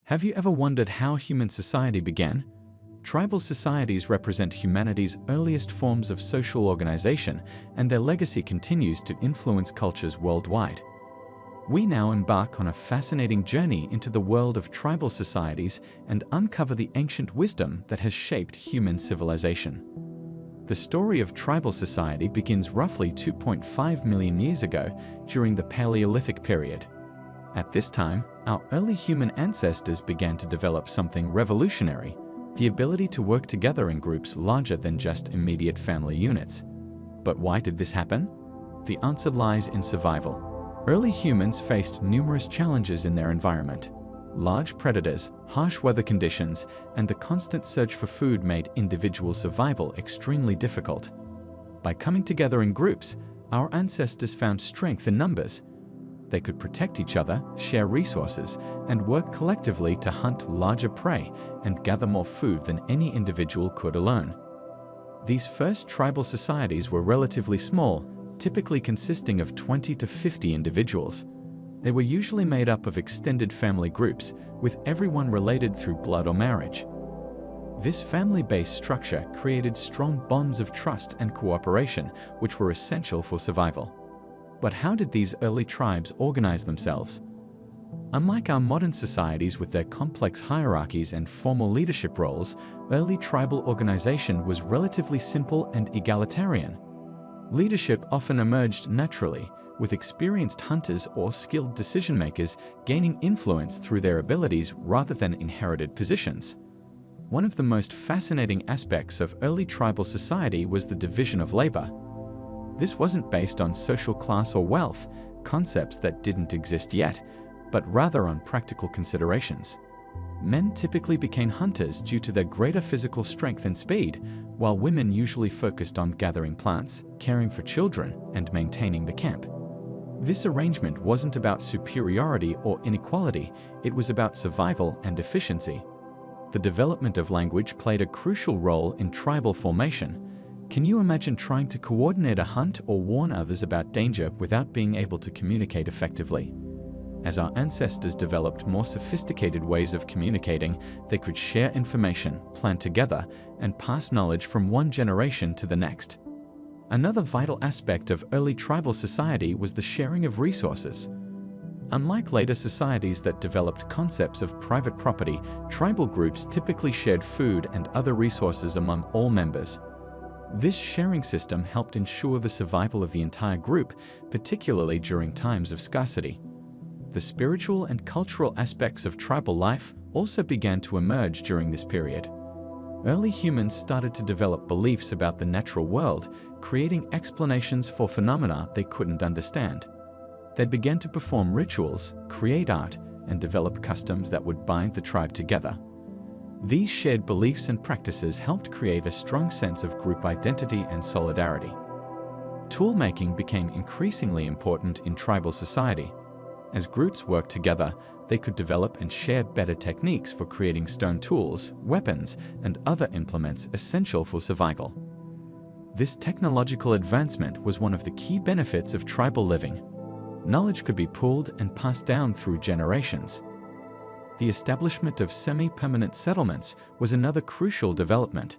Have you ever wondered how human society began? Tribal societies represent humanity's earliest forms of social organization, and their legacy continues to influence cultures worldwide. We now embark on a fascinating journey into the world of tribal societies and uncover the ancient wisdom that has shaped human civilization. The story of tribal society begins roughly 2.5 million years ago during the Paleolithic period. At this time, our early human ancestors began to develop something revolutionary: the ability to work together in groups larger than just immediate family units. But why did this happen? The answer lies in survival. Early humans faced numerous challenges in their environment. Large predators, harsh weather conditions, and the constant search for food made individual survival extremely difficult. By coming together in groups, our ancestors found strength in numbers. They could protect each other, share resources, and work collectively to hunt larger prey and gather more food than any individual could alone. These first tribal societies were relatively small, typically consisting of 20 to 50 individuals. They were usually made up of extended family groups, with everyone related through blood or marriage. This family-based structure created strong bonds of trust and cooperation, which were essential for survival. But how did these early tribes organize themselves? Unlike our modern societies with their complex hierarchies and formal leadership roles, early tribal organization was relatively simple and egalitarian. Leadership often emerged naturally, with experienced hunters or skilled decision-makers gaining influence through their abilities rather than inherited positions. One of the most fascinating aspects of early tribal society was the division of labor. This wasn't based on social class or wealth, concepts that didn't exist yet, but rather on practical considerations. Men typically became hunters due to their greater physical strength and speed, while women usually focused on gathering plants, caring for children, and maintaining the camp. This arrangement wasn't about superiority or inequality, it was about survival and efficiency. The development of language played a crucial role in tribal formation. Can you imagine trying to coordinate a hunt or warn others about danger without being able to communicate effectively? As our ancestors developed more sophisticated ways of communicating, they could share information, plan together, and pass knowledge from one generation to the next. Another vital aspect of early tribal society was the sharing of resources. Unlike later societies that developed concepts of private property, tribal groups typically shared food and other resources among all members. This sharing system helped ensure the survival of the entire group, particularly during times of scarcity. The spiritual and cultural aspects of tribal life also began to emerge during this period. Early humans started to develop beliefs about the natural world, creating explanations for phenomena they couldn't understand. They began to perform rituals, create art, and develop customs that would bind the tribe together. These shared beliefs and practices helped create a strong sense of group identity and solidarity. Tool-making became increasingly important in tribal society. As groups worked together, they could develop and share better techniques for creating stone tools, weapons, and other implements essential for survival. This technological advancement was one of the key benefits of tribal living. Knowledge could be pooled and passed down through generations. The establishment of semi-permanent settlements was another crucial development.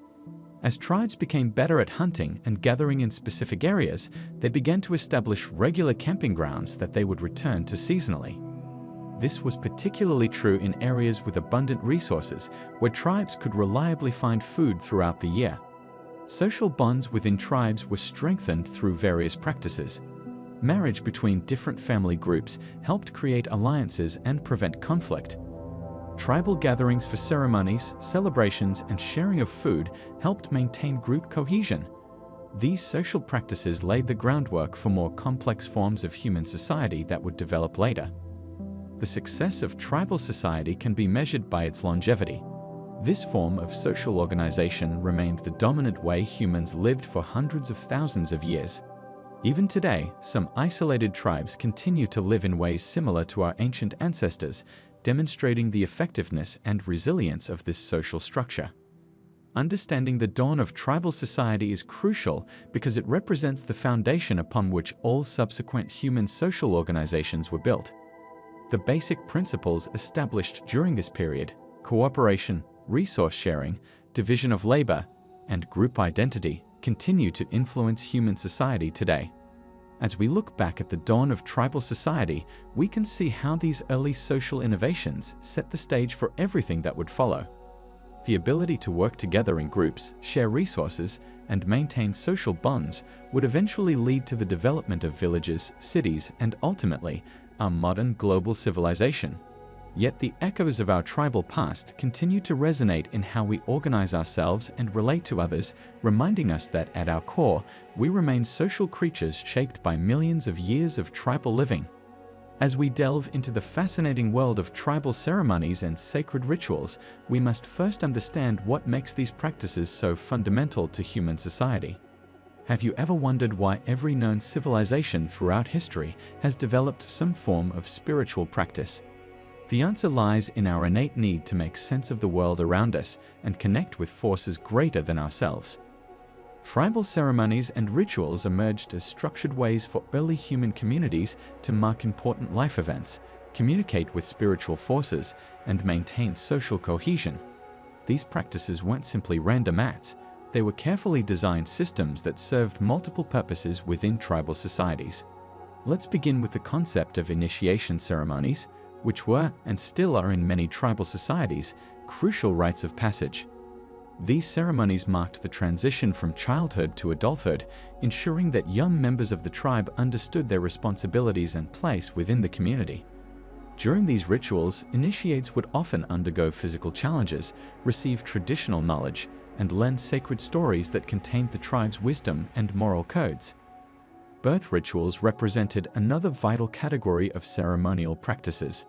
As tribes became better at hunting and gathering in specific areas, they began to establish regular camping grounds that they would return to seasonally. This was particularly true in areas with abundant resources, where tribes could reliably find food throughout the year. Social bonds within tribes were strengthened through various practices. Marriage between different family groups helped create alliances and prevent conflict. Tribal gatherings for ceremonies, celebrations, and sharing of food helped maintain group cohesion. These social practices laid the groundwork for more complex forms of human society that would develop later. The success of tribal society can be measured by its longevity. This form of social organization remained the dominant way humans lived for hundreds of thousands of years. Even today, some isolated tribes continue to live in ways similar to our ancient ancestors, demonstrating the effectiveness and resilience of this social structure. Understanding the dawn of tribal society is crucial because it represents the foundation upon which all subsequent human social organizations were built. The basic principles established during this period, cooperation, resource sharing, division of labor, and group identity, continue to influence human society today. As we look back at the dawn of tribal society, we can see how these early social innovations set the stage for everything that would follow. The ability to work together in groups, share resources, and maintain social bonds would eventually lead to the development of villages, cities, and ultimately, our modern global civilization. Yet the echoes of our tribal past continue to resonate in how we organize ourselves and relate to others, reminding us that at our core, we remain social creatures shaped by millions of years of tribal living. As we delve into the fascinating world of tribal ceremonies and sacred rituals, we must first understand what makes these practices so fundamental to human society. Have you ever wondered why every known civilization throughout history has developed some form of spiritual practice? The answer lies in our innate need to make sense of the world around us and connect with forces greater than ourselves. Tribal ceremonies and rituals emerged as structured ways for early human communities to mark important life events, communicate with spiritual forces, and maintain social cohesion. These practices weren't simply random acts. They were carefully designed systems that served multiple purposes within tribal societies. Let's begin with the concept of initiation ceremonies, which were, and still are in many tribal societies, crucial rites of passage. These ceremonies marked the transition from childhood to adulthood, ensuring that young members of the tribe understood their responsibilities and place within the community. During these rituals, initiates would often undergo physical challenges, receive traditional knowledge, and learn sacred stories that contained the tribe's wisdom and moral codes. Birth rituals represented another vital category of ceremonial practices.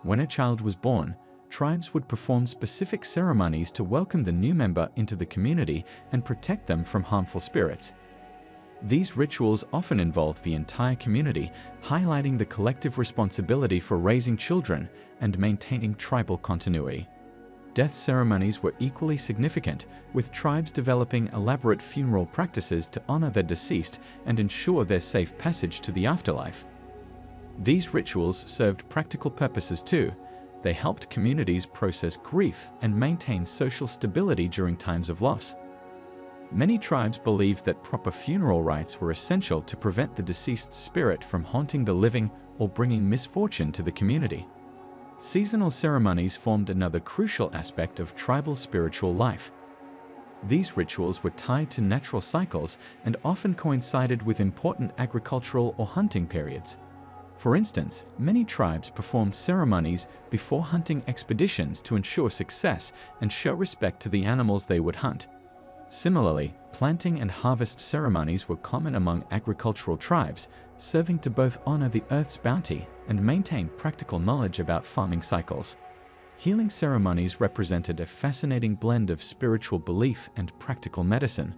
When a child was born, tribes would perform specific ceremonies to welcome the new member into the community and protect them from harmful spirits. These rituals often involved the entire community, highlighting the collective responsibility for raising children and maintaining tribal continuity. Death ceremonies were equally significant, with tribes developing elaborate funeral practices to honor their deceased and ensure their safe passage to the afterlife. These rituals served practical purposes too. They helped communities process grief and maintain social stability during times of loss. Many tribes believed that proper funeral rites were essential to prevent the deceased's spirit from haunting the living or bringing misfortune to the community. Seasonal ceremonies formed another crucial aspect of tribal spiritual life. These rituals were tied to natural cycles and often coincided with important agricultural or hunting periods. For instance, many tribes performed ceremonies before hunting expeditions to ensure success and show respect to the animals they would hunt. Similarly, planting and harvest ceremonies were common among agricultural tribes, serving to both honor the earth's bounty and maintain practical knowledge about farming cycles. Healing ceremonies represented a fascinating blend of spiritual belief and practical medicine.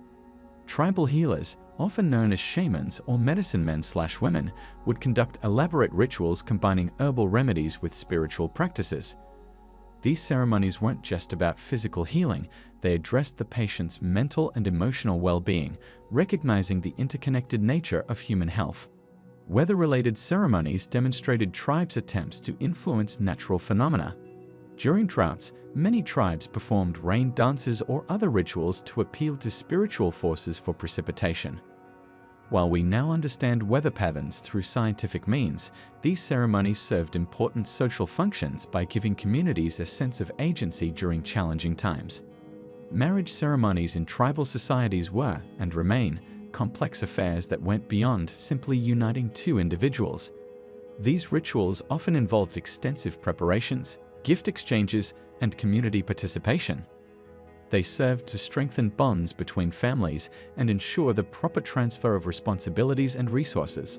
Tribal healers, often known as shamans or medicine men/women, would conduct elaborate rituals combining herbal remedies with spiritual practices. These ceremonies weren't just about physical healing, they addressed the patient's mental and emotional well-being, recognizing the interconnected nature of human health. Weather-related ceremonies demonstrated tribes' attempts to influence natural phenomena. During droughts, many tribes performed rain dances or other rituals to appeal to spiritual forces for precipitation. While we now understand weather patterns through scientific means, these ceremonies served important social functions by giving communities a sense of agency during challenging times. Marriage ceremonies in tribal societies were, and remain, complex affairs that went beyond simply uniting two individuals. These rituals often involved extensive preparations, gift exchanges, and community participation. They served to strengthen bonds between families and ensure the proper transfer of responsibilities and resources.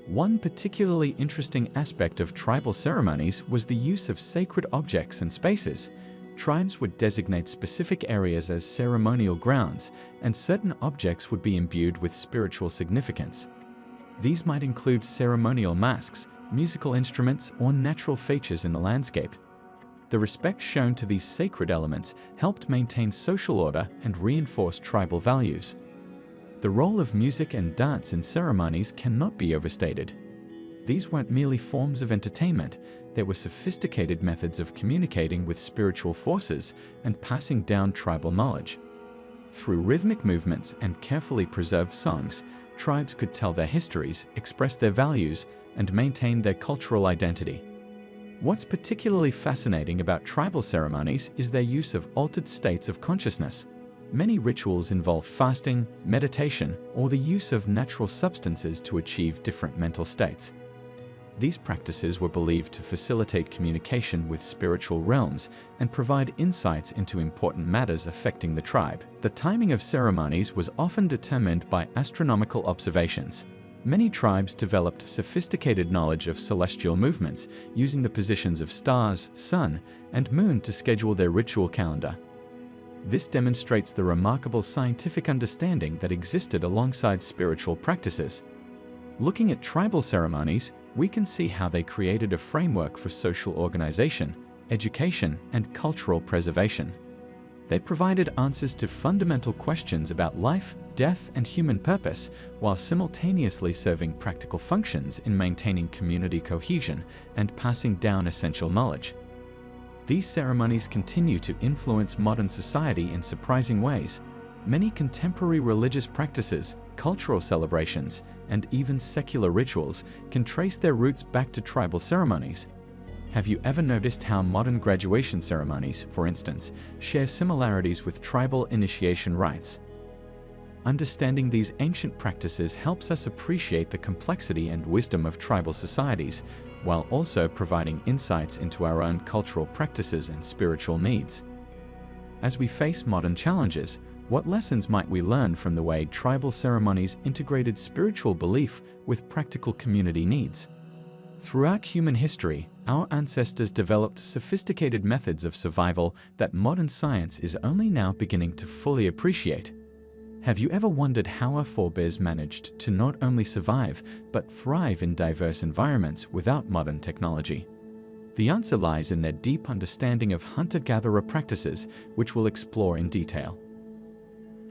One particularly interesting aspect of tribal ceremonies was the use of sacred objects and spaces. Tribes would designate specific areas as ceremonial grounds, and certain objects would be imbued with spiritual significance. These might include ceremonial masks, musical instruments, or natural features in the landscape. The respect shown to these sacred elements helped maintain social order and reinforce tribal values. The role of music and dance in ceremonies cannot be overstated. These weren't merely forms of entertainment, they were sophisticated methods of communicating with spiritual forces and passing down tribal knowledge. Through rhythmic movements and carefully preserved songs, tribes could tell their histories, express their values, and maintain their cultural identity. What's particularly fascinating about tribal ceremonies is their use of altered states of consciousness. Many rituals involve fasting, meditation, or the use of natural substances to achieve different mental states. These practices were believed to facilitate communication with spiritual realms and provide insights into important matters affecting the tribe. The timing of ceremonies was often determined by astronomical observations. Many tribes developed sophisticated knowledge of celestial movements, using the positions of stars, sun, and moon to schedule their ritual calendar. This demonstrates the remarkable scientific understanding that existed alongside spiritual practices. Looking at tribal ceremonies, we can see how they created a framework for social organization, education, and cultural preservation. They provided answers to fundamental questions about life, death, and human purpose, while simultaneously serving practical functions in maintaining community cohesion and passing down essential knowledge. These ceremonies continue to influence modern society in surprising ways. Many contemporary religious practices, cultural celebrations, and even secular rituals can trace their roots back to tribal ceremonies. Have you ever noticed how modern graduation ceremonies, for instance, share similarities with tribal initiation rites? Understanding these ancient practices helps us appreciate the complexity and wisdom of tribal societies, while also providing insights into our own cultural practices and spiritual needs. As we face modern challenges, what lessons might we learn from the way tribal ceremonies integrated spiritual belief with practical community needs? Throughout human history, our ancestors developed sophisticated methods of survival that modern science is only now beginning to fully appreciate. Have you ever wondered how our forebears managed to not only survive, but thrive in diverse environments without modern technology? The answer lies in their deep understanding of hunter-gatherer practices, which we'll explore in detail.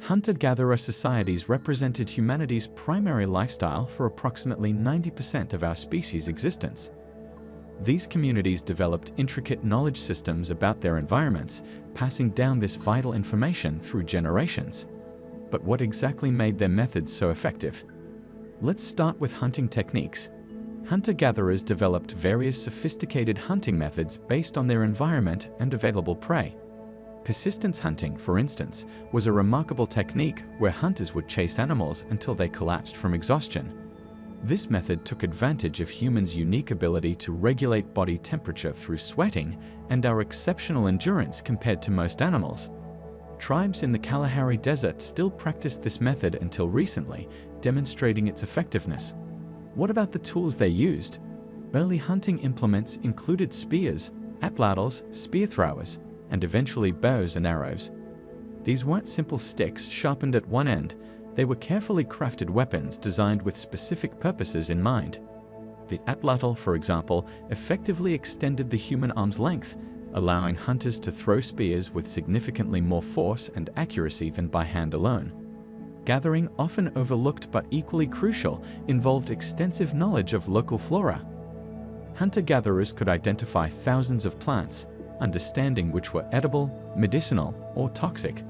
Hunter-gatherer societies represented humanity's primary lifestyle for approximately 90% of our species' existence. These communities developed intricate knowledge systems about their environments, passing down this vital information through generations. But what exactly made their methods so effective? Let's start with hunting techniques. Hunter-gatherers developed various sophisticated hunting methods based on their environment and available prey. Persistence hunting, for instance, was a remarkable technique where hunters would chase animals until they collapsed from exhaustion. This method took advantage of humans' unique ability to regulate body temperature through sweating and our exceptional endurance compared to most animals. Tribes in the Kalahari Desert still practiced this method until recently, demonstrating its effectiveness. What about the tools they used? Early hunting implements included spears, atlatls, spear throwers, and eventually bows and arrows. These weren't simple sticks sharpened at one end, they were carefully crafted weapons designed with specific purposes in mind. The atlatl, for example, effectively extended the human arm's length, allowing hunters to throw spears with significantly more force and accuracy than by hand alone. Gathering, often overlooked but equally crucial, involved extensive knowledge of local flora. Hunter-gatherers could identify thousands of plants, understanding which were edible, medicinal, or toxic.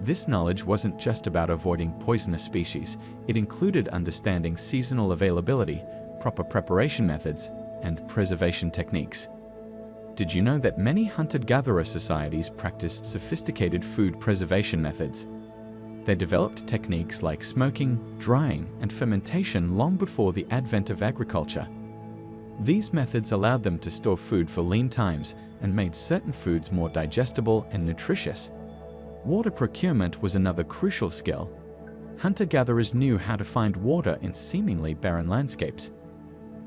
This knowledge wasn't just about avoiding poisonous species, it included understanding seasonal availability, proper preparation methods, and preservation techniques. Did you know that many hunter-gatherer societies practiced sophisticated food preservation methods? They developed techniques like smoking, drying, and fermentation long before the advent of agriculture. These methods allowed them to store food for lean times and made certain foods more digestible and nutritious. Water procurement was another crucial skill. Hunter-gatherers knew how to find water in seemingly barren landscapes.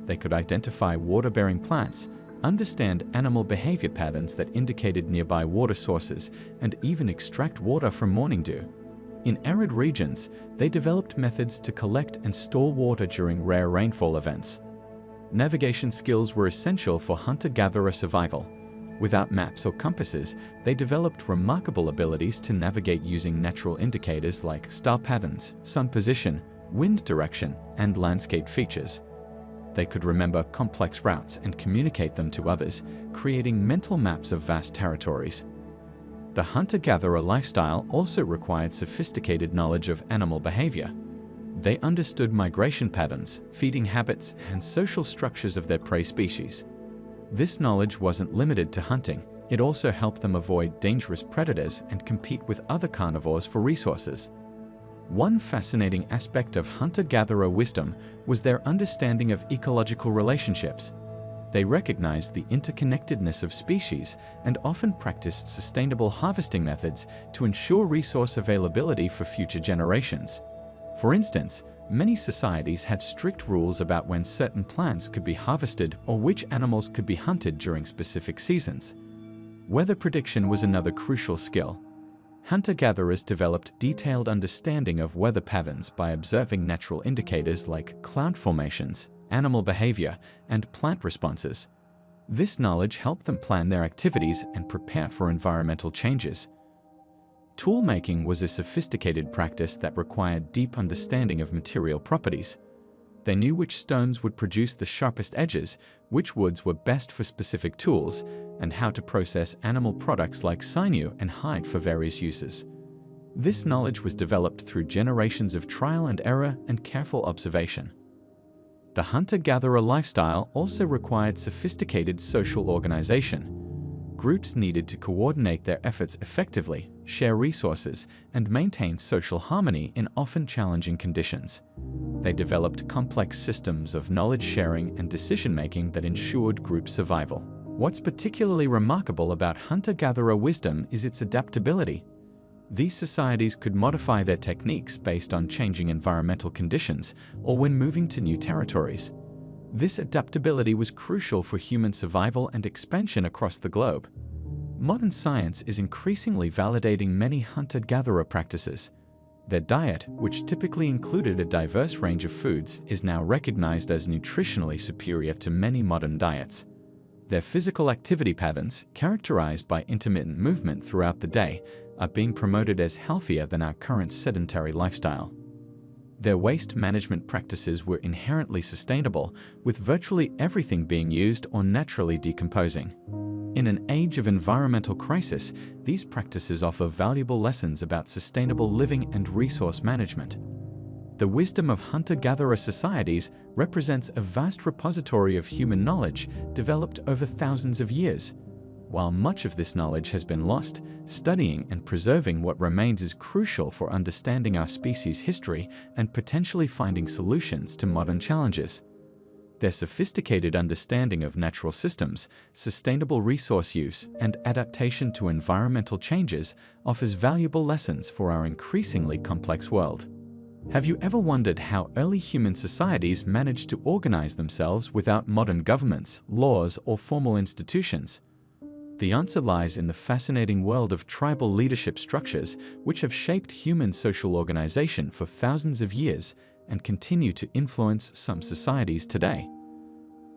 They could identify water-bearing plants, understand animal behavior patterns that indicated nearby water sources, and even extract water from morning dew. In arid regions, they developed methods to collect and store water during rare rainfall events. Navigation skills were essential for hunter-gatherer survival. Without maps or compasses, they developed remarkable abilities to navigate using natural indicators like star patterns, sun position, wind direction, and landscape features. They could remember complex routes and communicate them to others, creating mental maps of vast territories. The hunter-gatherer lifestyle also required sophisticated knowledge of animal behavior. They understood migration patterns, feeding habits, and social structures of their prey species. This knowledge wasn't limited to hunting. It also helped them avoid dangerous predators and compete with other carnivores for resources. One fascinating aspect of hunter-gatherer wisdom was their understanding of ecological relationships. They recognized the interconnectedness of species and often practiced sustainable harvesting methods to ensure resource availability for future generations. For instance, many societies had strict rules about when certain plants could be harvested or which animals could be hunted during specific seasons. Weather prediction was another crucial skill. Hunter-gatherers developed detailed understanding of weather patterns by observing natural indicators like cloud formations, animal behavior, and plant responses. This knowledge helped them plan their activities and prepare for environmental changes. Tool-making was a sophisticated practice that required deep understanding of material properties. They knew which stones would produce the sharpest edges, which woods were best for specific tools, and how to process animal products like sinew and hide for various uses. This knowledge was developed through generations of trial and error and careful observation. The hunter-gatherer lifestyle also required sophisticated social organization. Groups needed to coordinate their efforts effectively, share resources, and maintain social harmony in often challenging conditions. They developed complex systems of knowledge sharing and decision-making that ensured group survival. What's particularly remarkable about hunter-gatherer wisdom is its adaptability. These societies could modify their techniques based on changing environmental conditions or when moving to new territories. This adaptability was crucial for human survival and expansion across the globe. Modern science is increasingly validating many hunter-gatherer practices. Their diet, which typically included a diverse range of foods, is now recognized as nutritionally superior to many modern diets. Their physical activity patterns, characterized by intermittent movement throughout the day, are being promoted as healthier than our current sedentary lifestyle. Their waste management practices were inherently sustainable, with virtually everything being used or naturally decomposing. In an age of environmental crisis, these practices offer valuable lessons about sustainable living and resource management. The wisdom of hunter-gatherer societies represents a vast repository of human knowledge developed over thousands of years. While much of this knowledge has been lost, studying and preserving what remains is crucial for understanding our species' history and potentially finding solutions to modern challenges. Their sophisticated understanding of natural systems, sustainable resource use, and adaptation to environmental changes offers valuable lessons for our increasingly complex world. Have you ever wondered how early human societies managed to organize themselves without modern governments, laws, or formal institutions? The answer lies in the fascinating world of tribal leadership structures, which have shaped human social organization for thousands of years and continue to influence some societies today.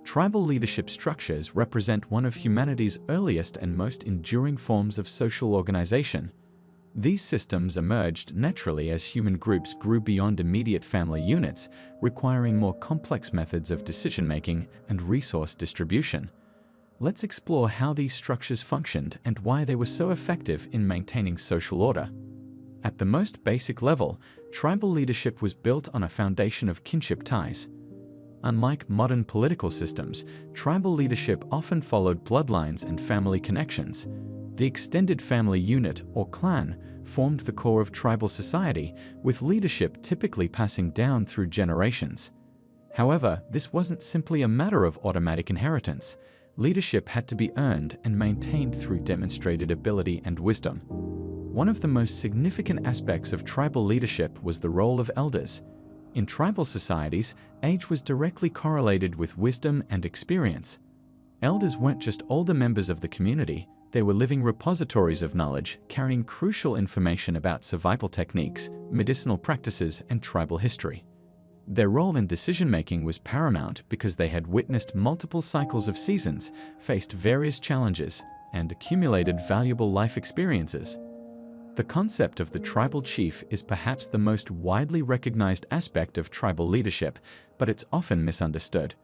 Tribal leadership structures represent one of humanity's earliest and most enduring forms of social organization. These systems emerged naturally as human groups grew beyond immediate family units, requiring more complex methods of decision-making and resource distribution. Let's explore how these structures functioned and why they were so effective in maintaining social order. At the most basic level, tribal leadership was built on a foundation of kinship ties. Unlike modern political systems, tribal leadership often followed bloodlines and family connections. The extended family unit, or clan, formed the core of tribal society, with leadership typically passing down through generations. However, this wasn't simply a matter of automatic inheritance. Leadership had to be earned and maintained through demonstrated ability and wisdom. One of the most significant aspects of tribal leadership was the role of elders. In tribal societies, age was directly correlated with wisdom and experience. Elders weren't just older members of the community, they were living repositories of knowledge, carrying crucial information about survival techniques, medicinal practices, and tribal history. Their role in decision-making was paramount because they had witnessed multiple cycles of seasons, faced various challenges, and accumulated valuable life experiences. The concept of the tribal chief is perhaps the most widely recognized aspect of tribal leadership, but it's often misunderstood.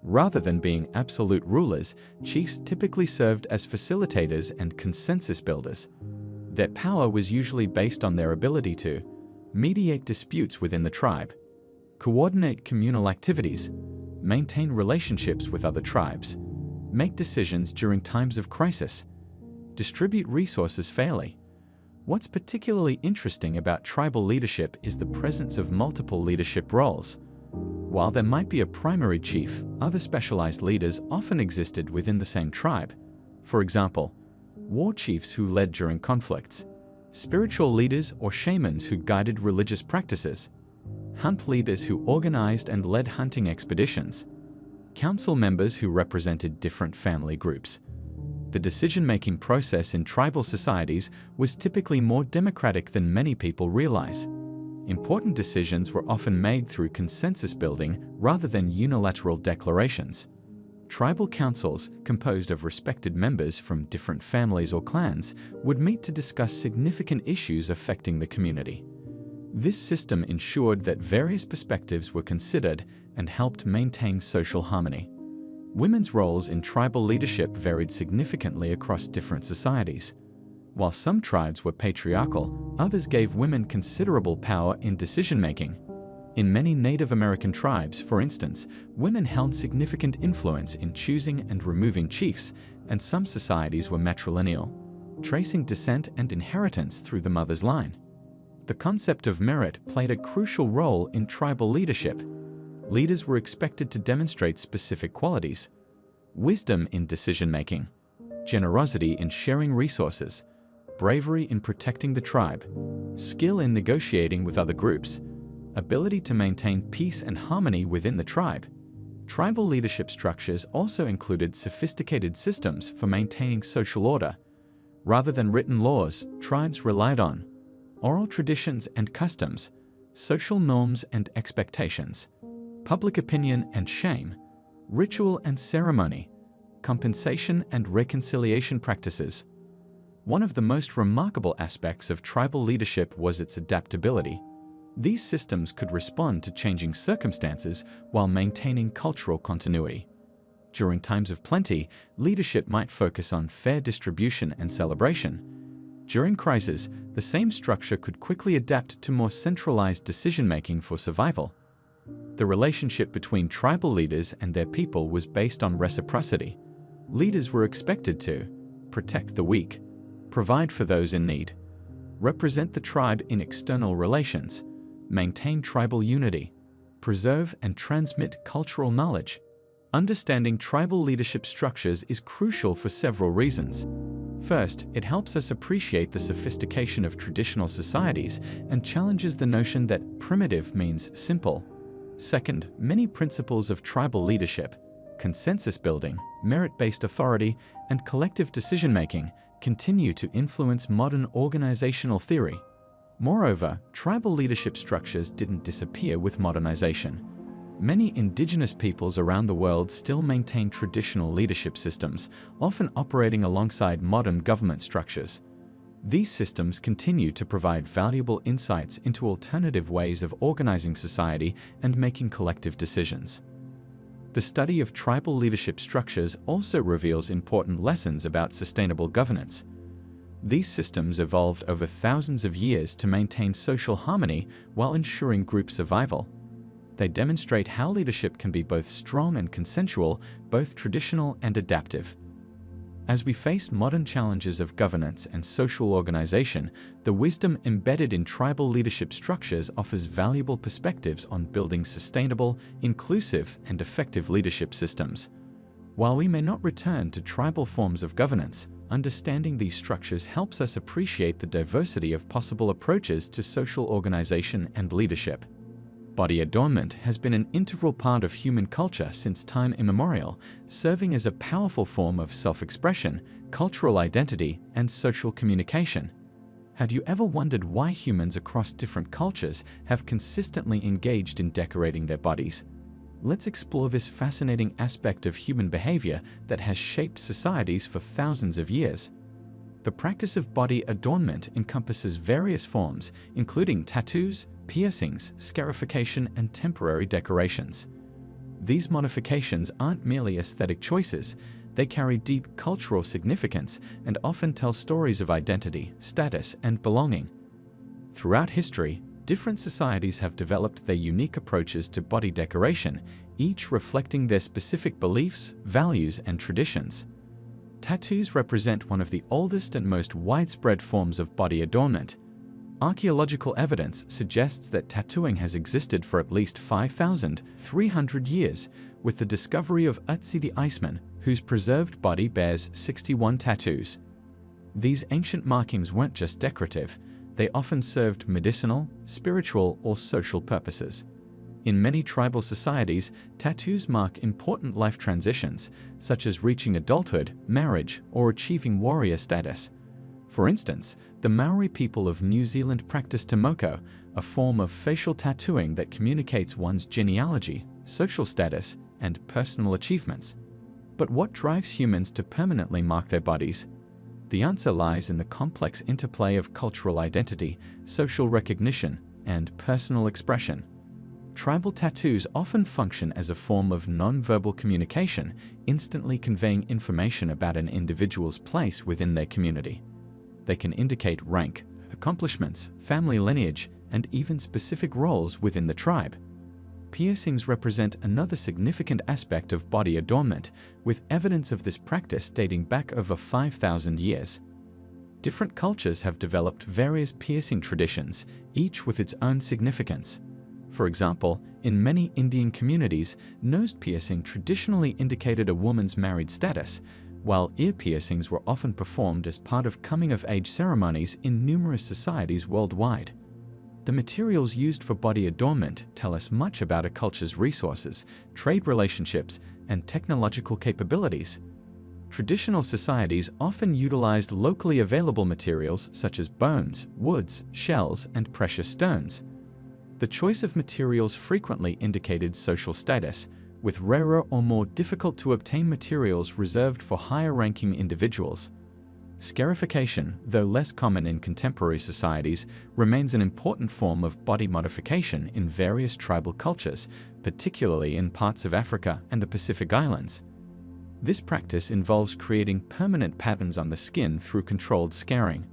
Rather than being absolute rulers, chiefs typically served as facilitators and consensus builders. Their power was usually based on their ability to mediate disputes within the tribe, coordinate communal activities, maintain relationships with other tribes, make decisions during times of crisis, distribute resources fairly. What's particularly interesting about tribal leadership is the presence of multiple leadership roles. While there might be a primary chief, other specialized leaders often existed within the same tribe. For example, war chiefs who led during conflicts, spiritual leaders or shamans who guided religious practices, hunt leaders who organized and led hunting expeditions, council members who represented different family groups. The decision-making process in tribal societies was typically more democratic than many people realize. Important decisions were often made through consensus building rather than unilateral declarations. Tribal councils, composed of respected members from different families or clans, would meet to discuss significant issues affecting the community. This system ensured that various perspectives were considered and helped maintain social harmony. Women's roles in tribal leadership varied significantly across different societies. While some tribes were patriarchal, others gave women considerable power in decision-making. In many Native American tribes, for instance, women held significant influence in choosing and removing chiefs, and some societies were matrilineal, tracing descent and inheritance through the mother's line. The concept of merit played a crucial role in tribal leadership. Leaders were expected to demonstrate specific qualities: wisdom in decision-making, generosity in sharing resources, bravery in protecting the tribe, skill in negotiating with other groups, ability to maintain peace and harmony within the tribe. Tribal leadership structures also included sophisticated systems for maintaining social order. Rather than written laws, tribes relied on oral traditions and customs, social norms and expectations, public opinion and shame, ritual and ceremony, compensation and reconciliation practices. One of the most remarkable aspects of tribal leadership was its adaptability. These systems could respond to changing circumstances while maintaining cultural continuity. During times of plenty, leadership might focus on fair distribution and celebration. During crisis, the same structure could quickly adapt to more centralized decision-making for survival. The relationship between tribal leaders and their people was based on reciprocity. Leaders were expected to protect the weak, provide for those in need, represent the tribe in external relations, maintain tribal unity, preserve and transmit cultural knowledge. Understanding tribal leadership structures is crucial for several reasons. First, it helps us appreciate the sophistication of traditional societies and challenges the notion that primitive means simple. Second, many principles of tribal leadership, consensus building, merit-based authority, and collective decision-making continue to influence modern organizational theory. Moreover, tribal leadership structures didn't disappear with modernization. Many indigenous peoples around the world still maintain traditional leadership systems, often operating alongside modern government structures. These systems continue to provide valuable insights into alternative ways of organizing society and making collective decisions. The study of tribal leadership structures also reveals important lessons about sustainable governance. These systems evolved over thousands of years to maintain social harmony while ensuring group survival. They demonstrate how leadership can be both strong and consensual, both traditional and adaptive. As we face modern challenges of governance and social organization, the wisdom embedded in tribal leadership structures offers valuable perspectives on building sustainable, inclusive, and effective leadership systems. While we may not return to tribal forms of governance, understanding these structures helps us appreciate the diversity of possible approaches to social organization and leadership. Body adornment has been an integral part of human culture since time immemorial, serving as a powerful form of self-expression, cultural identity, and social communication. Have you ever wondered why humans across different cultures have consistently engaged in decorating their bodies? Let's explore this fascinating aspect of human behavior that has shaped societies for thousands of years. The practice of body adornment encompasses various forms, including tattoos, piercings, scarification, and temporary decorations. These modifications aren't merely aesthetic choices, they carry deep cultural significance and often tell stories of identity, status, and belonging. Throughout history, different societies have developed their unique approaches to body decoration, each reflecting their specific beliefs, values, and traditions. Tattoos represent one of the oldest and most widespread forms of body adornment. Archaeological evidence suggests that tattooing has existed for at least 5,300 years, with the discovery of Ötzi the Iceman, whose preserved body bears 61 tattoos. These ancient markings weren't just decorative, they often served medicinal, spiritual, or social purposes. In many tribal societies, tattoos mark important life transitions, such as reaching adulthood, marriage, or achieving warrior status. For instance, the Maori people of New Zealand practice te moko, a form of facial tattooing that communicates one's genealogy, social status, and personal achievements. But what drives humans to permanently mark their bodies? The answer lies in the complex interplay of cultural identity, social recognition, and personal expression. Tribal tattoos often function as a form of non-verbal communication, instantly conveying information about an individual's place within their community. They can indicate rank, accomplishments, family lineage, and even specific roles within the tribe. Piercings represent another significant aspect of body adornment, with evidence of this practice dating back over 5,000 years. Different cultures have developed various piercing traditions, each with its own significance. For example, in many Indian communities, nose piercing traditionally indicated a woman's married status, while ear piercings were often performed as part of coming-of-age ceremonies in numerous societies worldwide. The materials used for body adornment tell us much about a culture's resources, trade relationships, and technological capabilities. Traditional societies often utilized locally available materials such as bones, woods, shells, and precious stones. The choice of materials frequently indicated social status, with rarer or more difficult-to-obtain materials reserved for higher-ranking individuals. Scarification, though less common in contemporary societies, remains an important form of body modification in various tribal cultures, particularly in parts of Africa and the Pacific Islands. This practice involves creating permanent patterns on the skin through controlled scarring.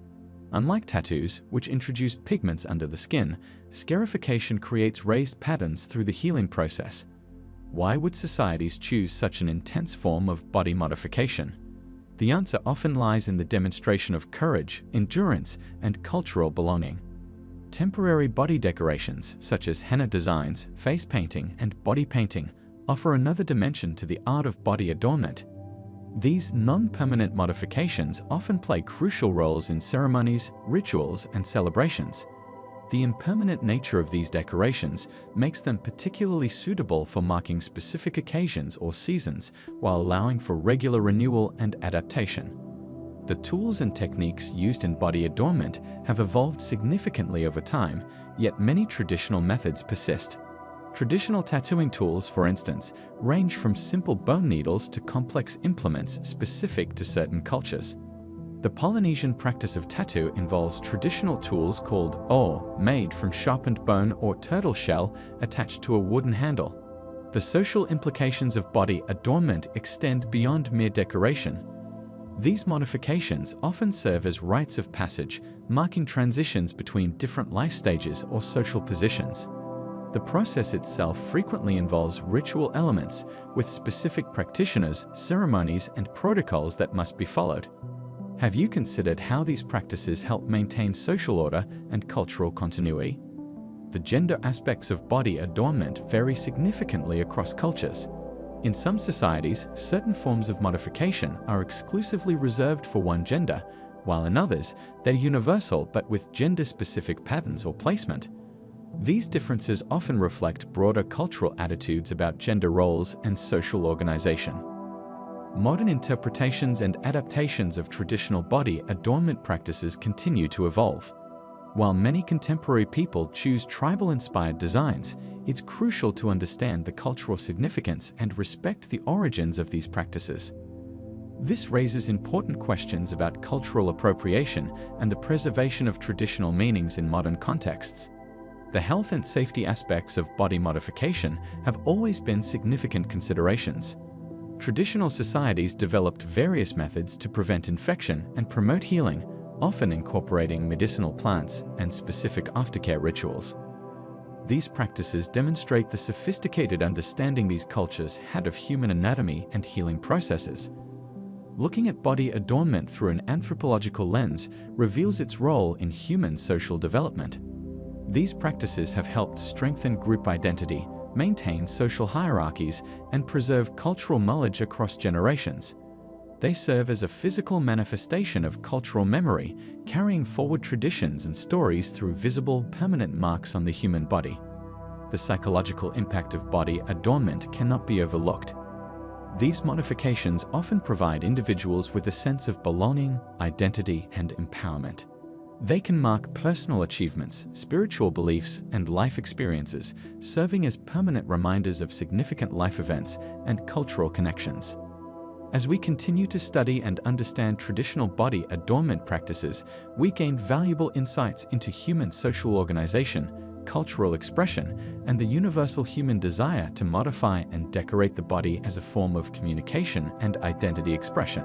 Unlike tattoos, which introduce pigments under the skin, scarification creates raised patterns through the healing process. Why would societies choose such an intense form of body modification? The answer often lies in the demonstration of courage, endurance, and cultural belonging. Temporary body decorations, such as henna designs, face painting, and body painting, offer another dimension to the art of body adornment. These non-permanent modifications often play crucial roles in ceremonies, rituals, and celebrations. The impermanent nature of these decorations makes them particularly suitable for marking specific occasions or seasons, while allowing for regular renewal and adaptation. The tools and techniques used in body adornment have evolved significantly over time, yet many traditional methods persist. Traditional tattooing tools, for instance, range from simple bone needles to complex implements specific to certain cultures. The Polynesian practice of tattoo involves traditional tools called o, made from sharpened bone or turtle shell attached to a wooden handle. The social implications of body adornment extend beyond mere decoration. These modifications often serve as rites of passage, marking transitions between different life stages or social positions. The process itself frequently involves ritual elements, with specific practitioners, ceremonies, and protocols that must be followed. Have you considered how these practices help maintain social order and cultural continuity? The gender aspects of body adornment vary significantly across cultures. In some societies, certain forms of modification are exclusively reserved for one gender, while in others, they're universal but with gender-specific patterns or placement. These differences often reflect broader cultural attitudes about gender roles and social organization. Modern interpretations and adaptations of traditional body adornment practices continue to evolve. While many contemporary people choose tribal-inspired designs, it's crucial to understand the cultural significance and respect the origins of these practices. This raises important questions about cultural appropriation and the preservation of traditional meanings in modern contexts. The health and safety aspects of body modification have always been significant considerations. Traditional societies developed various methods to prevent infection and promote healing, often incorporating medicinal plants and specific aftercare rituals. These practices demonstrate the sophisticated understanding these cultures had of human anatomy and healing processes. Looking at body adornment through an anthropological lens reveals its role in human social development. These practices have helped strengthen group identity, maintain social hierarchies, and preserve cultural knowledge across generations. They serve as a physical manifestation of cultural memory, carrying forward traditions and stories through visible, permanent marks on the human body. The psychological impact of body adornment cannot be overlooked. These modifications often provide individuals with a sense of belonging, identity, and empowerment. They can mark personal achievements, spiritual beliefs, and life experiences, serving as permanent reminders of significant life events and cultural connections. As we continue to study and understand traditional body adornment practices, we gain valuable insights into human social organization, cultural expression, and the universal human desire to modify and decorate the body as a form of communication and identity expression.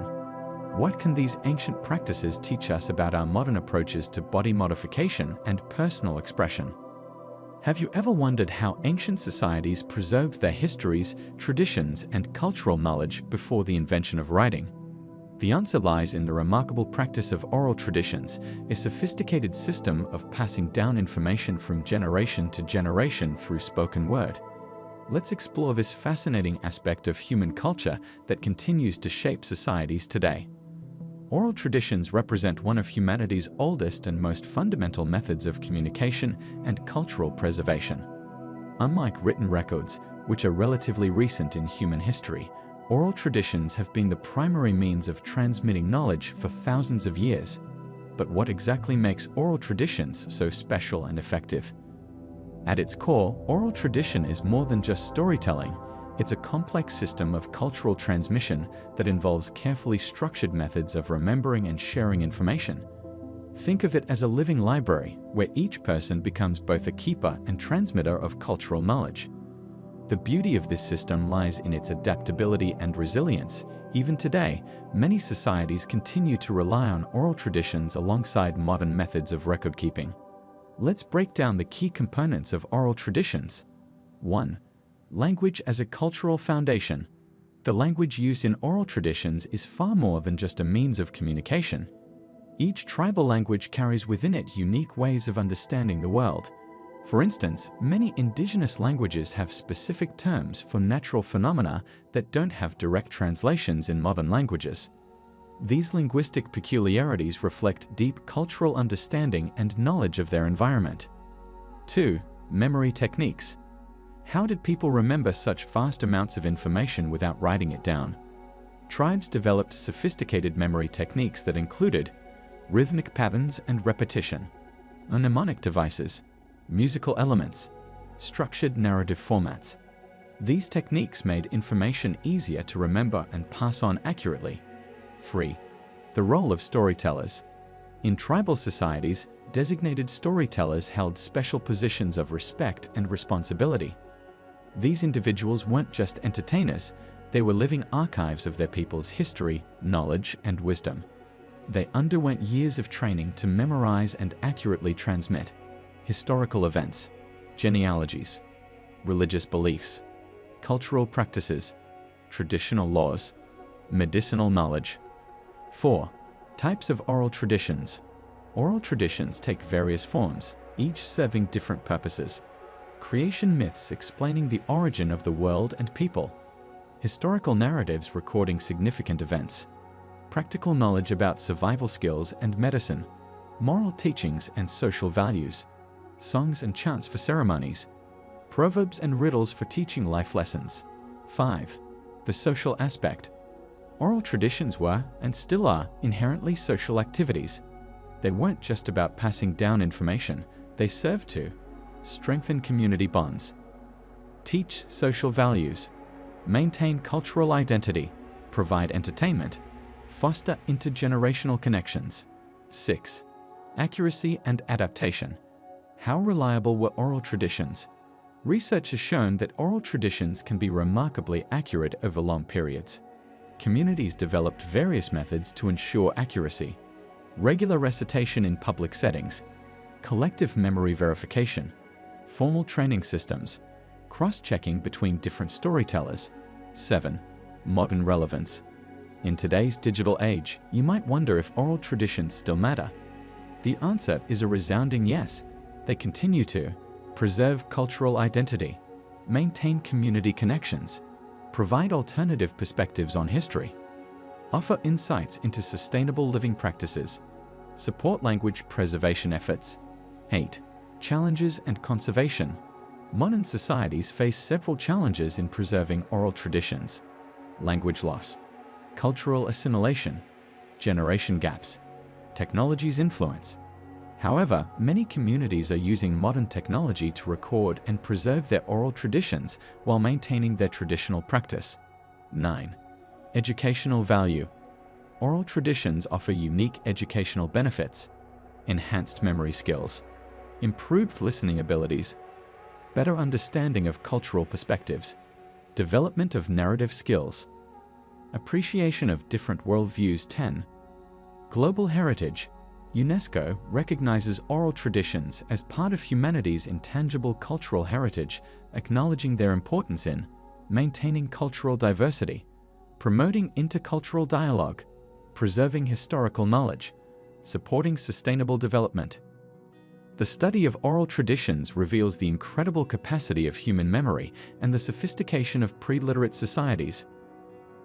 What can these ancient practices teach us about our modern approaches to body modification and personal expression? Have you ever wondered how ancient societies preserved their histories, traditions, and cultural knowledge before the invention of writing? The answer lies in the remarkable practice of oral traditions, a sophisticated system of passing down information from generation to generation through spoken word. Let's explore this fascinating aspect of human culture that continues to shape societies today. Oral traditions represent one of humanity's oldest and most fundamental methods of communication and cultural preservation. Unlike written records, which are relatively recent in human history, oral traditions have been the primary means of transmitting knowledge for thousands of years. But what exactly makes oral traditions so special and effective? At its core, oral tradition is more than just storytelling. It's a complex system of cultural transmission that involves carefully structured methods of remembering and sharing information. Think of it as a living library, where each person becomes both a keeper and transmitter of cultural knowledge. The beauty of this system lies in its adaptability and resilience. Even today, many societies continue to rely on oral traditions alongside modern methods of record keeping. Let's break down the key components of oral traditions. 1. Language as a cultural foundation. The language used in oral traditions is far more than just a means of communication. Each tribal language carries within it unique ways of understanding the world. For instance, many indigenous languages have specific terms for natural phenomena that don't have direct translations in modern languages. These linguistic peculiarities reflect deep cultural understanding and knowledge of their environment. 2. Memory techniques. How did people remember such vast amounts of information without writing it down? Tribes developed sophisticated memory techniques that included rhythmic patterns and repetition, mnemonic devices, musical elements, structured narrative formats. These techniques made information easier to remember and pass on accurately. 3. The role of storytellers. In tribal societies, designated storytellers held special positions of respect and responsibility. These individuals weren't just entertainers, they were living archives of their people's history, knowledge, and wisdom. They underwent years of training to memorize and accurately transmit historical events, genealogies, religious beliefs, cultural practices, traditional laws, medicinal knowledge. 4. Types of oral traditions. Oral traditions take various forms, each serving different purposes. Creation myths explaining the origin of the world and people. Historical narratives recording significant events. Practical knowledge about survival skills and medicine. Moral teachings and social values. Songs and chants for ceremonies. Proverbs and riddles for teaching life lessons. 5. The social aspect. Oral traditions were, and still are, inherently social activities. They weren't just about passing down information, they served to strengthen community bonds, teach social values, maintain cultural identity, provide entertainment, foster intergenerational connections. 6. Accuracy and adaptation. How reliable were oral traditions? Research has shown that oral traditions can be remarkably accurate over long periods. Communities developed various methods to ensure accuracy: regular recitation in public settings, collective memory verification, formal training systems, cross-checking between different storytellers. 7. Modern relevance. In today's digital age, you might wonder if oral traditions still matter. The answer is a resounding yes. They continue to preserve cultural identity, maintain community connections, provide alternative perspectives on history, offer insights into sustainable living practices, support language preservation efforts. 8. Challenges and conservation. Modern societies face several challenges in preserving oral traditions: language loss, cultural assimilation, generation gaps, technology's influence. However, many communities are using modern technology to record and preserve their oral traditions while maintaining their traditional practice. 9. Educational value. Oral traditions offer unique educational benefits: enhanced memory skills, improved listening abilities, better understanding of cultural perspectives, development of narrative skills, appreciation of different worldviews. 10. Global heritage. UNESCO recognizes oral traditions as part of humanity's intangible cultural heritage, acknowledging their importance in maintaining cultural diversity, promoting intercultural dialogue, preserving historical knowledge, supporting sustainable development. The study of oral traditions reveals the incredible capacity of human memory and the sophistication of pre-literate societies.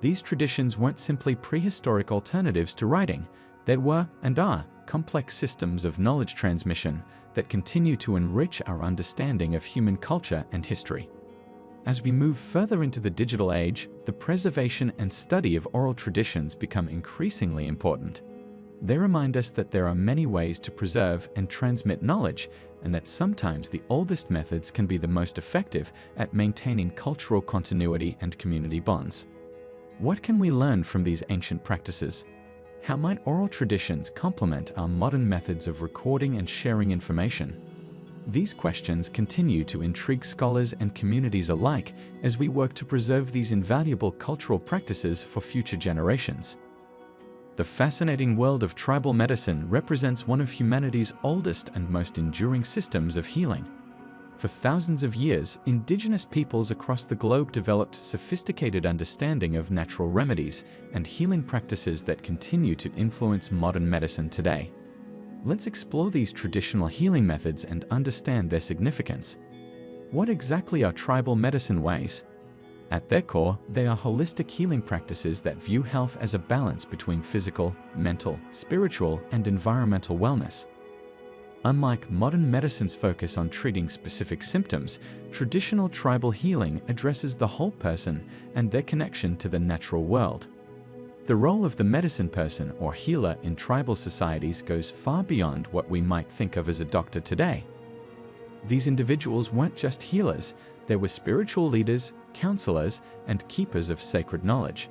These traditions weren't simply prehistoric alternatives to writing. They were, and are, complex systems of knowledge transmission that continue to enrich our understanding of human culture and history. As we move further into the digital age, the preservation and study of oral traditions become increasingly important. They remind us that there are many ways to preserve and transmit knowledge, and that sometimes the oldest methods can be the most effective at maintaining cultural continuity and community bonds. What can we learn from these ancient practices? How might oral traditions complement our modern methods of recording and sharing information? These questions continue to intrigue scholars and communities alike as we work to preserve these invaluable cultural practices for future generations. The fascinating world of tribal medicine represents one of humanity's oldest and most enduring systems of healing. For thousands of years, indigenous peoples across the globe developed sophisticated understanding of natural remedies and healing practices that continue to influence modern medicine today. Let's explore these traditional healing methods and understand their significance. What exactly are tribal medicine ways? At their core, they are holistic healing practices that view health as a balance between physical, mental, spiritual, and environmental wellness. Unlike modern medicine's focus on treating specific symptoms, traditional tribal healing addresses the whole person and their connection to the natural world. The role of the medicine person or healer in tribal societies goes far beyond what we might think of as a doctor today. These individuals weren't just healers, they were spiritual leaders, counselors, and keepers of sacred knowledge.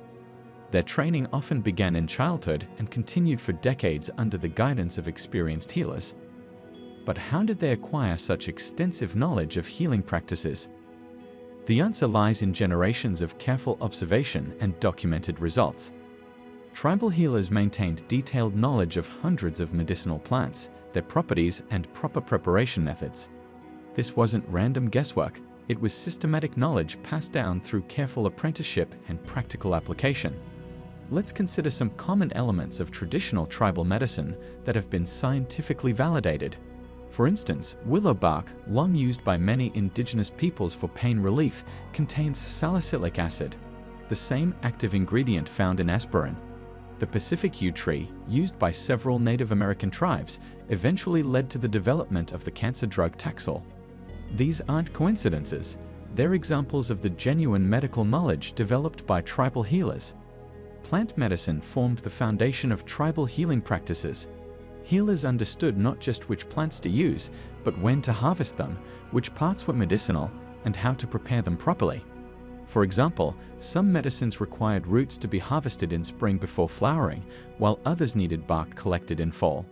Their training often began in childhood and continued for decades under the guidance of experienced healers. But how did they acquire such extensive knowledge of healing practices? The answer lies in generations of careful observation and documented results. Tribal healers maintained detailed knowledge of hundreds of medicinal plants, their properties, and proper preparation methods. This wasn't random guesswork, it was systematic knowledge passed down through careful apprenticeship and practical application. Let's consider some common elements of traditional tribal medicine that have been scientifically validated. For instance, willow bark, long used by many indigenous peoples for pain relief, contains salicylic acid, the same active ingredient found in aspirin. The Pacific yew tree, used by several Native American tribes, eventually led to the development of the cancer drug Taxol. These aren't coincidences, they're examples of the genuine medical knowledge developed by tribal healers. Plant medicine formed the foundation of tribal healing practices. Healers understood not just which plants to use, but when to harvest them, which parts were medicinal, and how to prepare them properly. For example, some medicines required roots to be harvested in spring before flowering, while others needed bark collected in fall.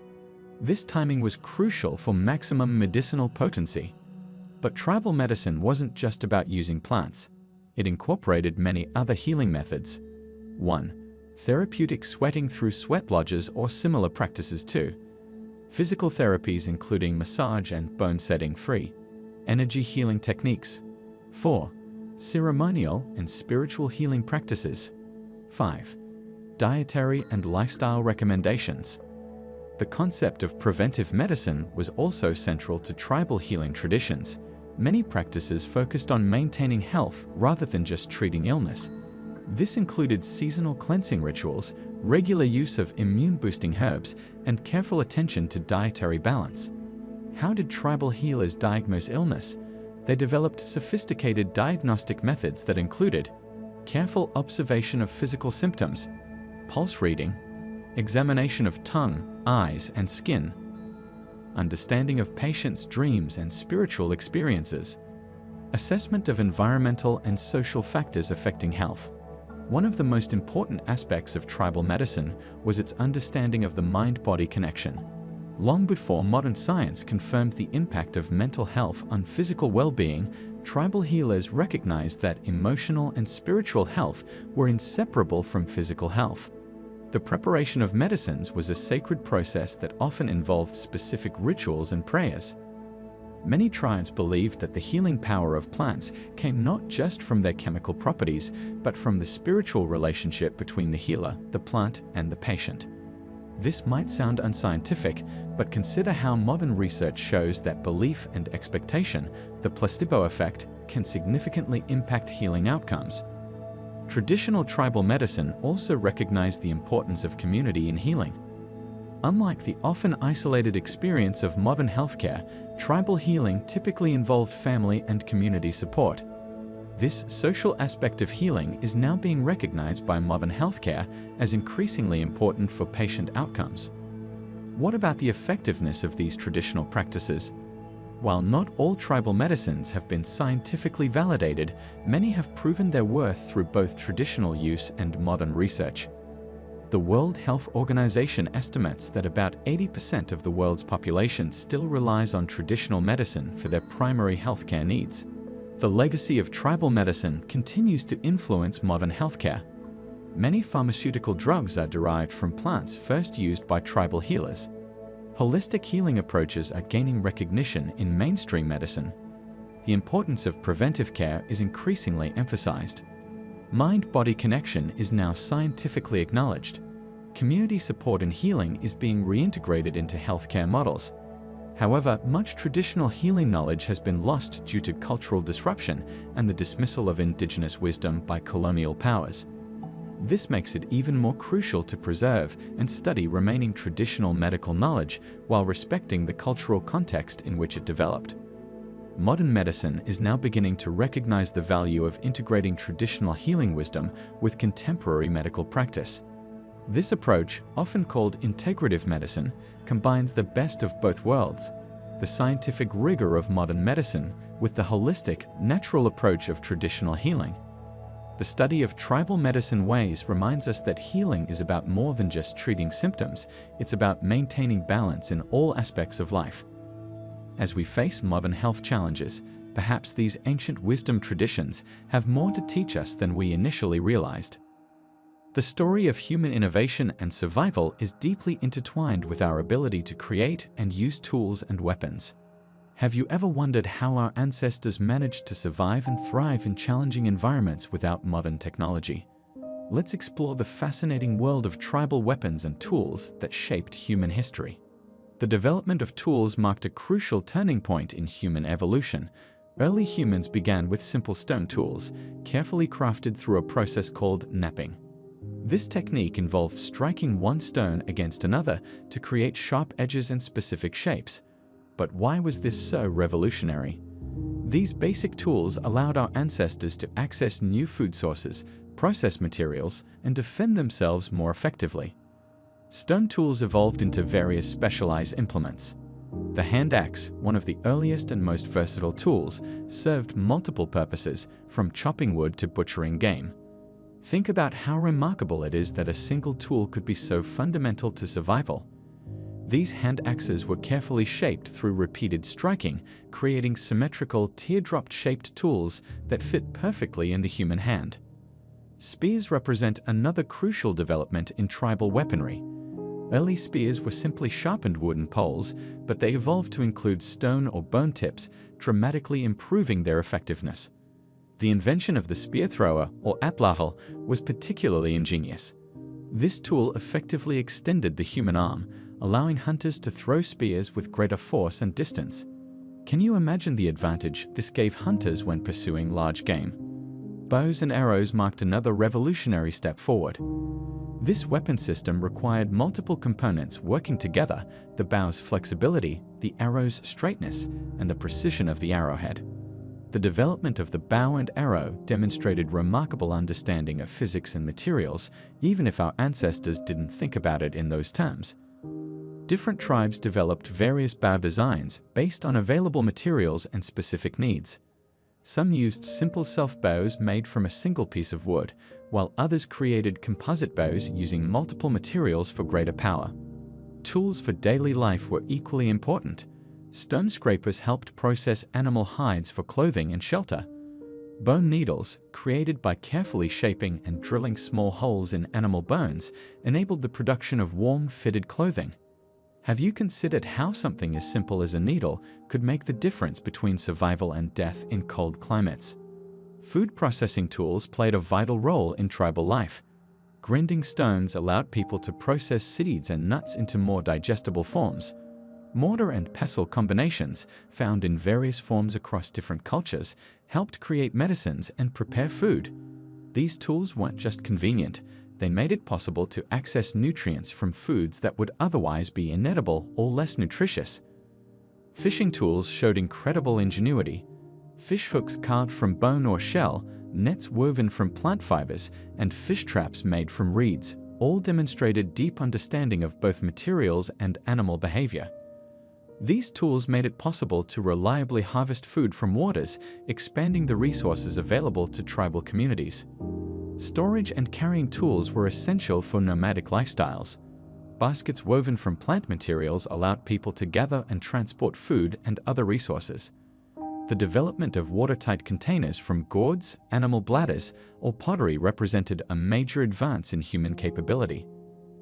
This timing was crucial for maximum medicinal potency. But tribal medicine wasn't just about using plants. It incorporated many other healing methods. 1. Therapeutic sweating through sweat lodges or similar practices. 2. Physical therapies including massage and bone setting. 3. Energy healing techniques. 4. Ceremonial and spiritual healing practices. 5. Dietary and lifestyle recommendations. The concept of preventive medicine was also central to tribal healing traditions. Many practices focused on maintaining health rather than just treating illness. This included seasonal cleansing rituals, regular use of immune-boosting herbs, and careful attention to dietary balance. How did tribal healers diagnose illness? They developed sophisticated diagnostic methods that included careful observation of physical symptoms, pulse reading, examination of tongue, eyes, and skin, understanding of patients' dreams and spiritual experiences, assessment of environmental and social factors affecting health. One of the most important aspects of tribal medicine was its understanding of the mind-body connection. Long before modern science confirmed the impact of mental health on physical well-being, tribal healers recognized that emotional and spiritual health were inseparable from physical health. The preparation of medicines was a sacred process that often involved specific rituals and prayers. Many tribes believed that the healing power of plants came not just from their chemical properties, but from the spiritual relationship between the healer, the plant, and the patient. This might sound unscientific, but consider how modern research shows that belief and expectation, the placebo effect, can significantly impact healing outcomes. Traditional tribal medicine also recognized the importance of community in healing. Unlike the often isolated experience of modern healthcare, tribal healing typically involved family and community support. This social aspect of healing is now being recognized by modern healthcare as increasingly important for patient outcomes. What about the effectiveness of these traditional practices? While not all tribal medicines have been scientifically validated, many have proven their worth through both traditional use and modern research. The World Health Organization estimates that about 80% of the world's population still relies on traditional medicine for their primary healthcare needs. The legacy of tribal medicine continues to influence modern healthcare. Many pharmaceutical drugs are derived from plants first used by tribal healers. Holistic healing approaches are gaining recognition in mainstream medicine. The importance of preventive care is increasingly emphasized. Mind-body connection is now scientifically acknowledged. Community support and healing is being reintegrated into healthcare models. However, much traditional healing knowledge has been lost due to cultural disruption and the dismissal of indigenous wisdom by colonial powers. This makes it even more crucial to preserve and study remaining traditional medical knowledge while respecting the cultural context in which it developed. Modern medicine is now beginning to recognize the value of integrating traditional healing wisdom with contemporary medical practice. This approach, often called integrative medicine, combines the best of both worlds, the scientific rigor of modern medicine with the holistic, natural approach of traditional healing. The study of tribal medicine ways reminds us that healing is about more than just treating symptoms, it's about maintaining balance in all aspects of life. As we face modern health challenges, perhaps these ancient wisdom traditions have more to teach us than we initially realized. The story of human innovation and survival is deeply intertwined with our ability to create and use tools and weapons. Have you ever wondered how our ancestors managed to survive and thrive in challenging environments without modern technology? Let's explore the fascinating world of tribal weapons and tools that shaped human history. The development of tools marked a crucial turning point in human evolution. Early humans began with simple stone tools, carefully crafted through a process called knapping. This technique involved striking one stone against another to create sharp edges and specific shapes. But why was this so revolutionary? These basic tools allowed our ancestors to access new food sources, process materials, and defend themselves more effectively. Stone tools evolved into various specialized implements. The hand axe, one of the earliest and most versatile tools, served multiple purposes, from chopping wood to butchering game. Think about how remarkable it is that a single tool could be so fundamental to survival. These hand axes were carefully shaped through repeated striking, creating symmetrical, teardrop-shaped tools that fit perfectly in the human hand. Spears represent another crucial development in tribal weaponry. Early spears were simply sharpened wooden poles, but they evolved to include stone or bone tips, dramatically improving their effectiveness. The invention of the spear thrower, or aplachel, was particularly ingenious. This tool effectively extended the human arm, allowing hunters to throw spears with greater force and distance. Can you imagine the advantage this gave hunters when pursuing large game? Bows and arrows marked another revolutionary step forward. This weapon system required multiple components working together: the bow's flexibility, the arrow's straightness, and the precision of the arrowhead. The development of the bow and arrow demonstrated remarkable understanding of physics and materials, even if our ancestors didn't think about it in those terms. Different tribes developed various bow designs based on available materials and specific needs. Some used simple self-bows made from a single piece of wood, while others created composite bows using multiple materials for greater power. Tools for daily life were equally important. Stone scrapers helped process animal hides for clothing and shelter. Bone needles, created by carefully shaping and drilling small holes in animal bones, enabled the production of warm, fitted clothing. Have you considered how something as simple as a needle could make the difference between survival and death in cold climates? Food processing tools played a vital role in tribal life. Grinding stones allowed people to process seeds and nuts into more digestible forms. Mortar and pestle combinations, found in various forms across different cultures, helped create medicines and prepare food. These tools weren't just convenient, they made it possible to access nutrients from foods that would otherwise be inedible or less nutritious. Fishing tools showed incredible ingenuity. Fish hooks carved from bone or shell, nets woven from plant fibers, and fish traps made from reeds all demonstrated deep understanding of both materials and animal behavior. These tools made it possible to reliably harvest food from waters, expanding the resources available to tribal communities. Storage and carrying tools were essential for nomadic lifestyles. Baskets woven from plant materials allowed people to gather and transport food and other resources. The development of watertight containers from gourds, animal bladders, or pottery represented a major advance in human capability.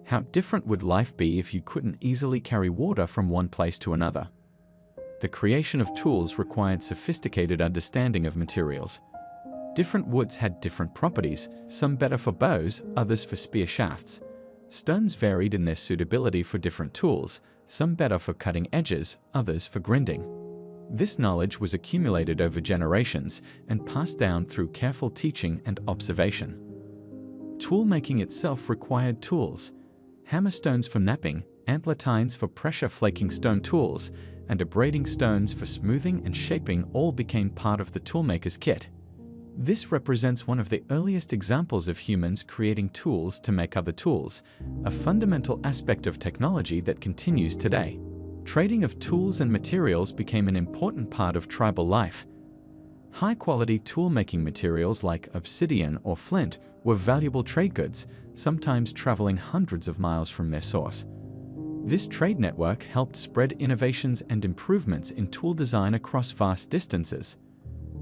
How different would life be if you couldn't easily carry water from one place to another? The creation of tools required sophisticated understanding of materials. Different woods had different properties, some better for bows, others for spear shafts. Stones varied in their suitability for different tools, some better for cutting edges, others for grinding. This knowledge was accumulated over generations and passed down through careful teaching and observation. Tool-making itself required tools. Hammerstones for knapping, antler tines for pressure flaking stone tools, and abrading stones for smoothing and shaping all became part of the toolmaker's kit. This represents one of the earliest examples of humans creating tools to make other tools, a fundamental aspect of technology that continues today. Trading of tools and materials became an important part of tribal life. High-quality tool-making materials like obsidian or flint were valuable trade goods, sometimes traveling hundreds of miles from their source. This trade network helped spread innovations and improvements in tool design across vast distances.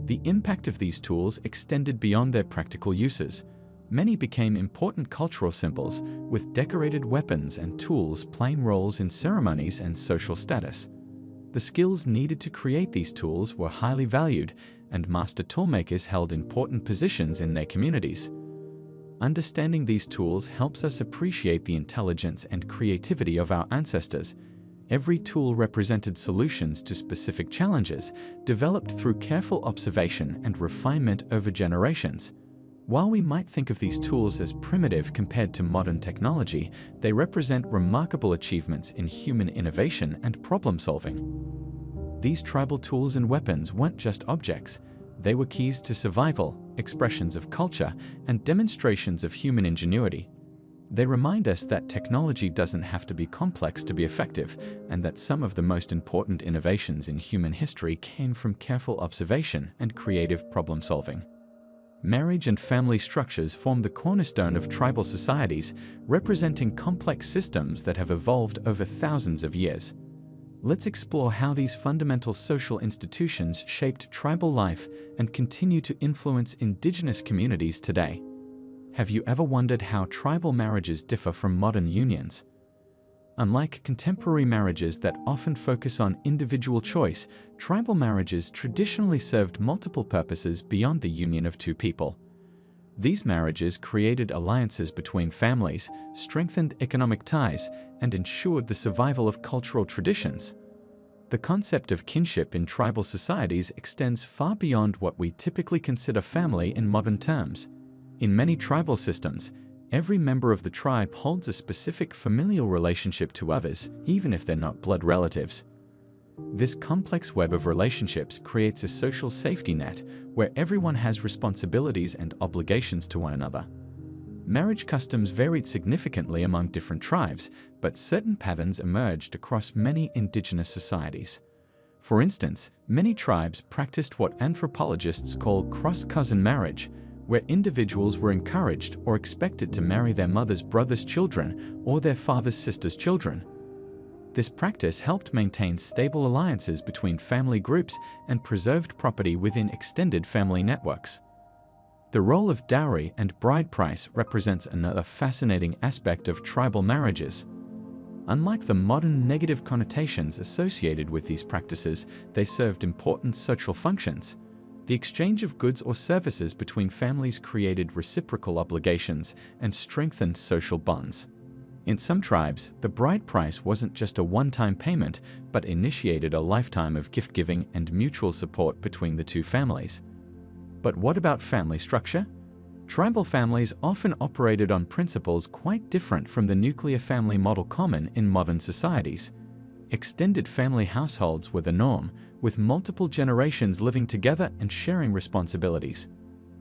The impact of these tools extended beyond their practical uses. Many became important cultural symbols, with decorated weapons and tools playing roles in ceremonies and social status. The skills needed to create these tools were highly valued, and master toolmakers held important positions in their communities. Understanding these tools helps us appreciate the intelligence and creativity of our ancestors. Every tool represented solutions to specific challenges, developed through careful observation and refinement over generations. While we might think of these tools as primitive compared to modern technology, they represent remarkable achievements in human innovation and problem-solving. These tribal tools and weapons weren't just objects. They were keys to survival, expressions of culture, and demonstrations of human ingenuity. They remind us that technology doesn't have to be complex to be effective, and that some of the most important innovations in human history came from careful observation and creative problem-solving. Marriage and family structures form the cornerstone of tribal societies, representing complex systems that have evolved over thousands of years. Let's explore how these fundamental social institutions shaped tribal life and continue to influence indigenous communities today. Have you ever wondered how tribal marriages differ from modern unions? Unlike contemporary marriages that often focus on individual choice, tribal marriages traditionally served multiple purposes beyond the union of two people. These marriages created alliances between families, strengthened economic ties, and ensured the survival of cultural traditions. The concept of kinship in tribal societies extends far beyond what we typically consider family in modern terms. In many tribal systems, every member of the tribe holds a specific familial relationship to others, even if they're not blood relatives. This complex web of relationships creates a social safety net where everyone has responsibilities and obligations to one another. Marriage customs varied significantly among different tribes, but certain patterns emerged across many indigenous societies. For instance, many tribes practiced what anthropologists call cross-cousin marriage, where individuals were encouraged or expected to marry their mother's brother's children or their father's sister's children. This practice helped maintain stable alliances between family groups and preserved property within extended family networks. The role of dowry and bride price represents another fascinating aspect of tribal marriages. Unlike the modern negative connotations associated with these practices, they served important social functions. The exchange of goods or services between families created reciprocal obligations and strengthened social bonds. In some tribes, the bride price wasn't just a one-time payment, but initiated a lifetime of gift-giving and mutual support between the two families. But what about family structure? Tribal families often operated on principles quite different from the nuclear family model common in modern societies. Extended family households were the norm, with multiple generations living together and sharing responsibilities.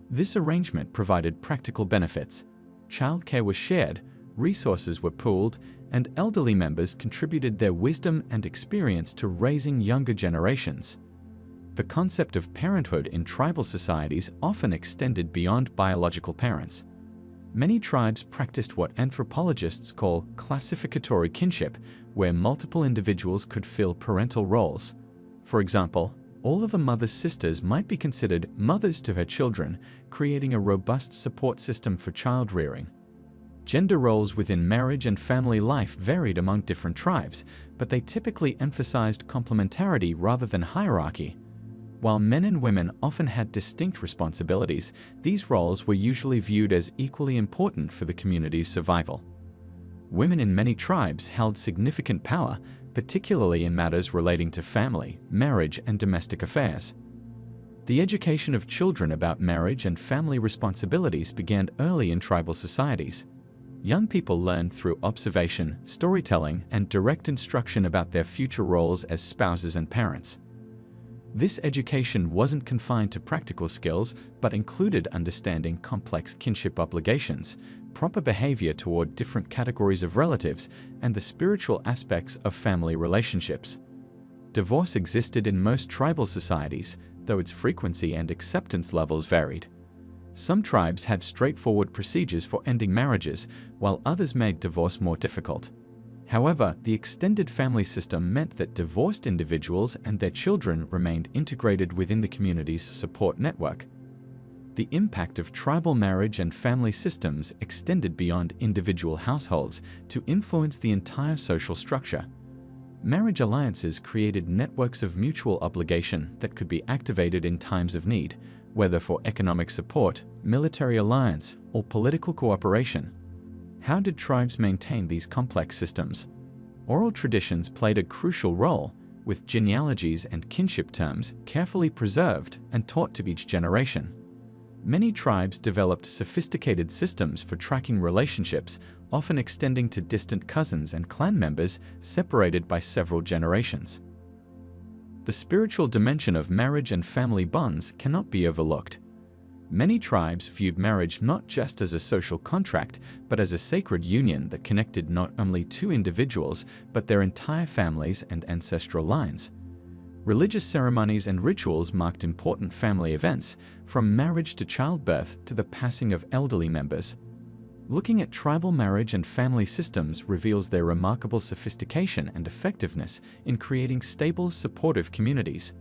This arrangement provided practical benefits. Childcare was shared, resources were pooled, and elderly members contributed their wisdom and experience to raising younger generations. The concept of parenthood in tribal societies often extended beyond biological parents. Many tribes practiced what anthropologists call classificatory kinship, where multiple individuals could fill parental roles. For example, all of a mother's sisters might be considered mothers to her children, creating a robust support system for child rearing. Gender roles within marriage and family life varied among different tribes, but they typically emphasized complementarity rather than hierarchy. While men and women often had distinct responsibilities, these roles were usually viewed as equally important for the community's survival. Women in many tribes held significant power, particularly in matters relating to family, marriage, and domestic affairs. The education of children about marriage and family responsibilities began early in tribal societies. Young people learned through observation, storytelling, and direct instruction about their future roles as spouses and parents. This education wasn't confined to practical skills, but included understanding complex kinship obligations, proper behavior toward different categories of relatives, and the spiritual aspects of family relationships. Divorce existed in most tribal societies, though its frequency and acceptance levels varied. Some tribes had straightforward procedures for ending marriages, while others made divorce more difficult. However, the extended family system meant that divorced individuals and their children remained integrated within the community's support network. The impact of tribal marriage and family systems extended beyond individual households to influence the entire social structure. Marriage alliances created networks of mutual obligation that could be activated in times of need, whether for economic support, military alliance, or political cooperation. How did tribes maintain these complex systems? Oral traditions played a crucial role, with genealogies and kinship terms carefully preserved and taught to each generation. Many tribes developed sophisticated systems for tracking relationships, often extending to distant cousins and clan members separated by several generations. The spiritual dimension of marriage and family bonds cannot be overlooked. Many tribes viewed marriage not just as a social contract, but as a sacred union that connected not only two individuals, but their entire families and ancestral lines. Religious ceremonies and rituals marked important family events, from marriage to childbirth to the passing of elderly members. Looking at tribal marriage and family systems reveals their remarkable sophistication and effectiveness in creating stable, supportive communities.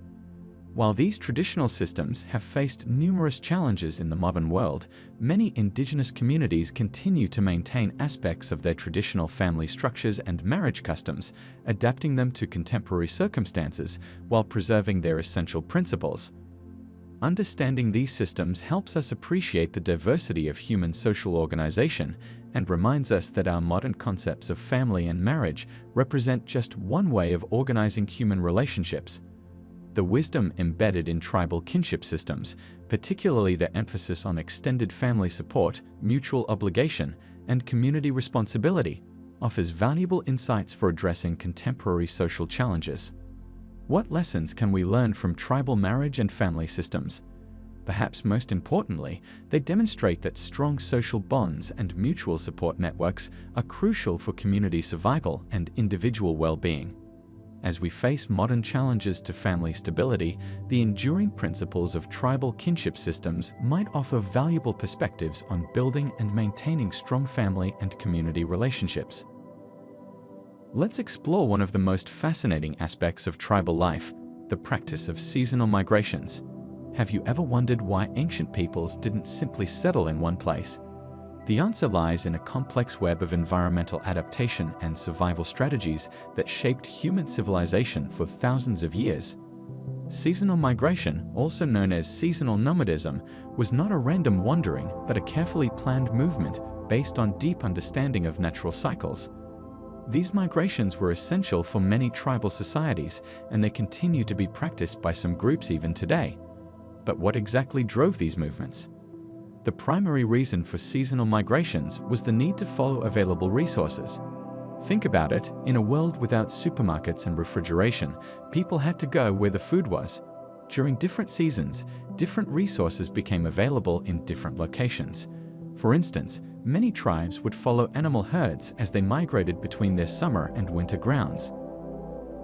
While these traditional systems have faced numerous challenges in the modern world, many indigenous communities continue to maintain aspects of their traditional family structures and marriage customs, adapting them to contemporary circumstances while preserving their essential principles. Understanding these systems helps us appreciate the diversity of human social organization and reminds us that our modern concepts of family and marriage represent just one way of organizing human relationships. The wisdom embedded in tribal kinship systems, particularly their emphasis on extended family support, mutual obligation, and community responsibility, offers valuable insights for addressing contemporary social challenges. What lessons can we learn from tribal marriage and family systems? Perhaps most importantly, they demonstrate that strong social bonds and mutual support networks are crucial for community survival and individual well-being. As we face modern challenges to family stability, the enduring principles of tribal kinship systems might offer valuable perspectives on building and maintaining strong family and community relationships. Let's explore one of the most fascinating aspects of tribal life, the practice of seasonal migrations. Have you ever wondered why ancient peoples didn't simply settle in one place? The answer lies in a complex web of environmental adaptation and survival strategies that shaped human civilization for thousands of years. Seasonal migration, also known as seasonal nomadism, was not a random wandering but a carefully planned movement based on deep understanding of natural cycles. These migrations were essential for many tribal societies, and they continue to be practiced by some groups even today. But what exactly drove these movements? The primary reason for seasonal migrations was the need to follow available resources. Think about it, in a world without supermarkets and refrigeration, people had to go where the food was. During different seasons, different resources became available in different locations. For instance, many tribes would follow animal herds as they migrated between their summer and winter grounds.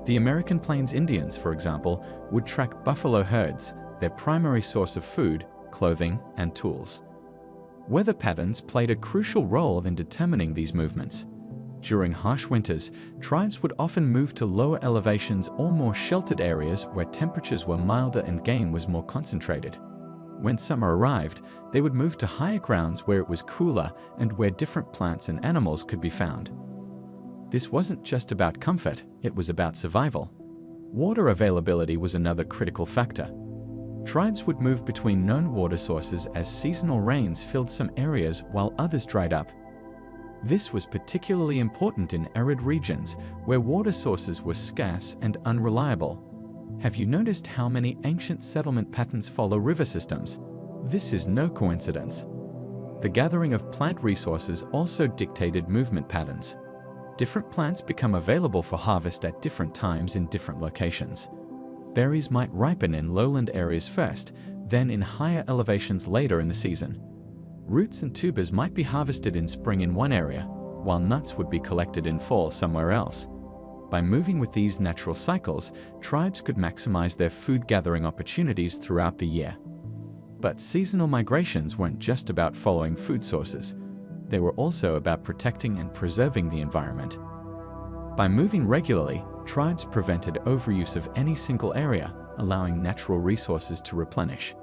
The American Plains Indians, for example, would track buffalo herds, their primary source of food, clothing, and tools. Weather patterns played a crucial role in determining these movements. During harsh winters, tribes would often move to lower elevations or more sheltered areas where temperatures were milder and game was more concentrated. When summer arrived, they would move to higher grounds where it was cooler and where different plants and animals could be found. This wasn't just about comfort, it was about survival. Water availability was another critical factor. Tribes would move between known water sources as seasonal rains filled some areas while others dried up. This was particularly important in arid regions where water sources were scarce and unreliable. Have you noticed how many ancient settlement patterns follow river systems? This is no coincidence. The gathering of plant resources also dictated movement patterns. Different plants become available for harvest at different times in different locations. Berries might ripen in lowland areas first, then in higher elevations later in the season. Roots and tubers might be harvested in spring in one area, while nuts would be collected in fall somewhere else. By moving with these natural cycles, tribes could maximize their food gathering opportunities throughout the year. But seasonal migrations weren't just about following food sources. They were also about protecting and preserving the environment. By moving regularly, tribes prevented overuse of any single area, allowing natural resources to replenish.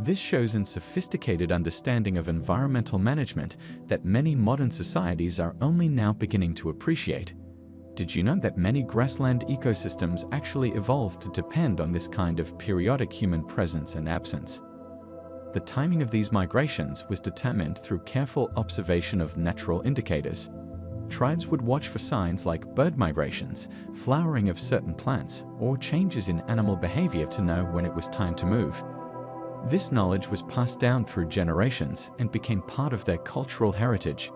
This shows a sophisticated understanding of environmental management that many modern societies are only now beginning to appreciate. Did you know that many grassland ecosystems actually evolved to depend on this kind of periodic human presence and absence? The timing of these migrations was determined through careful observation of natural indicators. Tribes would watch for signs like bird migrations, flowering of certain plants, or changes in animal behavior to know when it was time to move. This knowledge was passed down through generations and became part of their cultural heritage.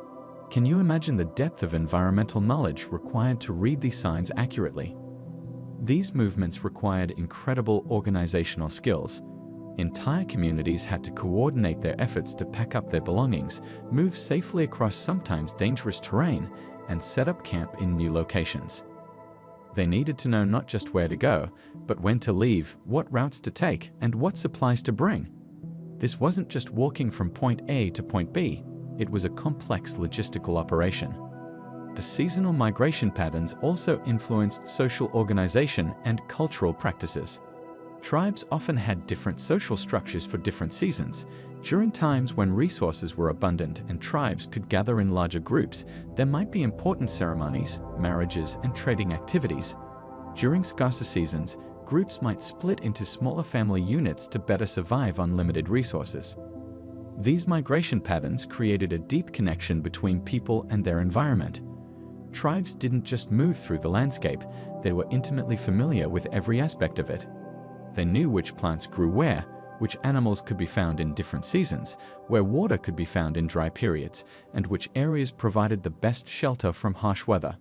Can you imagine the depth of environmental knowledge required to read these signs accurately? These movements required incredible organizational skills. Entire communities had to coordinate their efforts to pack up their belongings, move safely across sometimes dangerous terrain, and set up camp in new locations. They needed to know not just where to go, but when to leave, what routes to take, and what supplies to bring. This wasn't just walking from point A to point B, it was a complex logistical operation. The seasonal migration patterns also influenced social organization and cultural practices. Tribes often had different social structures for different seasons. During times when resources were abundant and tribes could gather in larger groups, there might be important ceremonies, marriages, and trading activities. During scarcer seasons, groups might split into smaller family units to better survive on limited resources. These migration patterns created a deep connection between people and their environment. Tribes didn't just move through the landscape, they were intimately familiar with every aspect of it. They knew which plants grew where, which animals could be found in different seasons, where water could be found in dry periods, and which areas provided the best shelter from harsh weather.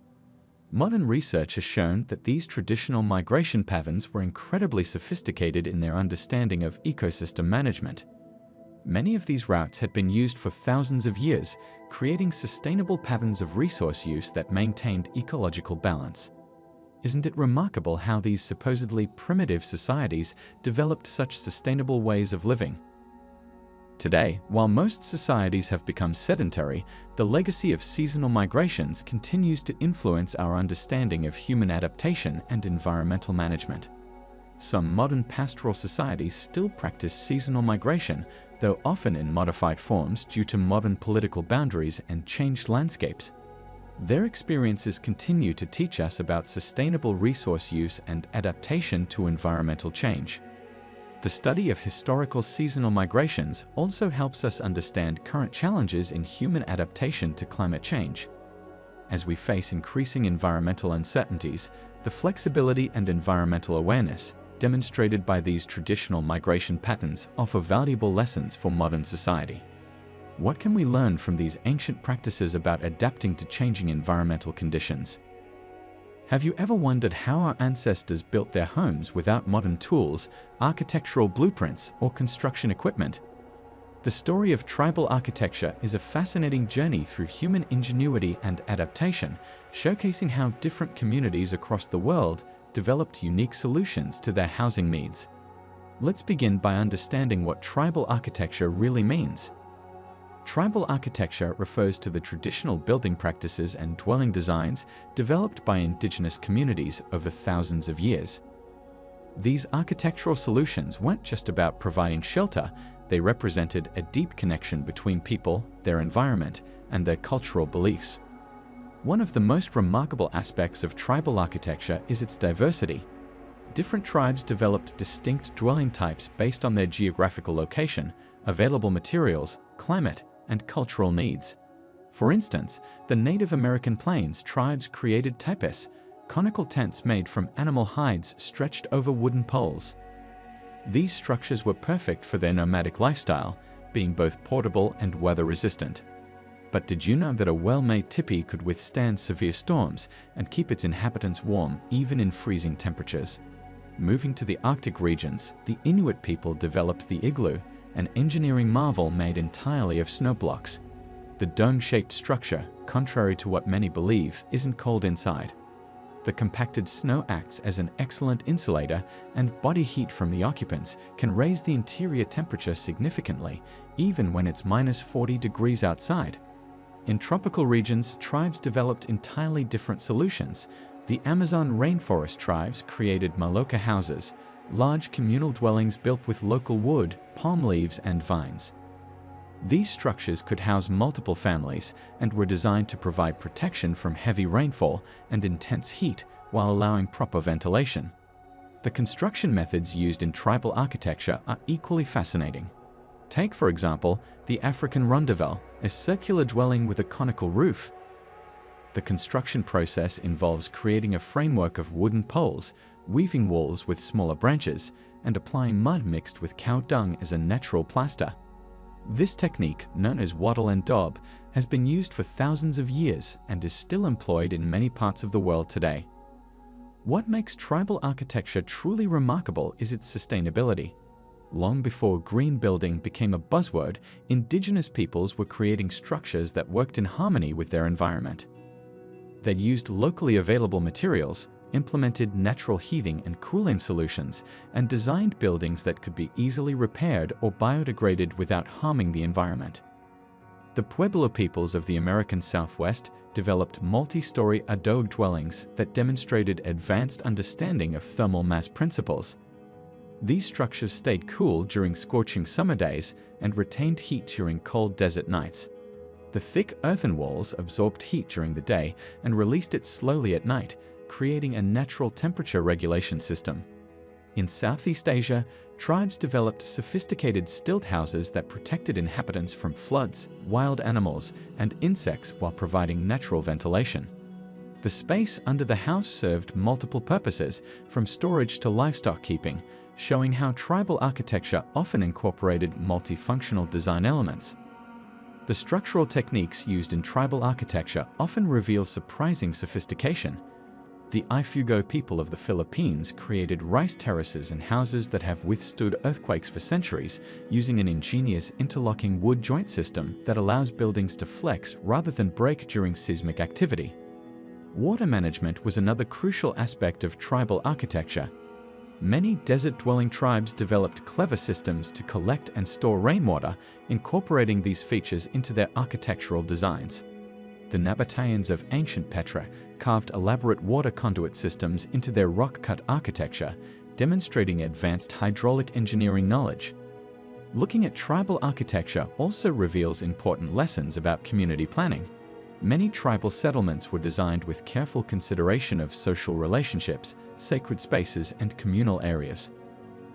Modern research has shown that these traditional migration patterns were incredibly sophisticated in their understanding of ecosystem management. Many of these routes had been used for thousands of years, creating sustainable patterns of resource use that maintained ecological balance. Isn't it remarkable how these supposedly primitive societies developed such sustainable ways of living? Today, while most societies have become sedentary, the legacy of seasonal migrations continues to influence our understanding of human adaptation and environmental management. Some modern pastoral societies still practice seasonal migration, though often in modified forms due to modern political boundaries and changed landscapes. Their experiences continue to teach us about sustainable resource use and adaptation to environmental change. The study of historical seasonal migrations also helps us understand current challenges in human adaptation to climate change. As we face increasing environmental uncertainties, the flexibility and environmental awareness demonstrated by these traditional migration patterns offer valuable lessons for modern society. What can we learn from these ancient practices about adapting to changing environmental conditions? Have you ever wondered how our ancestors built their homes without modern tools, architectural blueprints, or construction equipment? The story of tribal architecture is a fascinating journey through human ingenuity and adaptation, showcasing how different communities across the world developed unique solutions to their housing needs. Let's begin by understanding what tribal architecture really means. Tribal architecture refers to the traditional building practices and dwelling designs developed by indigenous communities over thousands of years. These architectural solutions weren't just about providing shelter, they represented a deep connection between people, their environment, and their cultural beliefs. One of the most remarkable aspects of tribal architecture is its diversity. Different tribes developed distinct dwelling types based on their geographical location, available materials, climate, and cultural needs. For instance, the Native American Plains tribes created tepes, conical tents made from animal hides stretched over wooden poles. These structures were perfect for their nomadic lifestyle, being both portable and weather-resistant. But did you know that a well-made teepee could withstand severe storms and keep its inhabitants warm even in freezing temperatures? Moving to the Arctic regions, the Inuit people developed the igloo, an engineering marvel made entirely of snow blocks. The dome-shaped structure, contrary to what many believe, isn't cold inside. The compacted snow acts as an excellent insulator, and body heat from the occupants can raise the interior temperature significantly, even when it's -40 degrees outside. In tropical regions, tribes developed entirely different solutions. The Amazon rainforest tribes created maloca houses, large communal dwellings built with local wood, palm leaves, and vines. These structures could house multiple families and were designed to provide protection from heavy rainfall and intense heat while allowing proper ventilation. The construction methods used in tribal architecture are equally fascinating. Take, for example, the African rondavel, a circular dwelling with a conical roof. The construction process involves creating a framework of wooden poles, weaving walls with smaller branches, and applying mud mixed with cow dung as a natural plaster. This technique, known as wattle and daub, has been used for thousands of years and is still employed in many parts of the world today. What makes tribal architecture truly remarkable is its sustainability. Long before green building became a buzzword, indigenous peoples were creating structures that worked in harmony with their environment. They used locally available materials, implemented natural heating and cooling solutions, and designed buildings that could be easily repaired or biodegraded without harming the environment. The Pueblo peoples of the American Southwest developed multi-story adobe dwellings that demonstrated advanced understanding of thermal mass principles. These structures stayed cool during scorching summer days and retained heat during cold desert nights. The thick earthen walls absorbed heat during the day and released it slowly at night, creating a natural temperature regulation system. In Southeast Asia, tribes developed sophisticated stilt houses that protected inhabitants from floods, wild animals, and insects while providing natural ventilation. The space under the house served multiple purposes, from storage to livestock keeping, showing how tribal architecture often incorporated multifunctional design elements. The structural techniques used in tribal architecture often reveal surprising sophistication. The Ifugao people of the Philippines created rice terraces and houses that have withstood earthquakes for centuries, using an ingenious interlocking wood joint system that allows buildings to flex rather than break during seismic activity. Water management was another crucial aspect of tribal architecture. Many desert-dwelling tribes developed clever systems to collect and store rainwater, incorporating these features into their architectural designs. The Nabateans of ancient Petra carved elaborate water conduit systems into their rock-cut architecture, demonstrating advanced hydraulic engineering knowledge. Looking at tribal architecture also reveals important lessons about community planning. Many tribal settlements were designed with careful consideration of social relationships, sacred spaces, and communal areas.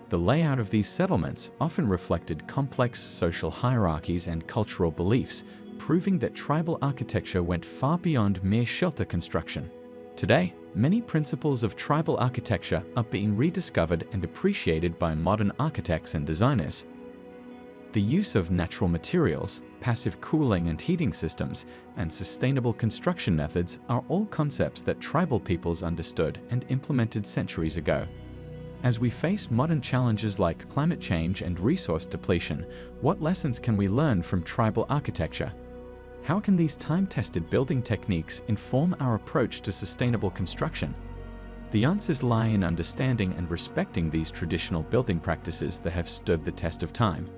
The layout of these settlements often reflected complex social hierarchies and cultural beliefs, proving that tribal architecture went far beyond mere shelter construction. Today, many principles of tribal architecture are being rediscovered and appreciated by modern architects and designers. The use of natural materials, passive cooling and heating systems, and sustainable construction methods are all concepts that tribal peoples understood and implemented centuries ago. As we face modern challenges like climate change and resource depletion, what lessons can we learn from tribal architecture? How can these time-tested building techniques inform our approach to sustainable construction? The answers lie in understanding and respecting these traditional building practices that have stood the test of time.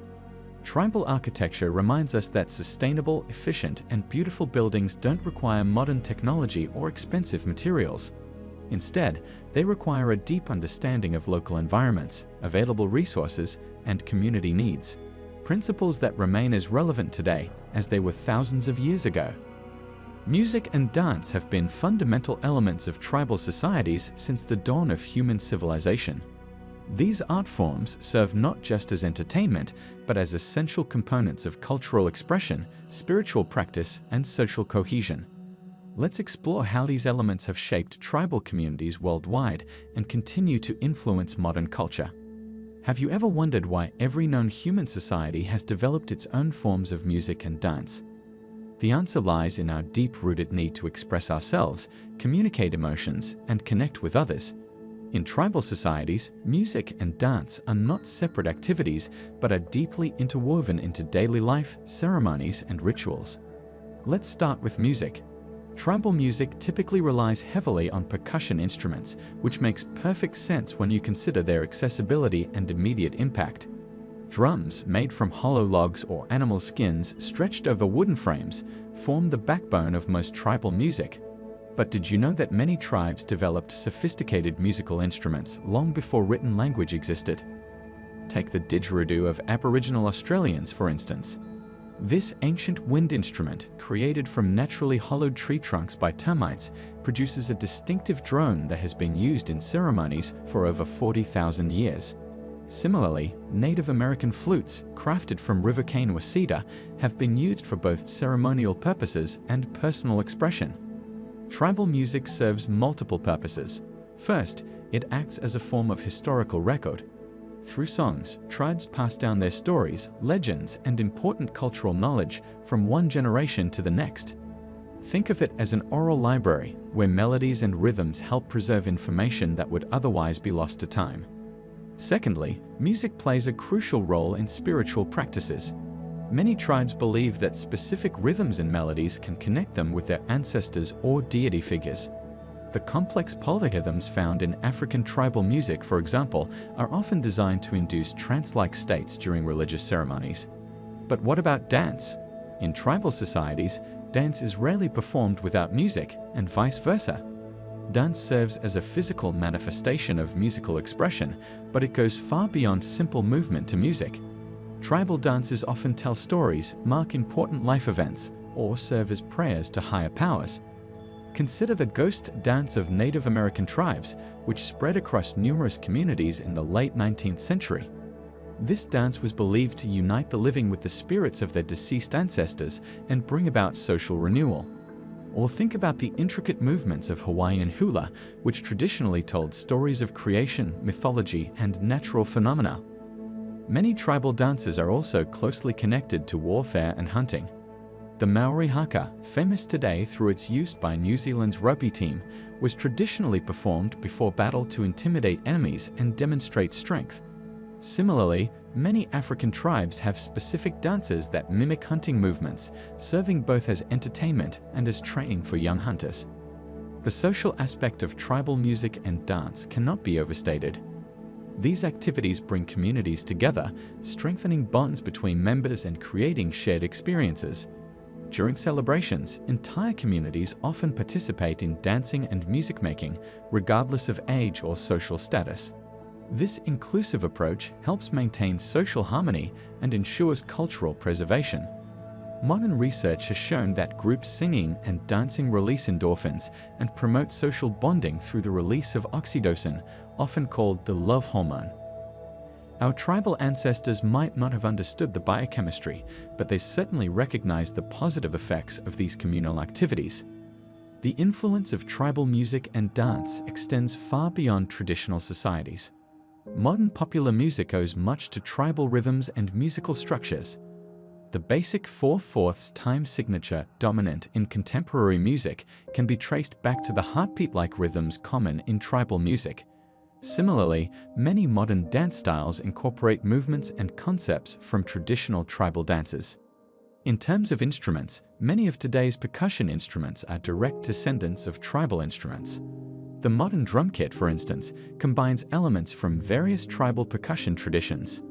Tribal architecture reminds us that sustainable, efficient, and beautiful buildings don't require modern technology or expensive materials. Instead, they require a deep understanding of local environments, available resources, and community needs. Principles that remain as relevant today as they were thousands of years ago. Music and dance have been fundamental elements of tribal societies since the dawn of human civilization. These art forms serve not just as entertainment, but as essential components of cultural expression, spiritual practice, and social cohesion. Let's explore how these elements have shaped tribal communities worldwide and continue to influence modern culture. Have you ever wondered why every known human society has developed its own forms of music and dance? The answer lies in our deep-rooted need to express ourselves, communicate emotions, and connect with others. In tribal societies, music and dance are not separate activities, but are deeply interwoven into daily life, ceremonies, and rituals. Let's start with music. Tribal music typically relies heavily on percussion instruments, which makes perfect sense when you consider their accessibility and immediate impact. Drums, made from hollow logs or animal skins stretched over wooden frames, form the backbone of most tribal music. But did you know that many tribes developed sophisticated musical instruments long before written language existed? Take the didgeridoo of Aboriginal Australians, for instance. This ancient wind instrument, created from naturally hollowed tree trunks by termites, produces a distinctive drone that has been used in ceremonies for over 40,000 years. Similarly, Native American flutes, crafted from river cane or cedar, have been used for both ceremonial purposes and personal expression. Tribal music serves multiple purposes. First, it acts as a form of historical record. Through songs, tribes pass down their stories, legends, and important cultural knowledge from one generation to the next. Think of it as an oral library, where melodies and rhythms help preserve information that would otherwise be lost to time. Secondly, music plays a crucial role in spiritual practices. Many tribes believe that specific rhythms and melodies can connect them with their ancestors or deity figures. The complex polyrhythms found in African tribal music, for example, are often designed to induce trance-like states during religious ceremonies. But what about dance? In tribal societies, dance is rarely performed without music, and vice versa. Dance serves as a physical manifestation of musical expression, but it goes far beyond simple movement to music. Tribal dances often tell stories, mark important life events, or serve as prayers to higher powers. Consider the ghost dance of Native American tribes, which spread across numerous communities in the late 19th century. This dance was believed to unite the living with the spirits of their deceased ancestors and bring about social renewal. Or think about the intricate movements of Hawaiian hula, which traditionally told stories of creation, mythology, and natural phenomena. Many tribal dances are also closely connected to warfare and hunting. The Maori haka, famous today through its use by New Zealand's rugby team, was traditionally performed before battle to intimidate enemies and demonstrate strength. Similarly, many African tribes have specific dances that mimic hunting movements, serving both as entertainment and as training for young hunters. The social aspect of tribal music and dance cannot be overstated. These activities bring communities together, strengthening bonds between members and creating shared experiences. During celebrations, entire communities often participate in dancing and music making, regardless of age or social status. This inclusive approach helps maintain social harmony and ensures cultural preservation. Modern research has shown that groups singing and dancing release endorphins and promote social bonding through the release of oxytocin, often called the love hormone. Our tribal ancestors might not have understood the biochemistry, but they certainly recognized the positive effects of these communal activities. The influence of tribal music and dance extends far beyond traditional societies. Modern popular music owes much to tribal rhythms and musical structures. The basic 4/4 time signature dominant in contemporary music can be traced back to the heartbeat-like rhythms common in tribal music. Similarly, many modern dance styles incorporate movements and concepts from traditional tribal dances. In terms of instruments, many of today's percussion instruments are direct descendants of tribal instruments. The modern drum kit, for instance, combines elements from various tribal percussion traditions.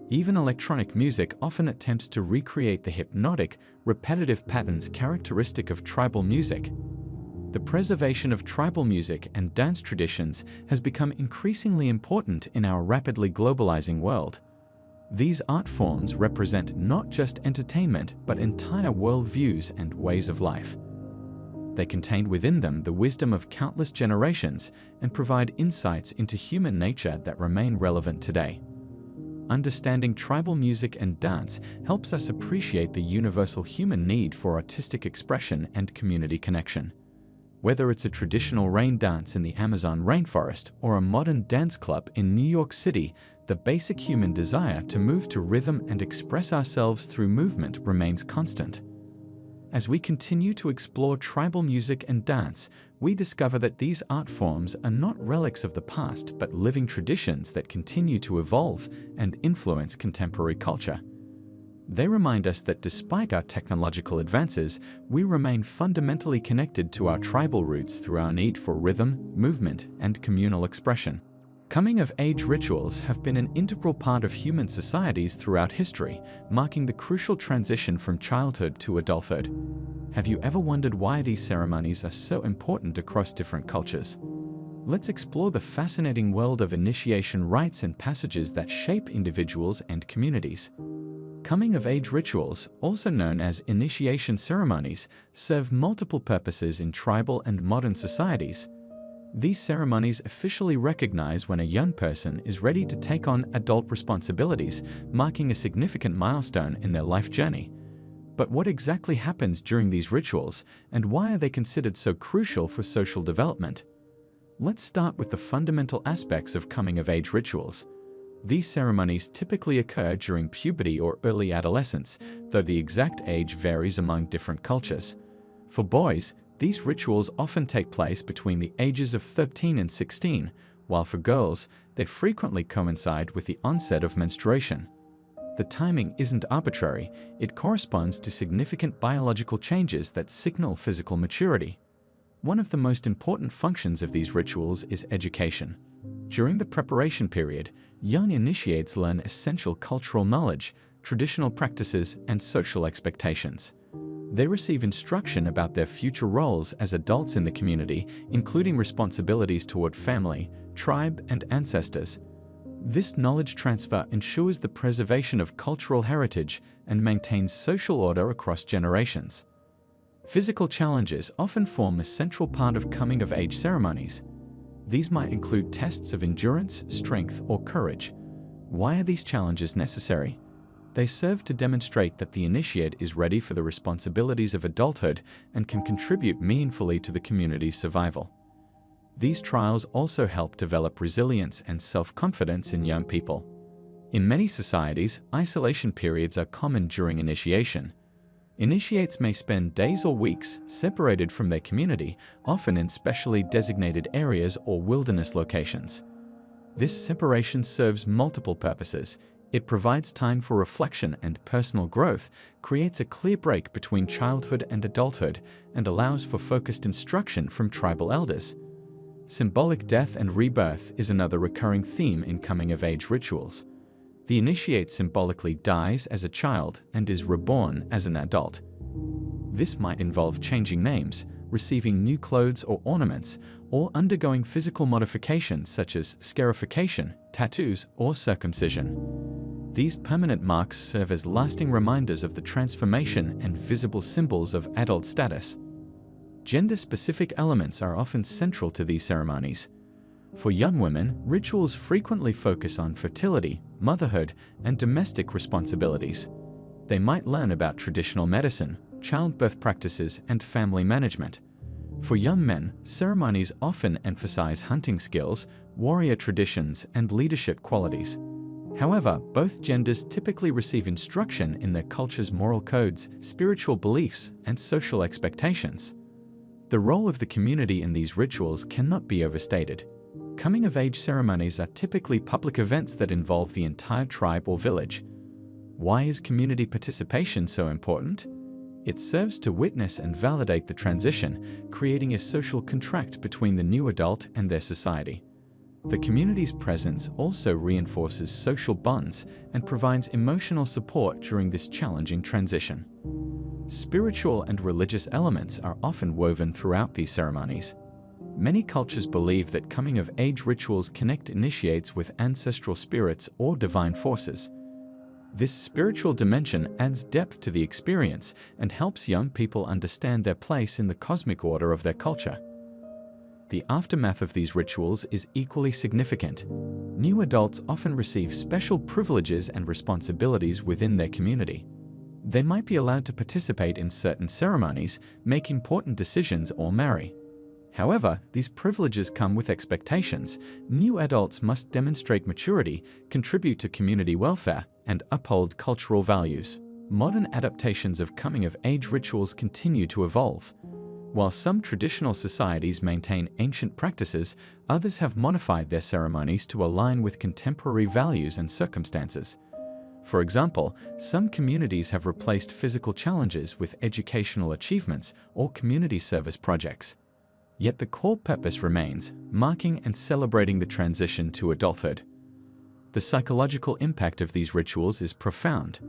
Even electronic music often attempts to recreate the hypnotic, repetitive patterns characteristic of tribal music. The preservation of tribal music and dance traditions has become increasingly important in our rapidly globalizing world. These art forms represent not just entertainment, but entire worldviews and ways of life. They contain within them the wisdom of countless generations and provide insights into human nature that remain relevant today. Understanding tribal music and dance helps us appreciate the universal human need for artistic expression and community connection. Whether it's a traditional rain dance in the Amazon rainforest or a modern dance club in New York City, the basic human desire to move to rhythm and express ourselves through movement remains constant. As we continue to explore tribal music and dance, we discover that these art forms are not relics of the past, but living traditions that continue to evolve and influence contemporary culture. They remind us that despite our technological advances, we remain fundamentally connected to our tribal roots through our need for rhythm, movement, and communal expression. Coming-of-age rituals have been an integral part of human societies throughout history, marking the crucial transition from childhood to adulthood. Have you ever wondered why these ceremonies are so important across different cultures? Let's explore the fascinating world of initiation rites and passages that shape individuals and communities. Coming-of-age rituals, also known as initiation ceremonies, serve multiple purposes in tribal and modern societies. These ceremonies officially recognize when a young person is ready to take on adult responsibilities, marking a significant milestone in their life journey. But what exactly happens during these rituals, and why are they considered so crucial for social development? Let's start with the fundamental aspects of coming-of-age rituals. These ceremonies typically occur during puberty or early adolescence, though the exact age varies among different cultures. For boys, these rituals often take place between the ages of 13 and 16, while for girls, they frequently coincide with the onset of menstruation. The timing isn't arbitrary, it corresponds to significant biological changes that signal physical maturity. One of the most important functions of these rituals is education. During the preparation period, young initiates learn essential cultural knowledge, traditional practices, and social expectations. They receive instruction about their future roles as adults in the community, including responsibilities toward family, tribe, and ancestors. This knowledge transfer ensures the preservation of cultural heritage and maintains social order across generations. Physical challenges often form a central part of coming-of-age ceremonies. These might include tests of endurance, strength, or courage. Why are these challenges necessary? They serve to demonstrate that the initiate is ready for the responsibilities of adulthood and can contribute meaningfully to the community's survival. These trials also help develop resilience and self-confidence in young people. In many societies, isolation periods are common during initiation. Initiates may spend days or weeks separated from their community, often in specially designated areas or wilderness locations. This separation serves multiple purposes. It provides time for reflection and personal growth, creates a clear break between childhood and adulthood, and allows for focused instruction from tribal elders. Symbolic death and rebirth is another recurring theme in coming-of-age rituals. The initiate symbolically dies as a child and is reborn as an adult. This might involve changing names, receiving new clothes or ornaments, or undergoing physical modifications such as scarification, tattoos, or circumcision. These permanent marks serve as lasting reminders of the transformation and visible symbols of adult status. Gender-specific elements are often central to these ceremonies. For young women, rituals frequently focus on fertility, motherhood, and domestic responsibilities. They might learn about traditional medicine, childbirth practices, and family management. For young men, ceremonies often emphasize hunting skills, warrior traditions, and leadership qualities. However, both genders typically receive instruction in their culture's moral codes, spiritual beliefs, and social expectations. The role of the community in these rituals cannot be overstated. Coming-of-age ceremonies are typically public events that involve the entire tribe or village. Why is community participation so important? It serves to witness and validate the transition, creating a social contract between the new adult and their society. The community's presence also reinforces social bonds and provides emotional support during this challenging transition. Spiritual and religious elements are often woven throughout these ceremonies. Many cultures believe that coming-of-age rituals connect initiates with ancestral spirits or divine forces. This spiritual dimension adds depth to the experience and helps young people understand their place in the cosmic order of their culture. The aftermath of these rituals is equally significant. New adults often receive special privileges and responsibilities within their community. They might be allowed to participate in certain ceremonies, make important decisions, or marry. However, these privileges come with expectations. New adults must demonstrate maturity, contribute to community welfare, and uphold cultural values. Modern adaptations of coming-of-age rituals continue to evolve. While some traditional societies maintain ancient practices, others have modified their ceremonies to align with contemporary values and circumstances. For example, some communities have replaced physical challenges with educational achievements or community service projects. Yet the core purpose remains, marking and celebrating the transition to adulthood. The psychological impact of these rituals is profound.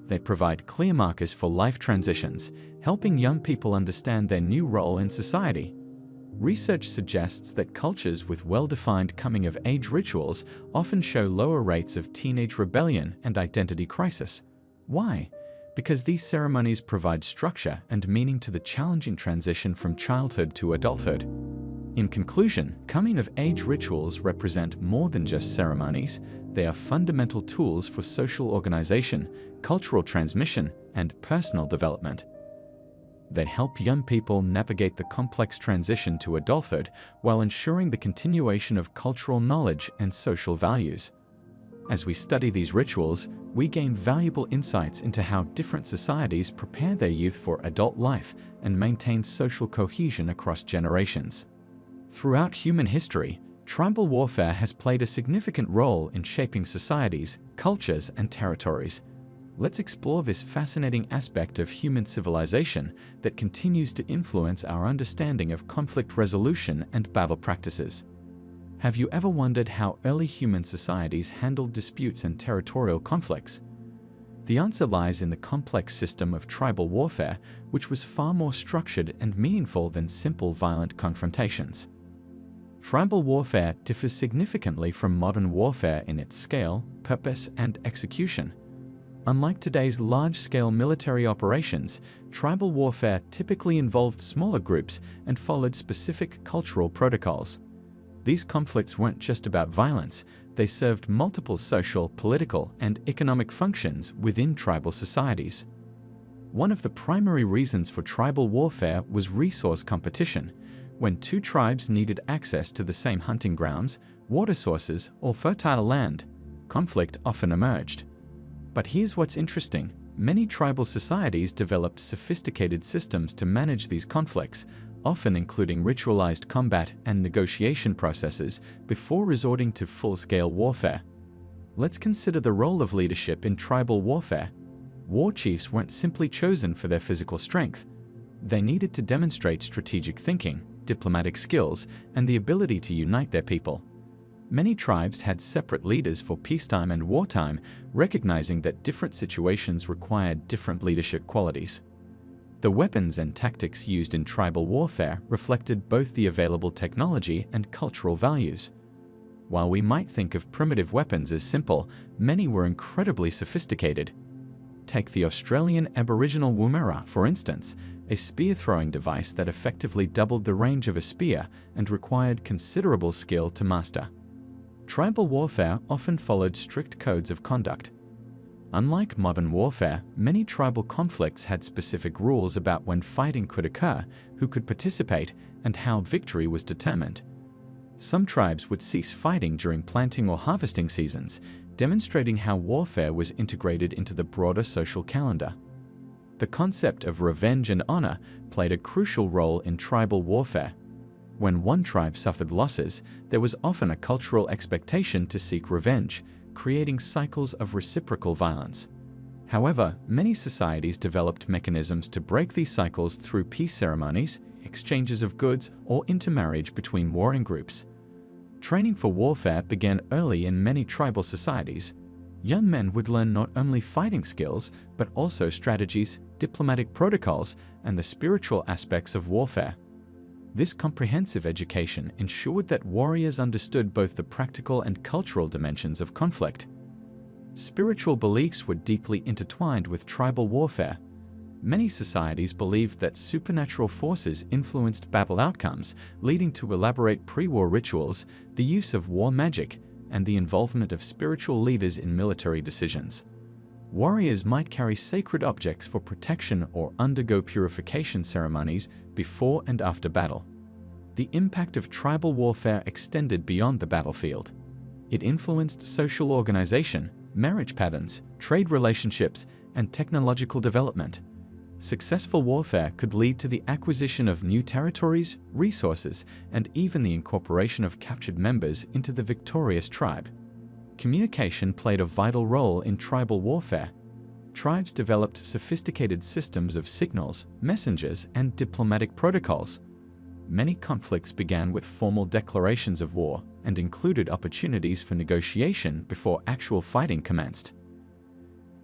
They provide clear markers for life transitions, helping young people understand their new role in society. Research suggests that cultures with well-defined coming-of-age rituals often show lower rates of teenage rebellion and identity crisis. Why? Because these ceremonies provide structure and meaning to the challenging transition from childhood to adulthood. In conclusion, coming-of-age rituals represent more than just ceremonies. They are fundamental tools for social organization, cultural transmission, and personal development. They help young people navigate the complex transition to adulthood while ensuring the continuation of cultural knowledge and social values. As we study these rituals, we gain valuable insights into how different societies prepare their youth for adult life and maintain social cohesion across generations. Throughout human history, tribal warfare has played a significant role in shaping societies, cultures, and territories. Let's explore this fascinating aspect of human civilization that continues to influence our understanding of conflict resolution and battle practices. Have you ever wondered how early human societies handled disputes and territorial conflicts? The answer lies in the complex system of tribal warfare, which was far more structured and meaningful than simple violent confrontations. Tribal warfare differs significantly from modern warfare in its scale, purpose, and execution. Unlike today's large-scale military operations, tribal warfare typically involved smaller groups and followed specific cultural protocols. These conflicts weren't just about violence, they served multiple social, political, and economic functions within tribal societies. One of the primary reasons for tribal warfare was resource competition. When two tribes needed access to the same hunting grounds, water sources, or fertile land, conflict often emerged. But here's what's interesting. Many tribal societies developed sophisticated systems to manage these conflicts, often including ritualized combat and negotiation processes before resorting to full-scale warfare. Let's consider the role of leadership in tribal warfare. War chiefs weren't simply chosen for their physical strength. They needed to demonstrate strategic thinking, diplomatic skills, and the ability to unite their people. Many tribes had separate leaders for peacetime and wartime, recognizing that different situations required different leadership qualities. The weapons and tactics used in tribal warfare reflected both the available technology and cultural values. While we might think of primitive weapons as simple, many were incredibly sophisticated. Take the Australian Aboriginal Woomera, for instance, a spear-throwing device that effectively doubled the range of a spear and required considerable skill to master. Tribal warfare often followed strict codes of conduct. Unlike modern warfare, many tribal conflicts had specific rules about when fighting could occur, who could participate, and how victory was determined. Some tribes would cease fighting during planting or harvesting seasons, demonstrating how warfare was integrated into the broader social calendar. The concept of revenge and honor played a crucial role in tribal warfare. When one tribe suffered losses, there was often a cultural expectation to seek revenge, creating cycles of reciprocal violence. However, many societies developed mechanisms to break these cycles through peace ceremonies, exchanges of goods, or intermarriage between warring groups. Training for warfare began early in many tribal societies. Young men would learn not only fighting skills, but also strategies, diplomatic protocols, and the spiritual aspects of warfare. This comprehensive education ensured that warriors understood both the practical and cultural dimensions of conflict. Spiritual beliefs were deeply intertwined with tribal warfare. Many societies believed that supernatural forces influenced battle outcomes, leading to elaborate pre-war rituals, the use of war magic, and the involvement of spiritual leaders in military decisions. Warriors might carry sacred objects for protection or undergo purification ceremonies before and after battle. The impact of tribal warfare extended beyond the battlefield. It influenced social organization, marriage patterns, trade relationships, and technological development. Successful warfare could lead to the acquisition of new territories, resources, and even the incorporation of captured members into the victorious tribe. Communication played a vital role in tribal warfare. Tribes developed sophisticated systems of signals, messengers, and diplomatic protocols. Many conflicts began with formal declarations of war and included opportunities for negotiation before actual fighting commenced.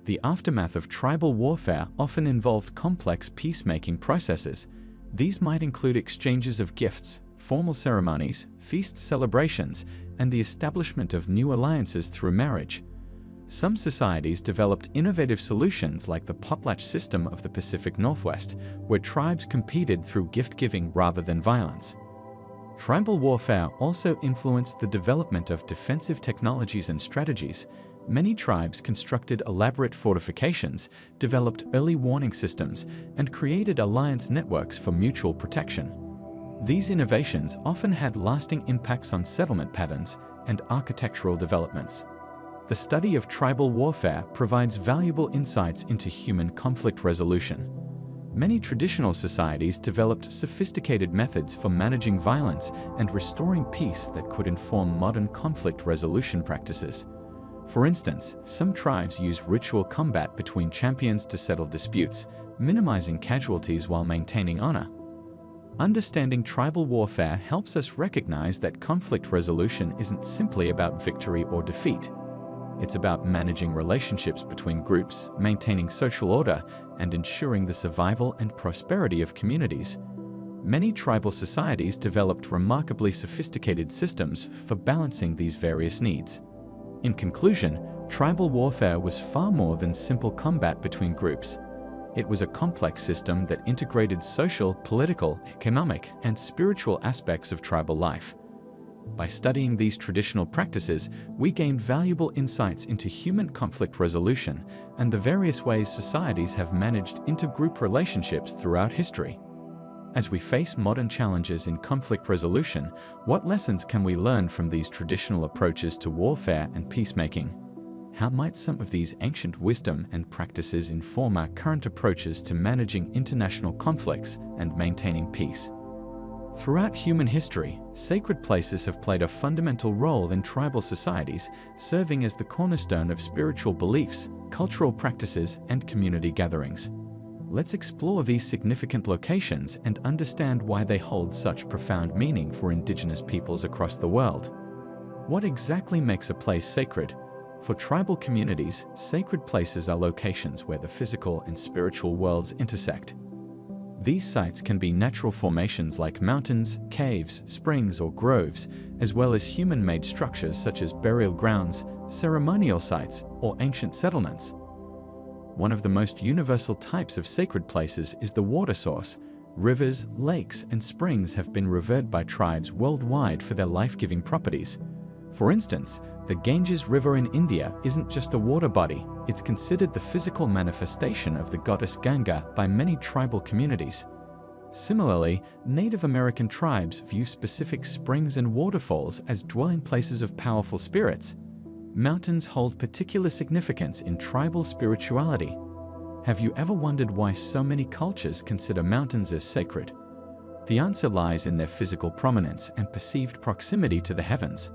The aftermath of tribal warfare often involved complex peacemaking processes. These might include exchanges of gifts, formal ceremonies, feast celebrations, and the establishment of new alliances through marriage. Some societies developed innovative solutions like the potlatch system of the Pacific Northwest, where tribes competed through gift-giving rather than violence. Tribal warfare also influenced the development of defensive technologies and strategies. Many tribes constructed elaborate fortifications, developed early warning systems, and created alliance networks for mutual protection. These innovations often had lasting impacts on settlement patterns and architectural developments. The study of tribal warfare provides valuable insights into human conflict resolution. Many traditional societies developed sophisticated methods for managing violence and restoring peace that could inform modern conflict resolution practices. For instance, some tribes use ritual combat between champions to settle disputes, minimizing casualties while maintaining honor. Understanding tribal warfare helps us recognize that conflict resolution isn't simply about victory or defeat. It's about managing relationships between groups, maintaining social order, and ensuring the survival and prosperity of communities. Many tribal societies developed remarkably sophisticated systems for balancing these various needs. In conclusion, tribal warfare was far more than simple combat between groups. It was a complex system that integrated social, political, economic, and spiritual aspects of tribal life. By studying these traditional practices, we gained valuable insights into human conflict resolution and the various ways societies have managed intergroup relationships throughout history. As we face modern challenges in conflict resolution, what lessons can we learn from these traditional approaches to warfare and peacemaking? How might some of these ancient wisdom and practices inform our current approaches to managing international conflicts and maintaining peace? Throughout human history, sacred places have played a fundamental role in tribal societies, serving as the cornerstone of spiritual beliefs, cultural practices, and community gatherings. Let's explore these significant locations and understand why they hold such profound meaning for indigenous peoples across the world. What exactly makes a place sacred? For tribal communities, sacred places are locations where the physical and spiritual worlds intersect. These sites can be natural formations like mountains, caves, springs, or groves, as well as human-made structures such as burial grounds, ceremonial sites, or ancient settlements. One of the most universal types of sacred places is the water source. Rivers, lakes, and springs have been revered by tribes worldwide for their life-giving properties. For instance, the Ganges River in India isn't just a water body, it's considered the physical manifestation of the goddess Ganga by many tribal communities. Similarly, Native American tribes view specific springs and waterfalls as dwelling places of powerful spirits. Mountains hold particular significance in tribal spirituality. Have you ever wondered why so many cultures consider mountains as sacred? The answer lies in their physical prominence and perceived proximity to the heavens.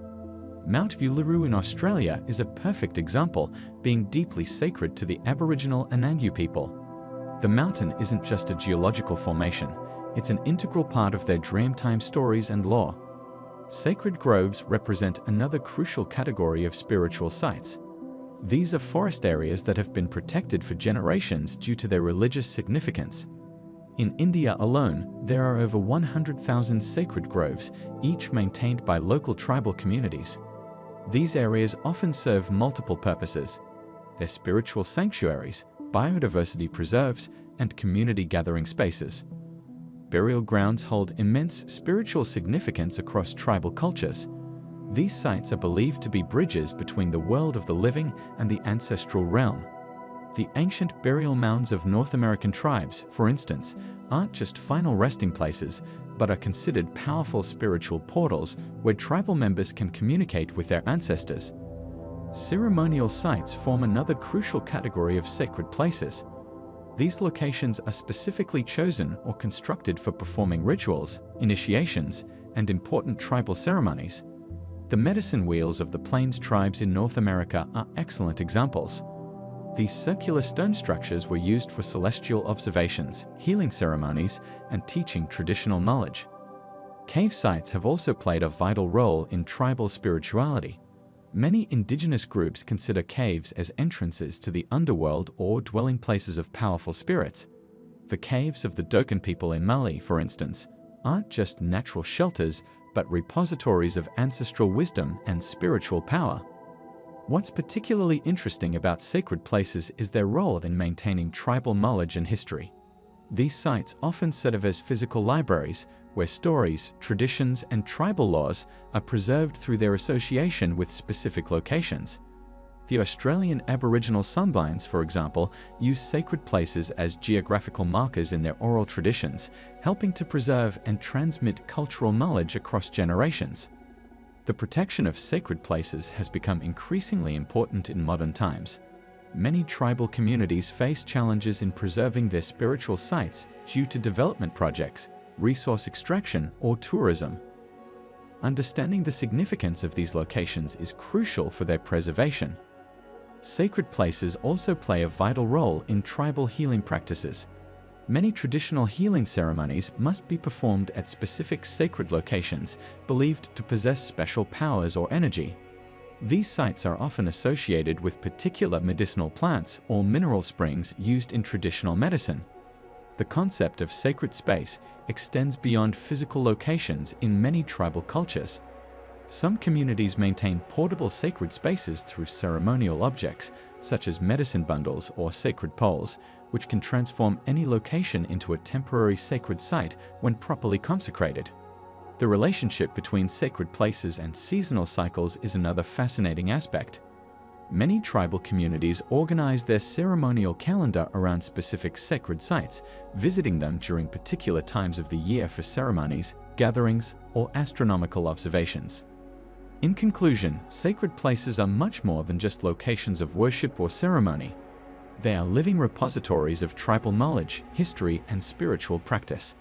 Mount Uluru in Australia is a perfect example, being deeply sacred to the Aboriginal Anangu people. The mountain isn't just a geological formation, it's an integral part of their Dreamtime stories and lore. Sacred groves represent another crucial category of spiritual sites. These are forest areas that have been protected for generations due to their religious significance. In India alone, there are over 100,000 sacred groves, each maintained by local tribal communities. These areas often serve multiple purposes. They're spiritual sanctuaries, biodiversity preserves, and community gathering spaces. Burial grounds hold immense spiritual significance across tribal cultures. These sites are believed to be bridges between the world of the living and the ancestral realm. The ancient burial mounds of North American tribes, for instance, aren't just final resting places, but are considered powerful spiritual portals where tribal members can communicate with their ancestors. Ceremonial sites form another crucial category of sacred places. These locations are specifically chosen or constructed for performing rituals, initiations, and important tribal ceremonies. The medicine wheels of the Plains tribes in North America are excellent examples. These circular stone structures were used for celestial observations, healing ceremonies, and teaching traditional knowledge. Cave sites have also played a vital role in tribal spirituality. Many indigenous groups consider caves as entrances to the underworld or dwelling places of powerful spirits. The caves of the Dogon people in Mali, for instance, aren't just natural shelters, but repositories of ancestral wisdom and spiritual power. What's particularly interesting about sacred places is their role in maintaining tribal knowledge and history. These sites often serve as physical libraries, where stories, traditions, and tribal laws are preserved through their association with specific locations. The Australian Aboriginal Songlines, for example, use sacred places as geographical markers in their oral traditions, helping to preserve and transmit cultural knowledge across generations. The protection of sacred places has become increasingly important in modern times. Many tribal communities face challenges in preserving their spiritual sites due to development projects, resource extraction, or tourism. Understanding the significance of these locations is crucial for their preservation. Sacred places also play a vital role in tribal healing practices. Many traditional healing ceremonies must be performed at specific sacred locations, believed to possess special powers or energy. These sites are often associated with particular medicinal plants or mineral springs used in traditional medicine. The concept of sacred space extends beyond physical locations in many tribal cultures. Some communities maintain portable sacred spaces through ceremonial objects, such as medicine bundles or sacred poles, which can transform any location into a temporary sacred site when properly consecrated. The relationship between sacred places and seasonal cycles is another fascinating aspect. Many tribal communities organize their ceremonial calendar around specific sacred sites, visiting them during particular times of the year for ceremonies, gatherings, or astronomical observations. In conclusion, sacred places are much more than just locations of worship or ceremony. They are living repositories of tribal knowledge, history, and spiritual practice.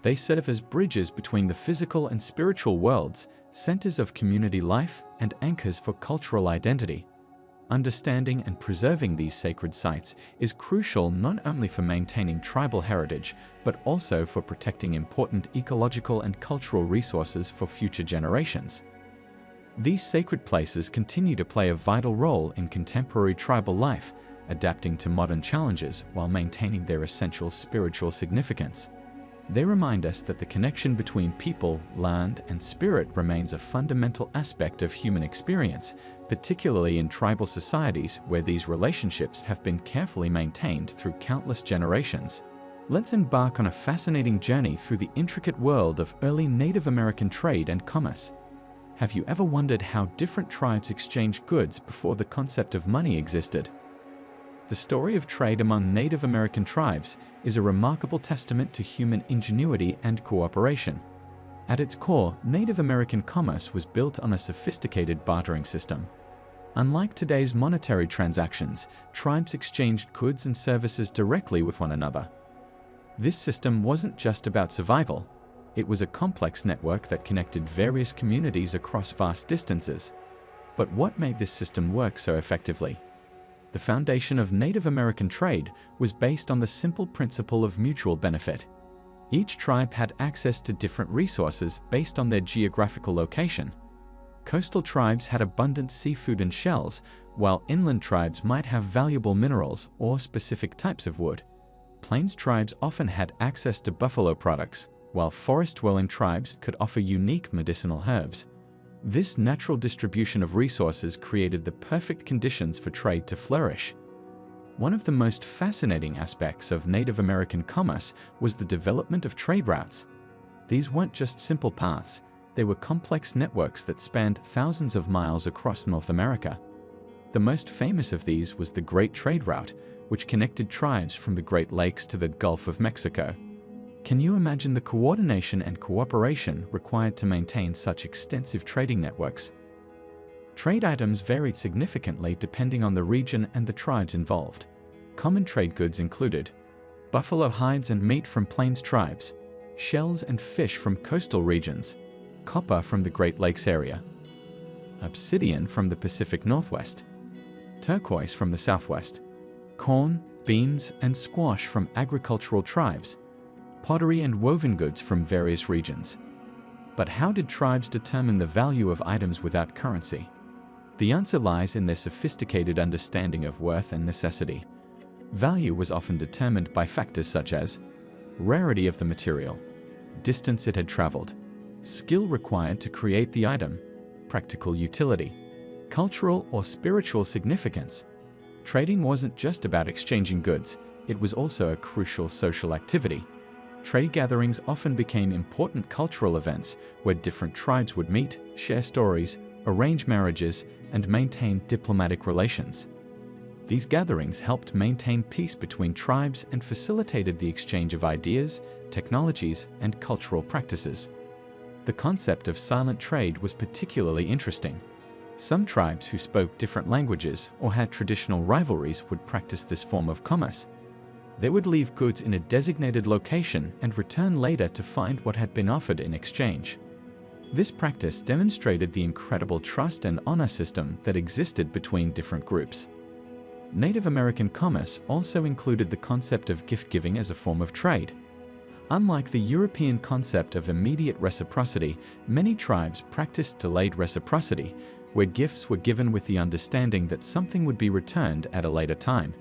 They serve as bridges between the physical and spiritual worlds, centers of community life, and anchors for cultural identity. Understanding and preserving these sacred sites is crucial not only for maintaining tribal heritage, but also for protecting important ecological and cultural resources for future generations. These sacred places continue to play a vital role in contemporary tribal life, adapting to modern challenges while maintaining their essential spiritual significance. They remind us that the connection between people, land, and spirit remains a fundamental aspect of human experience, particularly in tribal societies where these relationships have been carefully maintained through countless generations. Let's embark on a fascinating journey through the intricate world of early Native American trade and commerce. Have you ever wondered how different tribes exchanged goods before the concept of money existed? The story of trade among Native American tribes is a remarkable testament to human ingenuity and cooperation. At its core, Native American commerce was built on a sophisticated bartering system. Unlike today's monetary transactions, tribes exchanged goods and services directly with one another. This system wasn't just about survival. It was a complex network that connected various communities across vast distances. But what made this system work so effectively? The foundation of Native American trade was based on the simple principle of mutual benefit. Each tribe had access to different resources based on their geographical location. Coastal tribes had abundant seafood and shells, while inland tribes might have valuable minerals or specific types of wood. Plains tribes often had access to buffalo products, while forest-dwelling tribes could offer unique medicinal herbs. This natural distribution of resources created the perfect conditions for trade to flourish. One of the most fascinating aspects of Native American commerce was the development of trade routes. These weren't just simple paths, they were complex networks that spanned thousands of miles across North America. The most famous of these was the Great Trade Route, which connected tribes from the Great Lakes to the Gulf of Mexico. Can you imagine the coordination and cooperation required to maintain such extensive trading networks? Trade items varied significantly depending on the region and the tribes involved. Common trade goods included buffalo hides and meat from plains tribes, shells and fish from coastal regions, copper from the Great Lakes area, obsidian from the Pacific Northwest, turquoise from the Southwest, corn, beans, and squash from agricultural tribes, pottery and woven goods from various regions. But how did tribes determine the value of items without currency? The answer lies in their sophisticated understanding of worth and necessity. Value was often determined by factors such as rarity of the material, distance it had traveled, skill required to create the item, practical utility, cultural or spiritual significance. Trading wasn't just about exchanging goods, it was also a crucial social activity. Trade gatherings often became important cultural events where different tribes would meet, share stories, arrange marriages, and maintain diplomatic relations. These gatherings helped maintain peace between tribes and facilitated the exchange of ideas, technologies, and cultural practices. The concept of silent trade was particularly interesting. Some tribes who spoke different languages or had traditional rivalries would practice this form of commerce. They would leave goods in a designated location and return later to find what had been offered in exchange. This practice demonstrated the incredible trust and honor system that existed between different groups. Native American commerce also included the concept of gift-giving as a form of trade. Unlike the European concept of immediate reciprocity, many tribes practiced delayed reciprocity, where gifts were given with the understanding that something would be returned at a later time.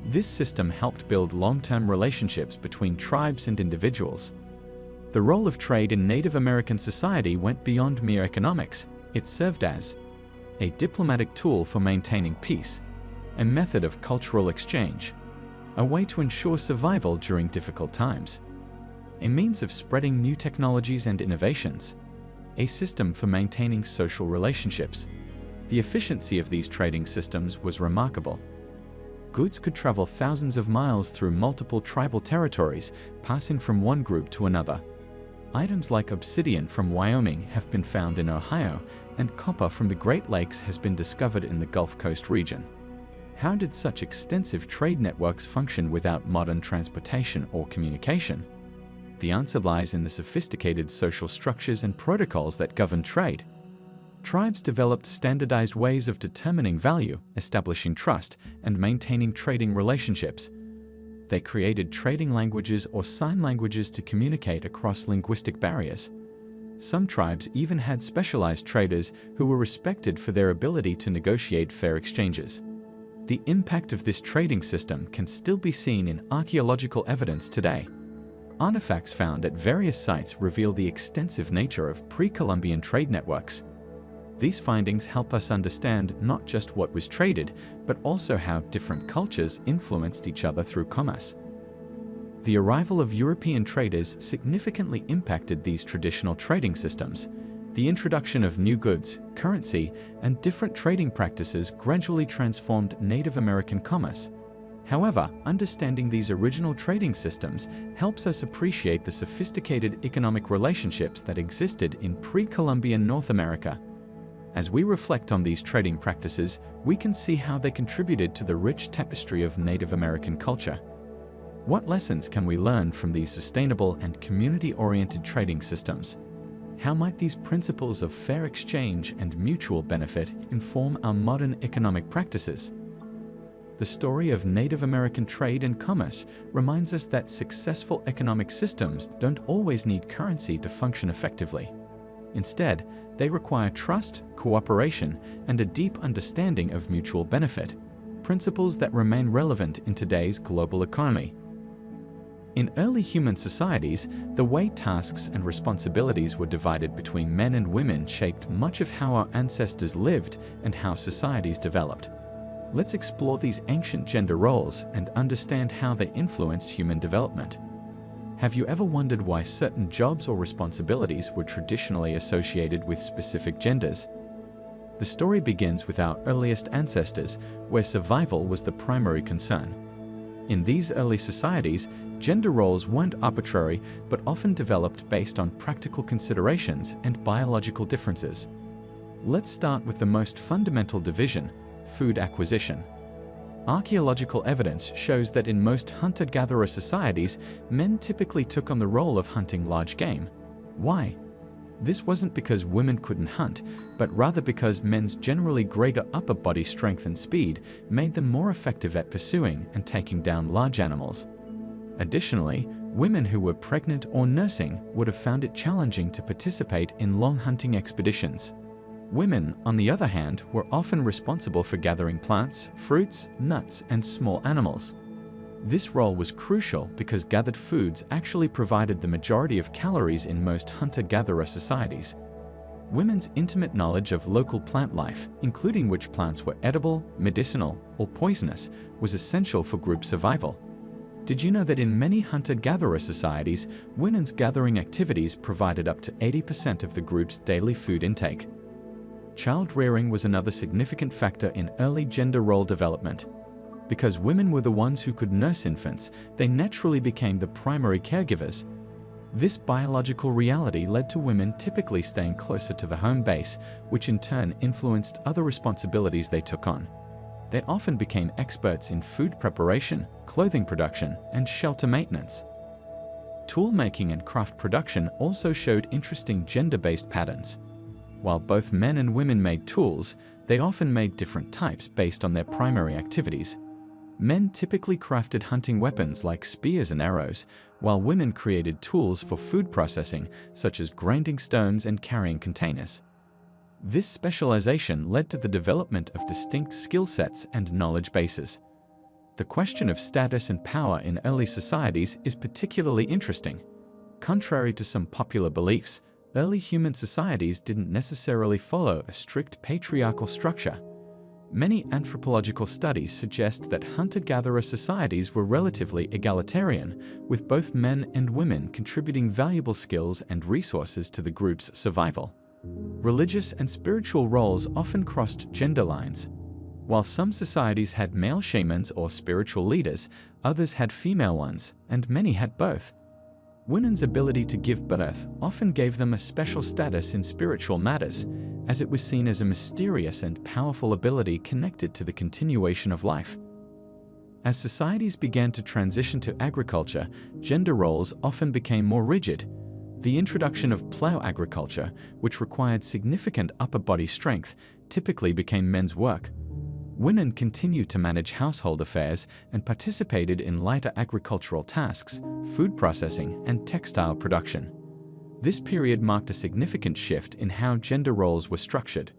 This system helped build long-term relationships between tribes and individuals. The role of trade in Native American society went beyond mere economics. It served as a diplomatic tool for maintaining peace, a method of cultural exchange, a way to ensure survival during difficult times, a means of spreading new technologies and innovations, a system for maintaining social relationships. The efficiency of these trading systems was remarkable. Goods could travel thousands of miles through multiple tribal territories, passing from one group to another. Items like obsidian from Wyoming have been found in Ohio, and copper from the Great Lakes has been discovered in the Gulf Coast region. How did such extensive trade networks function without modern transportation or communication? The answer lies in the sophisticated social structures and protocols that govern trade. Tribes developed standardized ways of determining value, establishing trust, and maintaining trading relationships. They created trading languages or sign languages to communicate across linguistic barriers. Some tribes even had specialized traders who were respected for their ability to negotiate fair exchanges. The impact of this trading system can still be seen in archaeological evidence today. Artifacts found at various sites reveal the extensive nature of pre-Columbian trade networks. These findings help us understand not just what was traded, but also how different cultures influenced each other through commerce. The arrival of European traders significantly impacted these traditional trading systems. The introduction of new goods, currency, and different trading practices gradually transformed Native American commerce. However, understanding these original trading systems helps us appreciate the sophisticated economic relationships that existed in pre-Columbian North America. As we reflect on these trading practices, we can see how they contributed to the rich tapestry of Native American culture. What lessons can we learn from these sustainable and community-oriented trading systems? How might these principles of fair exchange and mutual benefit inform our modern economic practices? The story of Native American trade and commerce reminds us that successful economic systems don't always need currency to function effectively. Instead, they require trust, cooperation, and a deep understanding of mutual benefit, principles that remain relevant in today's global economy. In early human societies, the way tasks and responsibilities were divided between men and women shaped much of how our ancestors lived and how societies developed. Let's explore these ancient gender roles and understand how they influenced human development. Have you ever wondered why certain jobs or responsibilities were traditionally associated with specific genders? The story begins with our earliest ancestors, where survival was the primary concern. In these early societies, gender roles weren't arbitrary, but often developed based on practical considerations and biological differences. Let's start with the most fundamental division: food acquisition. Archaeological evidence shows that in most hunter-gatherer societies, men typically took on the role of hunting large game. Why? This wasn't because women couldn't hunt, but rather because men's generally greater upper body strength and speed made them more effective at pursuing and taking down large animals. Additionally, women who were pregnant or nursing would have found it challenging to participate in long hunting expeditions. Women, on the other hand, were often responsible for gathering plants, fruits, nuts, and small animals. This role was crucial because gathered foods actually provided the majority of calories in most hunter-gatherer societies. Women's intimate knowledge of local plant life, including which plants were edible, medicinal, or poisonous, was essential for group survival. Did you know that in many hunter-gatherer societies, women's gathering activities provided up to 80% of the group's daily food intake? Child-rearing was another significant factor in early gender role development. Because women were the ones who could nurse infants, they naturally became the primary caregivers. This biological reality led to women typically staying closer to the home base, which in turn influenced other responsibilities they took on. They often became experts in food preparation, clothing production, and shelter maintenance. Tool making and craft production also showed interesting gender-based patterns. while both men and women made tools, they often made different types based on their primary activities. Men typically crafted hunting weapons like spears and arrows, while women created tools for food processing, such as grinding stones and carrying containers. This specialization led to the development of distinct skill sets and knowledge bases. The question of status and power in early societies is particularly interesting. Contrary to some popular beliefs, early human societies didn't necessarily follow a strict patriarchal structure. Many anthropological studies suggest that hunter-gatherer societies were relatively egalitarian, with both men and women contributing valuable skills and resources to the group's survival. Religious and spiritual roles often crossed gender lines. While some societies had male shamans or spiritual leaders, others had female ones, and many had both. Women's ability to give birth often gave them a special status in spiritual matters, as it was seen as a mysterious and powerful ability connected to the continuation of life. As societies began to transition to agriculture, gender roles often became more rigid. The introduction of plow agriculture, which required significant upper body strength, typically became men's work. Women continued to manage household affairs and participated in lighter agricultural tasks, food processing, and textile production. This period marked a significant shift in how gender roles were structured.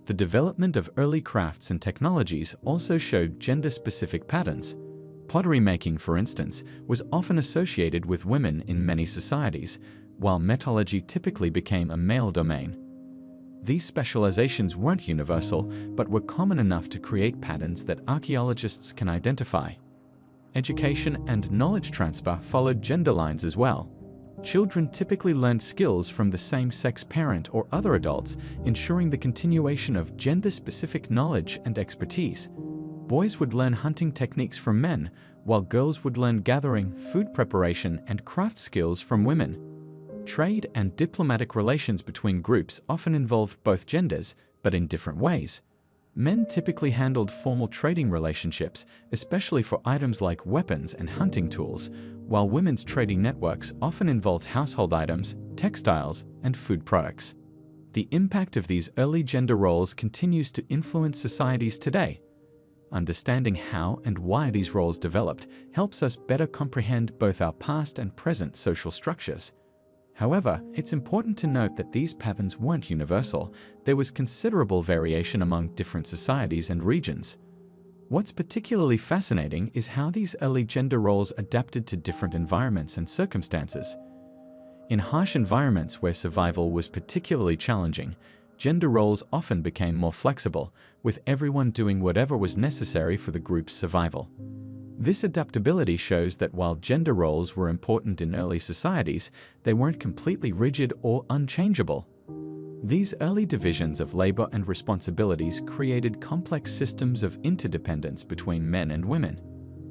The development of early crafts and technologies also showed gender-specific patterns. Pottery making, for instance, was often associated with women in many societies, while metallurgy typically became a male domain. These specializations weren't universal, but were common enough to create patterns that archaeologists can identify. Education and knowledge transfer followed gender lines as well. Children typically learned skills from the same-sex parent or other adults, ensuring the continuation of gender-specific knowledge and expertise. Boys would learn hunting techniques from men, while girls would learn gathering, food preparation, and craft skills from women. Trade and diplomatic relations between groups often involved both genders, but in different ways. Men typically handled formal trading relationships, especially for items like weapons and hunting tools, while women's trading networks often involved household items, textiles, and food products. The impact of these early gender roles continues to influence societies today. Understanding how and why these roles developed helps us better comprehend both our past and present social structures. However, it's important to note that these patterns weren't universal. There was considerable variation among different societies and regions. What's particularly fascinating is how these early gender roles adapted to different environments and circumstances. In harsh environments where survival was particularly challenging, gender roles often became more flexible, with everyone doing whatever was necessary for the group's survival. This adaptability shows that while gender roles were important in early societies, they weren't completely rigid or unchangeable. These early divisions of labor and responsibilities created complex systems of interdependence between men and women.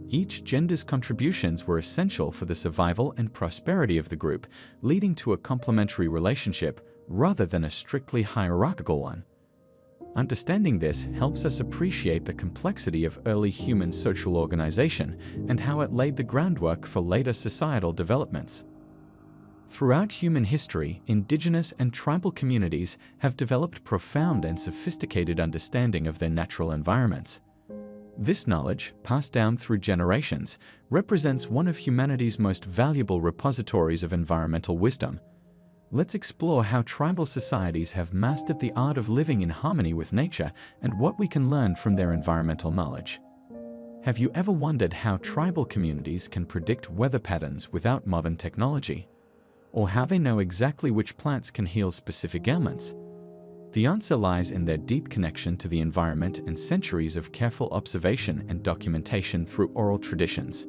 Each gender's contributions were essential for the survival and prosperity of the group, leading to a complementary relationship rather than a strictly hierarchical one. Understanding this helps us appreciate the complexity of early human social organization and how it laid the groundwork for later societal developments. Throughout human history, indigenous and tribal communities have developed profound and sophisticated understanding of their natural environments. This knowledge, passed down through generations, represents one of humanity's most valuable repositories of environmental wisdom. Let's explore how tribal societies have mastered the art of living in harmony with nature and what we can learn from their environmental knowledge. Have you ever wondered how tribal communities can predict weather patterns without modern technology? Or how they know exactly which plants can heal specific ailments? The answer lies in their deep connection to the environment and centuries of careful observation and documentation through oral traditions.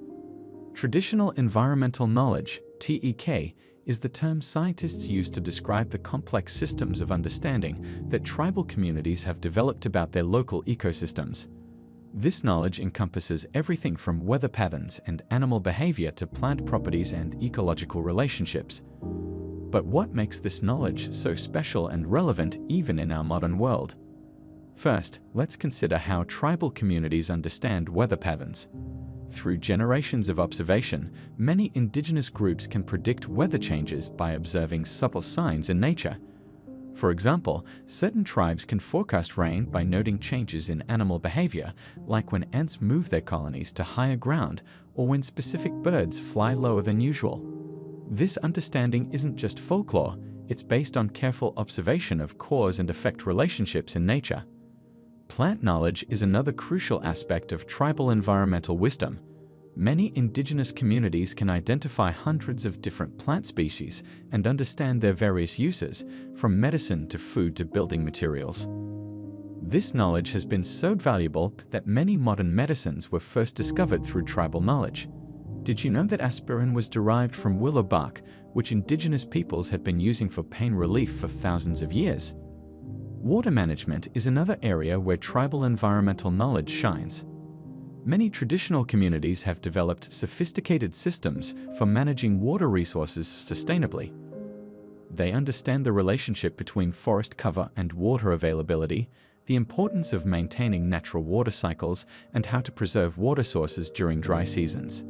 Traditional environmental knowledge, TEK, is the term scientists use to describe the complex systems of understanding that tribal communities have developed about their local ecosystems. This knowledge encompasses everything from weather patterns and animal behavior to plant properties and ecological relationships. But what makes this knowledge so special and relevant even in our modern world? First, let's consider how tribal communities understand weather patterns. Through generations of observation, many indigenous groups can predict weather changes by observing subtle signs in nature. For example, certain tribes can forecast rain by noting changes in animal behavior, like when ants move their colonies to higher ground or when specific birds fly lower than usual. This understanding isn't just folklore, it's based on careful observation of cause and effect relationships in nature. Plant knowledge is another crucial aspect of tribal environmental wisdom. Many indigenous communities can identify hundreds of different plant species and understand their various uses, from medicine to food to building materials. This knowledge has been so valuable that many modern medicines were first discovered through tribal knowledge. Did you know that aspirin was derived from willow bark, which indigenous peoples had been using for pain relief for thousands of years? Water management is another area where tribal environmental knowledge shines. Many traditional communities have developed sophisticated systems for managing water resources sustainably. They understand the relationship between forest cover and water availability, the importance of maintaining natural water cycles, and how to preserve water sources during dry seasons.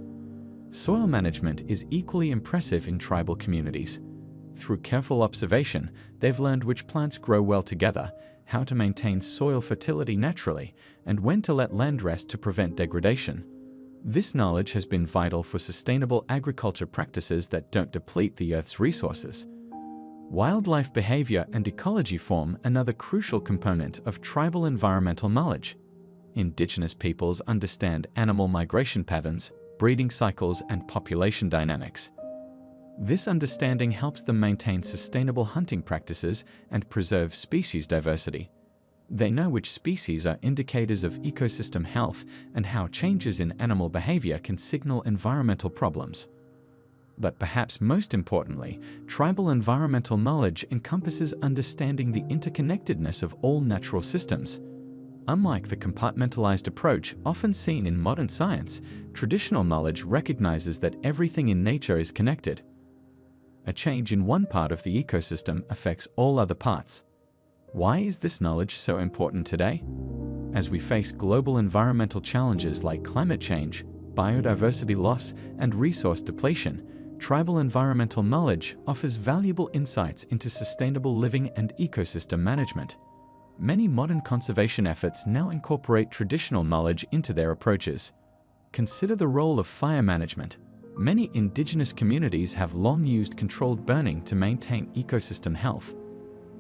Soil management is equally impressive in tribal communities. Through careful observation, they've learned which plants grow well together, how to maintain soil fertility naturally, and when to let land rest to prevent degradation. This knowledge has been vital for sustainable agriculture practices that don't deplete the Earth's resources. Wildlife behavior and ecology form another crucial component of tribal environmental knowledge. Indigenous peoples understand animal migration patterns, breeding cycles, and population dynamics. This understanding helps them maintain sustainable hunting practices and preserve species diversity. They know which species are indicators of ecosystem health and how changes in animal behavior can signal environmental problems. But perhaps most importantly, tribal environmental knowledge encompasses understanding the interconnectedness of all natural systems. Unlike the compartmentalized approach often seen in modern science, traditional knowledge recognizes that everything in nature is connected. A change in one part of the ecosystem affects all other parts. Why is this knowledge so important today? As we face global environmental challenges like climate change, biodiversity loss, and resource depletion, tribal environmental knowledge offers valuable insights into sustainable living and ecosystem management. Many modern conservation efforts now incorporate traditional knowledge into their approaches. Consider the role of fire management. Many indigenous communities have long used controlled burning to maintain ecosystem health.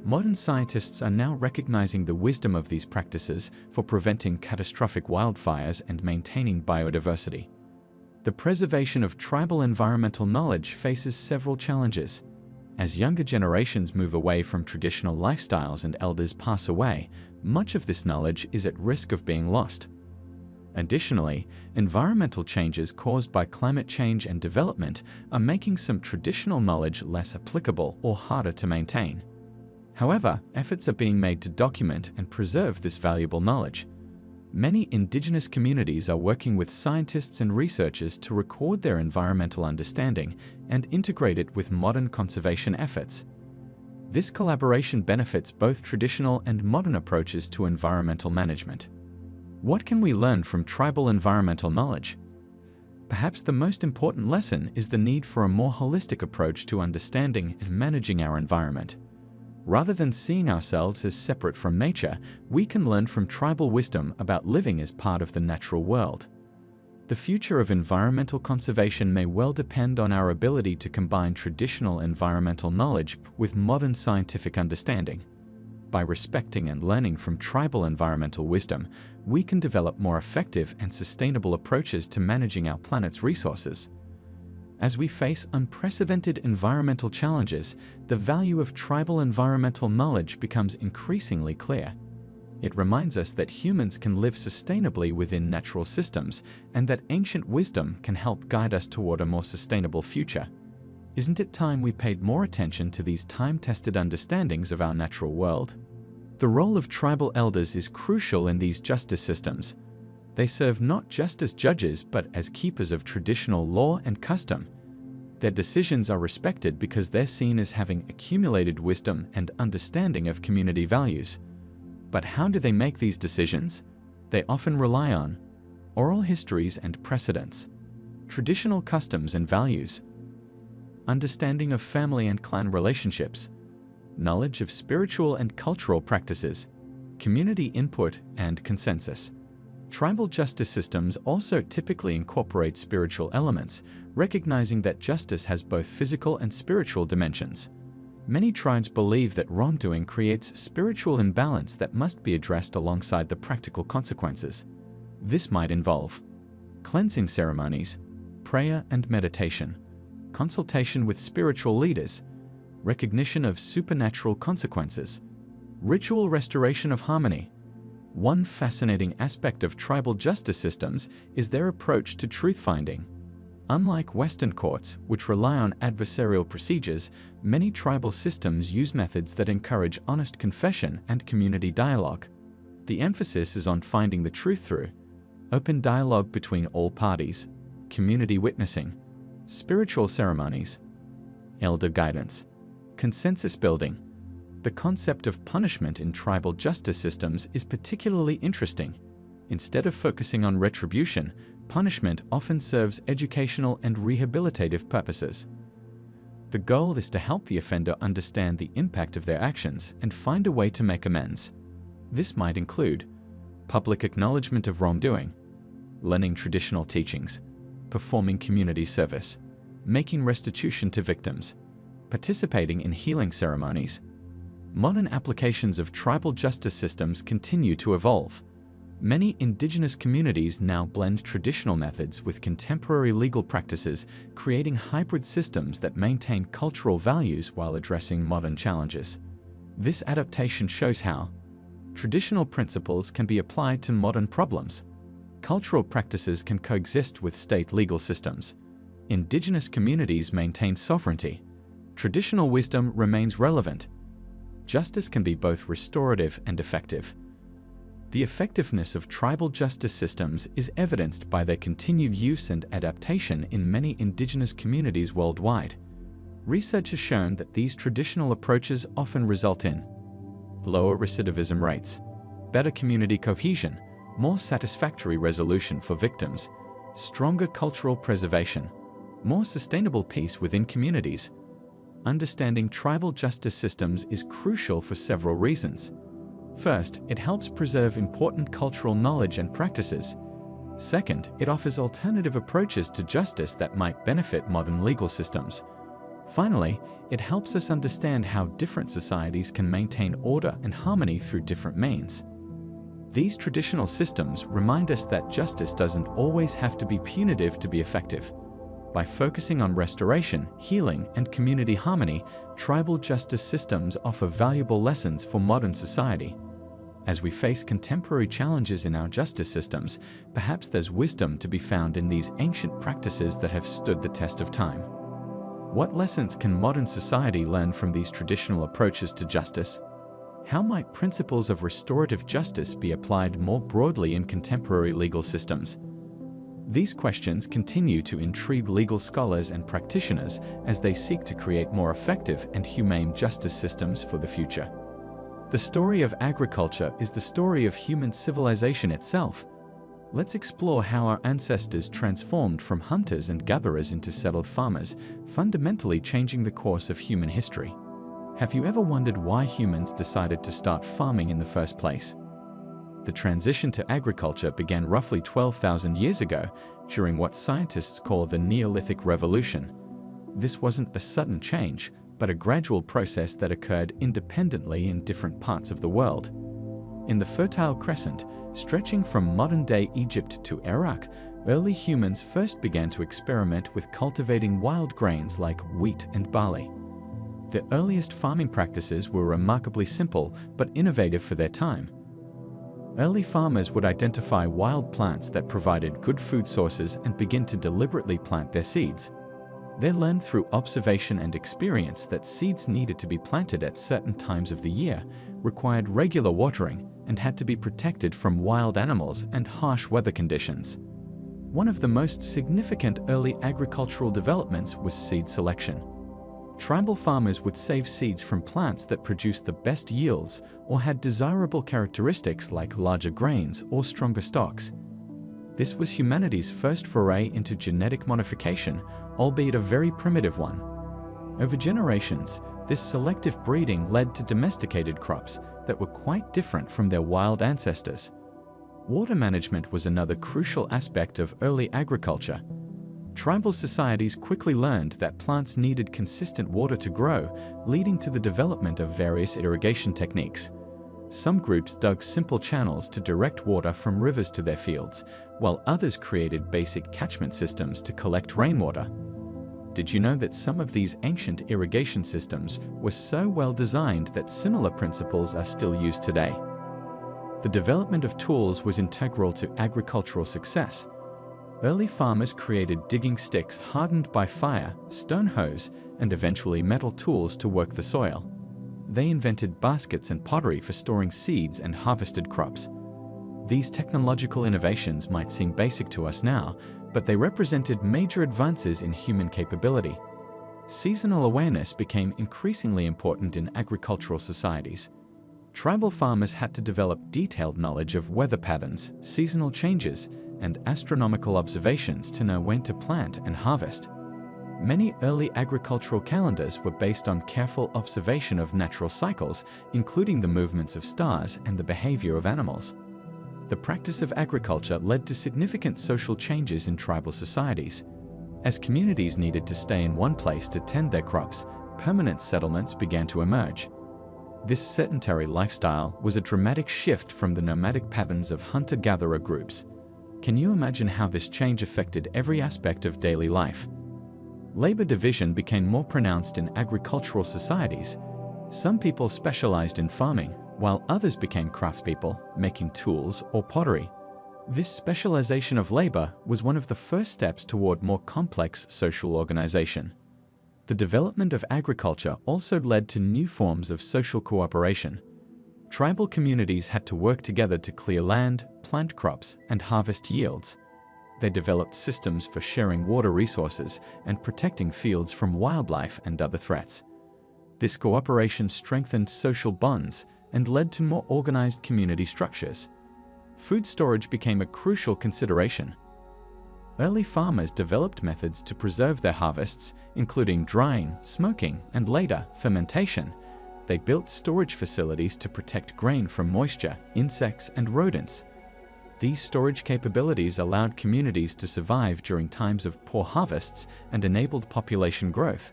Modern scientists are now recognizing the wisdom of these practices for preventing catastrophic wildfires and maintaining biodiversity. The preservation of tribal environmental knowledge faces several challenges. As younger generations move away from traditional lifestyles and elders pass away, much of this knowledge is at risk of being lost. Additionally, environmental changes caused by climate change and development are making some traditional knowledge less applicable or harder to maintain. However, efforts are being made to document and preserve this valuable knowledge. Many indigenous communities are working with scientists and researchers to record their environmental understanding and integrate it with modern conservation efforts. This collaboration benefits both traditional and modern approaches to environmental management. What can we learn from tribal environmental knowledge? Perhaps the most important lesson is the need for a more holistic approach to understanding and managing our environment. Rather than seeing ourselves as separate from nature, we can learn from tribal wisdom about living as part of the natural world. The future of environmental conservation may well depend on our ability to combine traditional environmental knowledge with modern scientific understanding. By respecting and learning from tribal environmental wisdom, we can develop more effective and sustainable approaches to managing our planet's resources. As we face unprecedented environmental challenges, the value of tribal environmental knowledge becomes increasingly clear. It reminds us that humans can live sustainably within natural systems and that ancient wisdom can help guide us toward a more sustainable future. Isn't it time we paid more attention to these time-tested understandings of our natural world? The role of tribal elders is crucial in these justice systems. They serve not just as judges but as keepers of traditional law and custom. Their decisions are respected because they're seen as having accumulated wisdom and understanding of community values. But how do they make these decisions? They often rely on oral histories and precedents, traditional customs and values, understanding of family and clan relationships, knowledge of spiritual and cultural practices, community input, and consensus. Tribal justice systems also typically incorporate spiritual elements, recognizing that justice has both physical and spiritual dimensions. Many tribes believe that wrongdoing creates spiritual imbalance that must be addressed alongside the practical consequences. This might involve cleansing ceremonies, prayer and meditation, consultation with spiritual leaders, recognition of supernatural consequences, ritual restoration of harmony. One fascinating aspect of tribal justice systems is their approach to truth-finding. Unlike Western courts, which rely on adversarial procedures, many tribal systems use methods that encourage honest confession and community dialogue. The emphasis is on finding the truth through open dialogue between all parties, community witnessing, spiritual ceremonies, elder guidance, consensus building. The concept of punishment in tribal justice systems is particularly interesting. Instead of focusing on retribution, punishment often serves educational and rehabilitative purposes. The goal is to help the offender understand the impact of their actions and find a way to make amends. This might include public acknowledgement of wrongdoing, learning traditional teachings, performing community service, making restitution to victims, participating in healing ceremonies. Modern applications of tribal justice systems continue to evolve. Many indigenous communities now blend traditional methods with contemporary legal practices, creating hybrid systems that maintain cultural values while addressing modern challenges. This adaptation shows how traditional principles can be applied to modern problems. Cultural practices can coexist with state legal systems. Indigenous communities maintain sovereignty. Traditional wisdom remains relevant. Justice can be both restorative and effective. The effectiveness of tribal justice systems is evidenced by their continued use and adaptation in many indigenous communities worldwide. Research has shown that these traditional approaches often result in lower recidivism rates, better community cohesion, more satisfactory resolution for victims, stronger cultural preservation, more sustainable peace within communities. Understanding tribal justice systems is crucial for several reasons. First, it helps preserve important cultural knowledge and practices. Second, it offers alternative approaches to justice that might benefit modern legal systems. Finally, it helps us understand how different societies can maintain order and harmony through different means. These traditional systems remind us that justice doesn't always have to be punitive to be effective. By focusing on restoration, healing, and community harmony, tribal justice systems offer valuable lessons for modern society. As we face contemporary challenges in our justice systems, perhaps there's wisdom to be found in these ancient practices that have stood the test of time. What lessons can modern society learn from these traditional approaches to justice? How might principles of restorative justice be applied more broadly in contemporary legal systems? These questions continue to intrigue legal scholars and practitioners as they seek to create more effective and humane justice systems for the future. The story of agriculture is the story of human civilization itself. Let's explore how our ancestors transformed from hunters and gatherers into settled farmers, fundamentally changing the course of human history. Have you ever wondered why humans decided to start farming in the first place? The transition to agriculture began roughly 12,000 years ago, during what scientists call the Neolithic Revolution. This wasn't a sudden change, but a gradual process that occurred independently in different parts of the world. In the Fertile Crescent, stretching from modern-day Egypt to Iraq, early humans first began to experiment with cultivating wild grains like wheat and barley. The earliest farming practices were remarkably simple but innovative for their time. Early farmers would identify wild plants that provided good food sources and begin to deliberately plant their seeds. They learned through observation and experience that seeds needed to be planted at certain times of the year, required regular watering, and had to be protected from wild animals and harsh weather conditions. One of the most significant early agricultural developments was seed selection. Tribal farmers would save seeds from plants that produced the best yields or had desirable characteristics like larger grains or stronger stalks. This was humanity's first foray into genetic modification, albeit a very primitive one. Over generations, this selective breeding led to domesticated crops that were quite different from their wild ancestors. Water management was another crucial aspect of early agriculture. Tribal societies quickly learned that plants needed consistent water to grow, leading to the development of various irrigation techniques. Some groups dug simple channels to direct water from rivers to their fields, while others created basic catchment systems to collect rainwater. Did you know that some of these ancient irrigation systems were so well designed that similar principles are still used today? The development of tools was integral to agricultural success. Early farmers created digging sticks hardened by fire, stone hoes, and eventually metal tools to work the soil. They invented baskets and pottery for storing seeds and harvested crops. These technological innovations might seem basic to us now, but they represented major advances in human capability. Seasonal awareness became increasingly important in agricultural societies. Tribal farmers had to develop detailed knowledge of weather patterns, seasonal changes, and astronomical observations to know when to plant and harvest. Many early agricultural calendars were based on careful observation of natural cycles, including the movements of stars and the behavior of animals. The practice of agriculture led to significant social changes in tribal societies. As communities needed to stay in one place to tend their crops, permanent settlements began to emerge. This sedentary lifestyle was a dramatic shift from the nomadic patterns of hunter-gatherer groups. Can you imagine how this change affected every aspect of daily life? Labor division became more pronounced in agricultural societies. Some people specialized in farming, while others became craftspeople, making tools or pottery. This specialization of labor was one of the first steps toward more complex social organization. The development of agriculture also led to new forms of social cooperation. Tribal communities had to work together to clear land, plant crops, and harvest yields. They developed systems for sharing water resources and protecting fields from wildlife and other threats. This cooperation strengthened social bonds and led to more organized community structures. Food storage became a crucial consideration. Early farmers developed methods to preserve their harvests, including drying, smoking, and later, fermentation. They built storage facilities to protect grain from moisture, insects, and rodents. These storage capabilities allowed communities to survive during times of poor harvests and enabled population growth.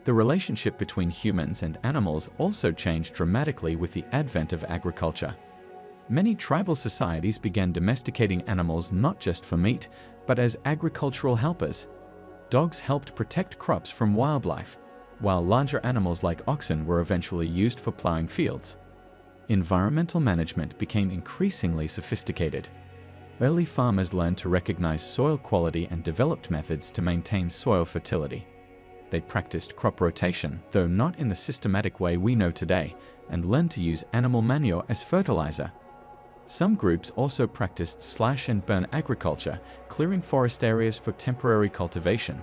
The relationship between humans and animals also changed dramatically with the advent of agriculture. Many tribal societies began domesticating animals not just for meat, but as agricultural helpers. Dogs helped protect crops from wildlife, while larger animals like oxen were eventually used for plowing fields. Environmental management became increasingly sophisticated. Early farmers learned to recognize soil quality and developed methods to maintain soil fertility. They practiced crop rotation, though not in the systematic way we know today, and learned to use animal manure as fertilizer. Some groups also practiced slash-and-burn agriculture, clearing forest areas for temporary cultivation.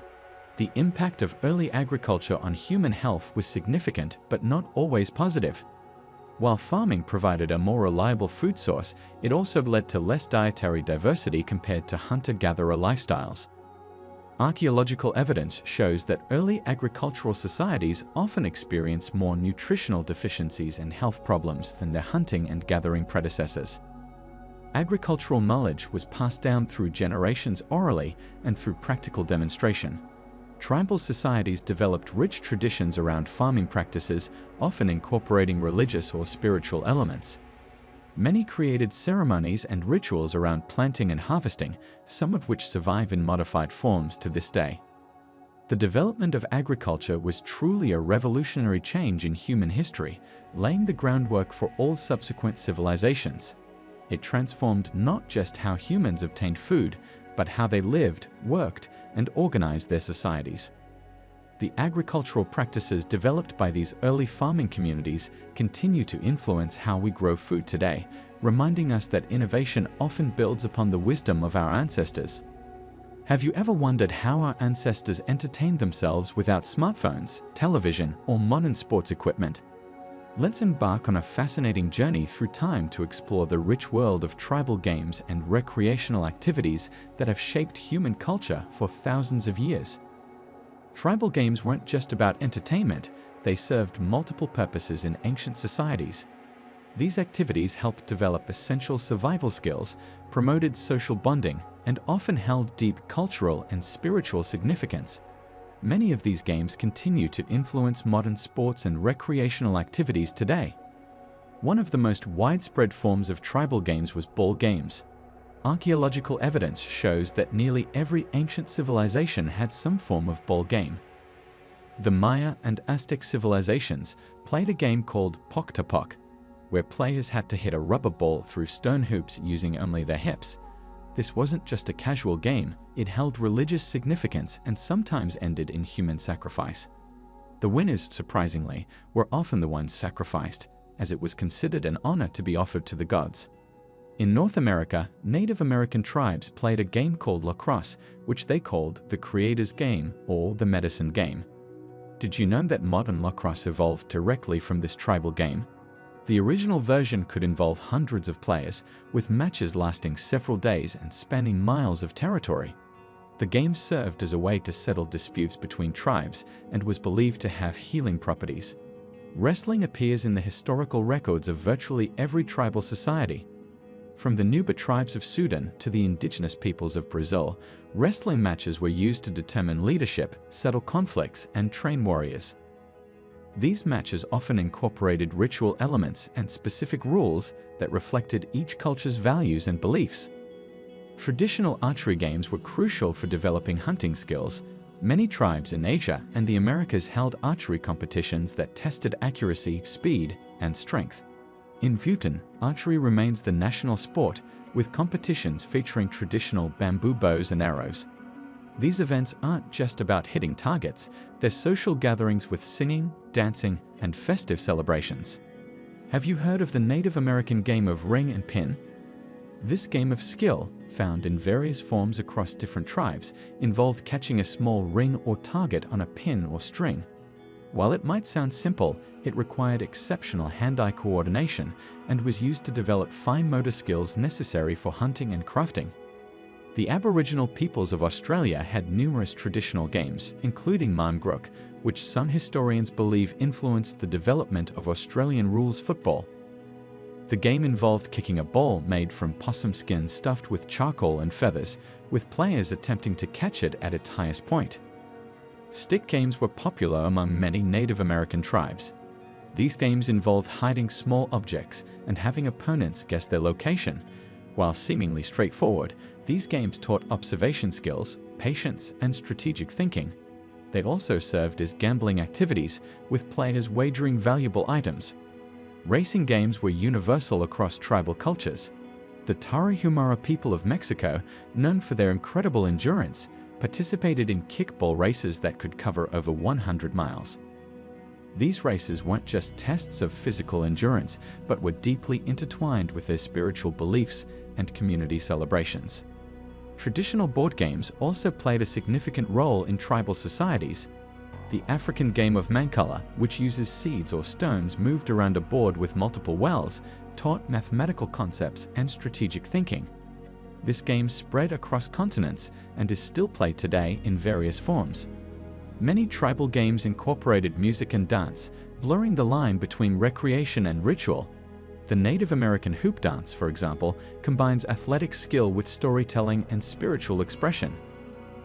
The impact of early agriculture on human health was significant, but not always positive. While farming provided a more reliable food source, it also led to less dietary diversity compared to hunter-gatherer lifestyles. Archaeological evidence shows that early agricultural societies often experienced more nutritional deficiencies and health problems than their hunting and gathering predecessors. Agricultural knowledge was passed down through generations orally and through practical demonstration. Tribal societies developed rich traditions around farming practices, often incorporating religious or spiritual elements. Many created ceremonies and rituals around planting and harvesting, some of which survive in modified forms to this day. The development of agriculture was truly a revolutionary change in human history, laying the groundwork for all subsequent civilizations. It transformed not just how humans obtained food, but how they lived, worked, and organized their societies. The agricultural practices developed by these early farming communities continue to influence how we grow food today, reminding us that innovation often builds upon the wisdom of our ancestors. Have you ever wondered how our ancestors entertained themselves without smartphones, television, or modern sports equipment? Let's embark on a fascinating journey through time to explore the rich world of tribal games and recreational activities that have shaped human culture for thousands of years. Tribal games weren't just about entertainment, they served multiple purposes in ancient societies. These activities helped develop essential survival skills, promoted social bonding, and often held deep cultural and spiritual significance. Many of these games continue to influence modern sports and recreational activities today. One of the most widespread forms of tribal games was ball games. Archaeological evidence shows that nearly every ancient civilization had some form of ball game. The Maya and Aztec civilizations played a game called Poctapoc, where players had to hit a rubber ball through stone hoops using only their hips. This wasn't just a casual game, it held religious significance and sometimes ended in human sacrifice. The winners, surprisingly, were often the ones sacrificed, as it was considered an honor to be offered to the gods. In North America, Native American tribes played a game called lacrosse, which they called the Creator's Game or the Medicine Game. Did you know that modern lacrosse evolved directly from this tribal game? The original version could involve hundreds of players, with matches lasting several days and spanning miles of territory. The game served as a way to settle disputes between tribes and was believed to have healing properties. Wrestling appears in the historical records of virtually every tribal society. From the Nuba tribes of Sudan to the indigenous peoples of Brazil, wrestling matches were used to determine leadership, settle conflicts, and train warriors. These matches often incorporated ritual elements and specific rules that reflected each culture's values and beliefs. Traditional archery games were crucial for developing hunting skills. Many tribes in Asia and the Americas held archery competitions that tested accuracy, speed, and strength. In Bhutan, archery remains the national sport, with competitions featuring traditional bamboo bows and arrows. These events aren't just about hitting targets, they're social gatherings with singing, dancing, and festive celebrations. Have you heard of the Native American game of ring and pin? This game of skill, found in various forms across different tribes, involved catching a small ring or target on a pin or string. While it might sound simple, it required exceptional hand-eye coordination and was used to develop fine motor skills necessary for hunting and crafting. The Aboriginal peoples of Australia had numerous traditional games, including Marngrook, which some historians believe influenced the development of Australian rules football. The game involved kicking a ball made from possum skin stuffed with charcoal and feathers, with players attempting to catch it at its highest point. Stick games were popular among many Native American tribes. These games involved hiding small objects and having opponents guess their location. While seemingly straightforward, these games taught observation skills, patience, and strategic thinking. They also served as gambling activities, with players wagering valuable items. Racing games were universal across tribal cultures. The Tarahumara people of Mexico, known for their incredible endurance, participated in kickball races that could cover over 100 miles. These races weren't just tests of physical endurance, but were deeply intertwined with their spiritual beliefs and community celebrations. Traditional board games also played a significant role in tribal societies. The African game of Mancala, which uses seeds or stones moved around a board with multiple wells, taught mathematical concepts and strategic thinking. This game spread across continents and is still played today in various forms. Many tribal games incorporated music and dance, blurring the line between recreation and ritual. The Native American hoop dance, for example, combines athletic skill with storytelling and spiritual expression.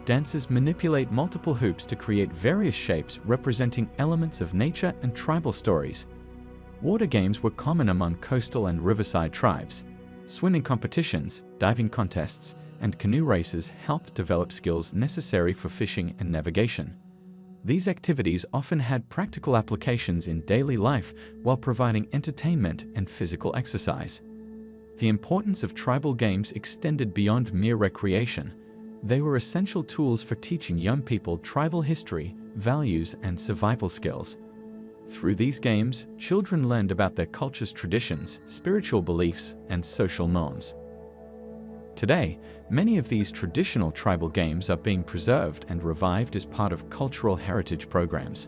Dancers manipulate multiple hoops to create various shapes representing elements of nature and tribal stories. Water games were common among coastal and riverside tribes. Swimming competitions, diving contests, and canoe races helped develop skills necessary for fishing and navigation. These activities often had practical applications in daily life while providing entertainment and physical exercise. The importance of tribal games extended beyond mere recreation. They were essential tools for teaching young people tribal history, values, and survival skills. Through these games, children learned about their culture's traditions, spiritual beliefs, and social norms. Today, many of these traditional tribal games are being preserved and revived as part of cultural heritage programs.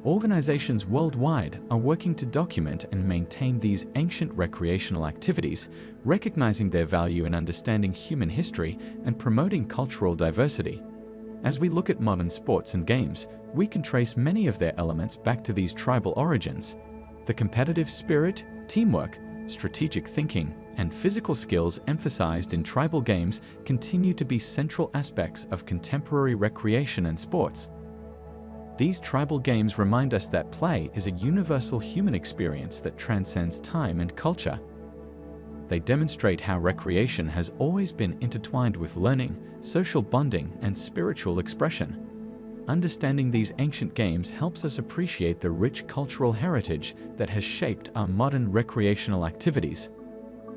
Organizations worldwide are working to document and maintain these ancient recreational activities, recognizing their value in understanding human history and promoting cultural diversity. As we look at modern sports and games, we can trace many of their elements back to these tribal origins. The competitive spirit, teamwork, strategic thinking, and physical skills emphasized in tribal games continue to be central aspects of contemporary recreation and sports. These tribal games remind us that play is a universal human experience that transcends time and culture. They demonstrate how recreation has always been intertwined with learning, social bonding, and spiritual expression. Understanding these ancient games helps us appreciate the rich cultural heritage that has shaped our modern recreational activities.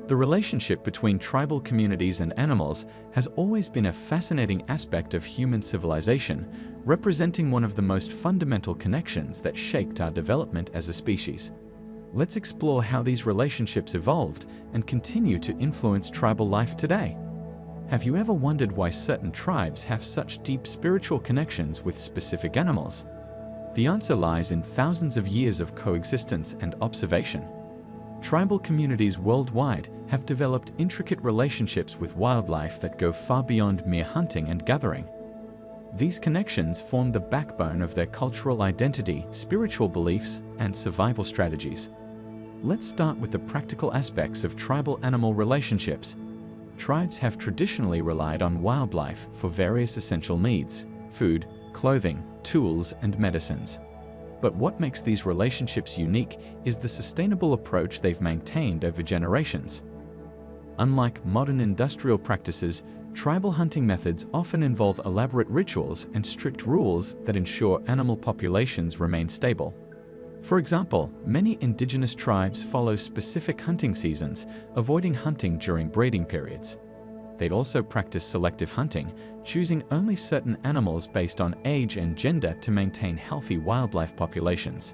The relationship between tribal communities and animals has always been a fascinating aspect of human civilization, representing one of the most fundamental connections that shaped our development as a species. Let's explore how these relationships evolved and continue to influence tribal life today. Have you ever wondered why certain tribes have such deep spiritual connections with specific animals? The answer lies in thousands of years of coexistence and observation. Tribal communities worldwide have developed intricate relationships with wildlife that go far beyond mere hunting and gathering. These connections form the backbone of their cultural identity, spiritual beliefs, and survival strategies. Let's start with the practical aspects of tribal animal relationships. Tribes have traditionally relied on wildlife for various essential needs: food, clothing, tools, and medicines. But what makes these relationships unique is the sustainable approach they've maintained over generations. Unlike modern industrial practices, tribal hunting methods often involve elaborate rituals and strict rules that ensure animal populations remain stable. For example, many indigenous tribes follow specific hunting seasons, avoiding hunting during breeding periods. They'd also practice selective hunting, choosing only certain animals based on age and gender to maintain healthy wildlife populations.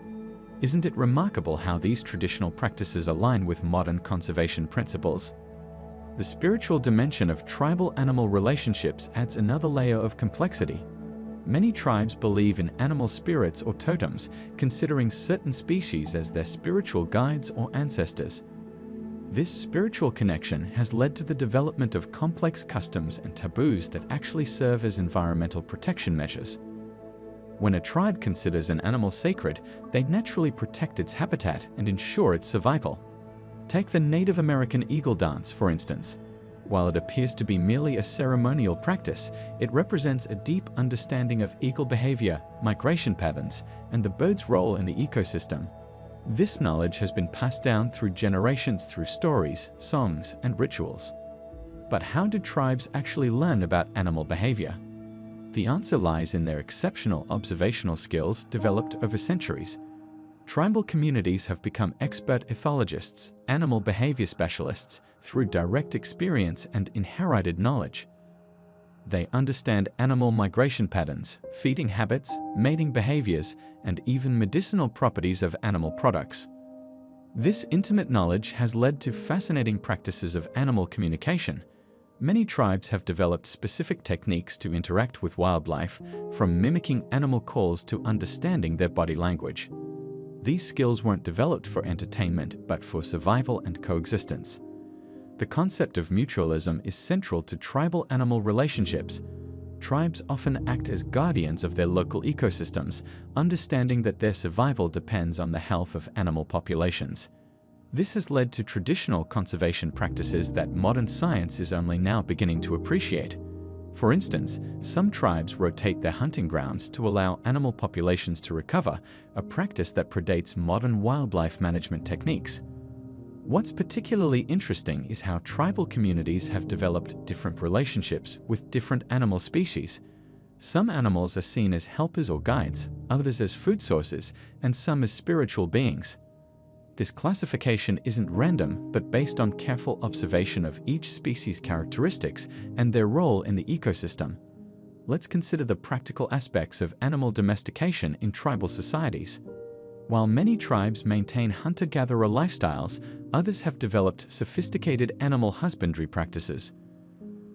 Isn't it remarkable how these traditional practices align with modern conservation principles? The spiritual dimension of tribal animal relationships adds another layer of complexity. Many tribes believe in animal spirits or totems, considering certain species as their spiritual guides or ancestors. This spiritual connection has led to the development of complex customs and taboos that actually serve as environmental protection measures. When a tribe considers an animal sacred, they naturally protect its habitat and ensure its survival. Take the Native American eagle dance, for instance. While it appears to be merely a ceremonial practice, it represents a deep understanding of eagle behavior, migration patterns, and the bird's role in the ecosystem. This knowledge has been passed down through generations through stories, songs, and rituals. But how do tribes actually learn about animal behavior? The answer lies in their exceptional observational skills developed over centuries. Tribal communities have become expert ethologists, animal behavior specialists, through direct experience and inherited knowledge. They understand animal migration patterns, feeding habits, mating behaviors, and even medicinal properties of animal products. This intimate knowledge has led to fascinating practices of animal communication. Many tribes have developed specific techniques to interact with wildlife, from mimicking animal calls to understanding their body language. These skills weren't developed for entertainment, but for survival and coexistence. The concept of mutualism is central to tribal animal relationships. Tribes often act as guardians of their local ecosystems, understanding that their survival depends on the health of animal populations. This has led to traditional conservation practices that modern science is only now beginning to appreciate. For instance, some tribes rotate their hunting grounds to allow animal populations to recover, a practice that predates modern wildlife management techniques. What's particularly interesting is how tribal communities have developed different relationships with different animal species. Some animals are seen as helpers or guides, others as food sources, and some as spiritual beings. This classification isn't random, but based on careful observation of each species' characteristics and their role in the ecosystem. Let's consider the practical aspects of animal domestication in tribal societies. While many tribes maintain hunter-gatherer lifestyles, others have developed sophisticated animal husbandry practices.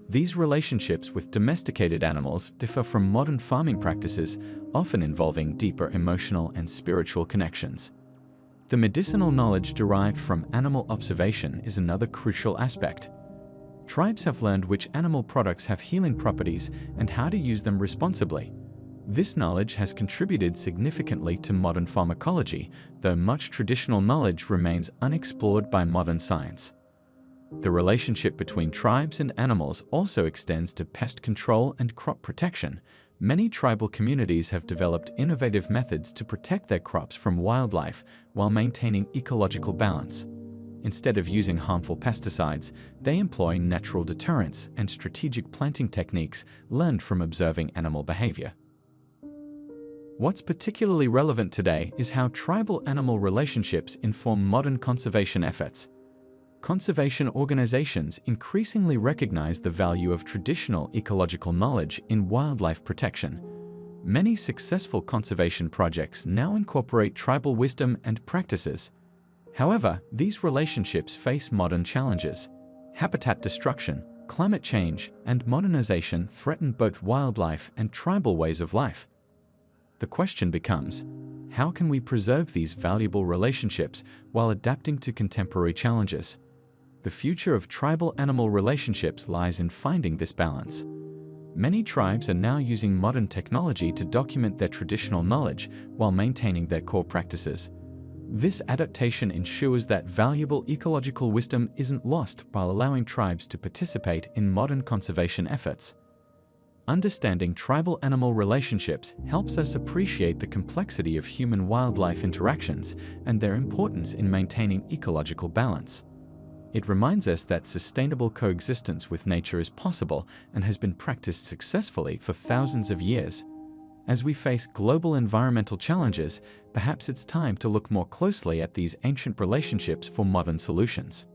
These relationships with domesticated animals differ from modern farming practices, often involving deeper emotional and spiritual connections. The medicinal knowledge derived from animal observation is another crucial aspect. Tribes have learned which animal products have healing properties and how to use them responsibly. This knowledge has contributed significantly to modern pharmacology, though much traditional knowledge remains unexplored by modern science. The relationship between tribes and animals also extends to pest control and crop protection. Many tribal communities have developed innovative methods to protect their crops from wildlife while maintaining ecological balance. Instead of using harmful pesticides, they employ natural deterrents and strategic planting techniques learned from observing animal behavior. What's particularly relevant today is how tribal-animal relationships inform modern conservation efforts. Conservation organizations increasingly recognize the value of traditional ecological knowledge in wildlife protection. Many successful conservation projects now incorporate tribal wisdom and practices. However, these relationships face modern challenges. Habitat destruction, climate change, and modernization threaten both wildlife and tribal ways of life. The question becomes, how can we preserve these valuable relationships while adapting to contemporary challenges? The future of tribal-animal relationships lies in finding this balance. Many tribes are now using modern technology to document their traditional knowledge while maintaining their core practices. This adaptation ensures that valuable ecological wisdom isn't lost while allowing tribes to participate in modern conservation efforts. Understanding tribal-animal relationships helps us appreciate the complexity of human-wildlife interactions and their importance in maintaining ecological balance. It reminds us that sustainable coexistence with nature is possible and has been practiced successfully for thousands of years. As we face global environmental challenges, perhaps it's time to look more closely at these ancient relationships for modern solutions.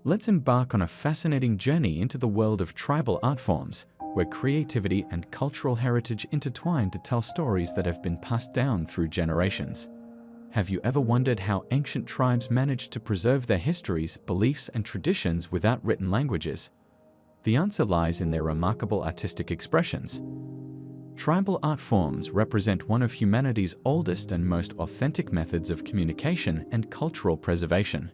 Let's embark on a fascinating journey into the world of tribal art forms, where creativity and cultural heritage intertwine to tell stories that have been passed down through generations. Have you ever wondered how ancient tribes managed to preserve their histories, beliefs, and traditions without written languages? The answer lies in their remarkable artistic expressions. Tribal art forms represent one of humanity's oldest and most authentic methods of communication and cultural preservation.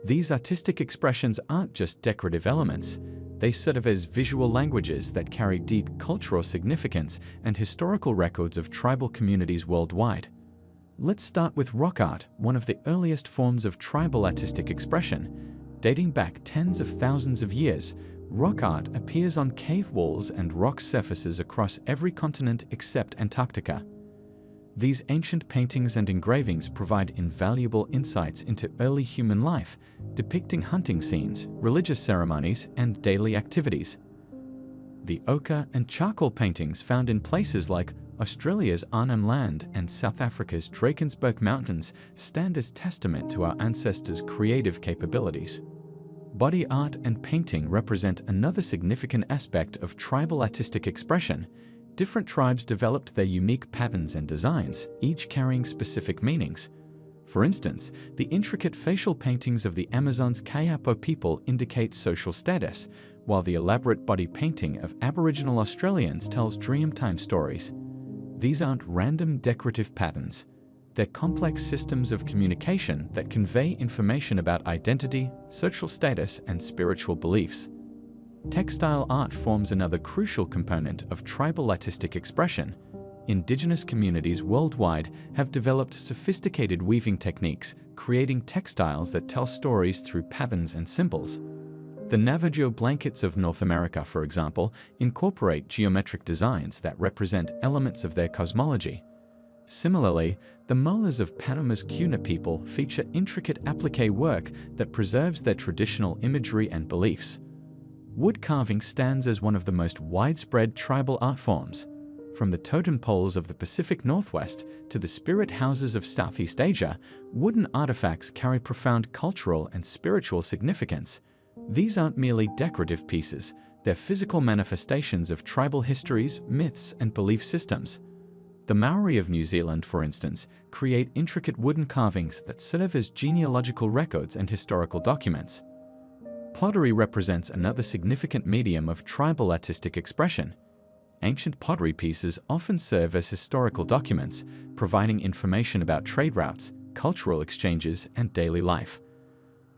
These artistic expressions aren't just decorative elements. They serve as visual languages that carry deep cultural significance and historical records of tribal communities worldwide. Let's start with rock art, one of the earliest forms of tribal artistic expression. Dating back tens of thousands of years, rock art appears on cave walls and rock surfaces across every continent except Antarctica. These ancient paintings and engravings provide invaluable insights into early human life, depicting hunting scenes, religious ceremonies, and daily activities. The ochre and charcoal paintings found in places like Australia's Arnhem Land and South Africa's Drakensberg Mountains stand as testament to our ancestors' creative capabilities. Body art and painting represent another significant aspect of tribal artistic expression. Different tribes developed their unique patterns and designs, each carrying specific meanings. For instance, the intricate facial paintings of the Amazon's Kayapo people indicate social status, while the elaborate body painting of Aboriginal Australians tells Dreamtime stories. These aren't random decorative patterns. They're complex systems of communication that convey information about identity, social status, and spiritual beliefs. Textile art forms another crucial component of tribal artistic expression. Indigenous communities worldwide have developed sophisticated weaving techniques, creating textiles that tell stories through patterns and symbols. The Navajo blankets of North America, for example, incorporate geometric designs that represent elements of their cosmology. Similarly, the molas of Panama's Kuna people feature intricate applique work that preserves their traditional imagery and beliefs. Wood carving stands as one of the most widespread tribal art forms. From the totem poles of the Pacific Northwest to the spirit houses of Southeast Asia, wooden artifacts carry profound cultural and spiritual significance. These aren't merely decorative pieces, they're physical manifestations of tribal histories, myths, and belief systems. The Maori of New Zealand, for instance, create intricate wooden carvings that serve as genealogical records and historical documents. Pottery represents another significant medium of tribal artistic expression. Ancient pottery pieces often serve as historical documents, providing information about trade routes, cultural exchanges, and daily life.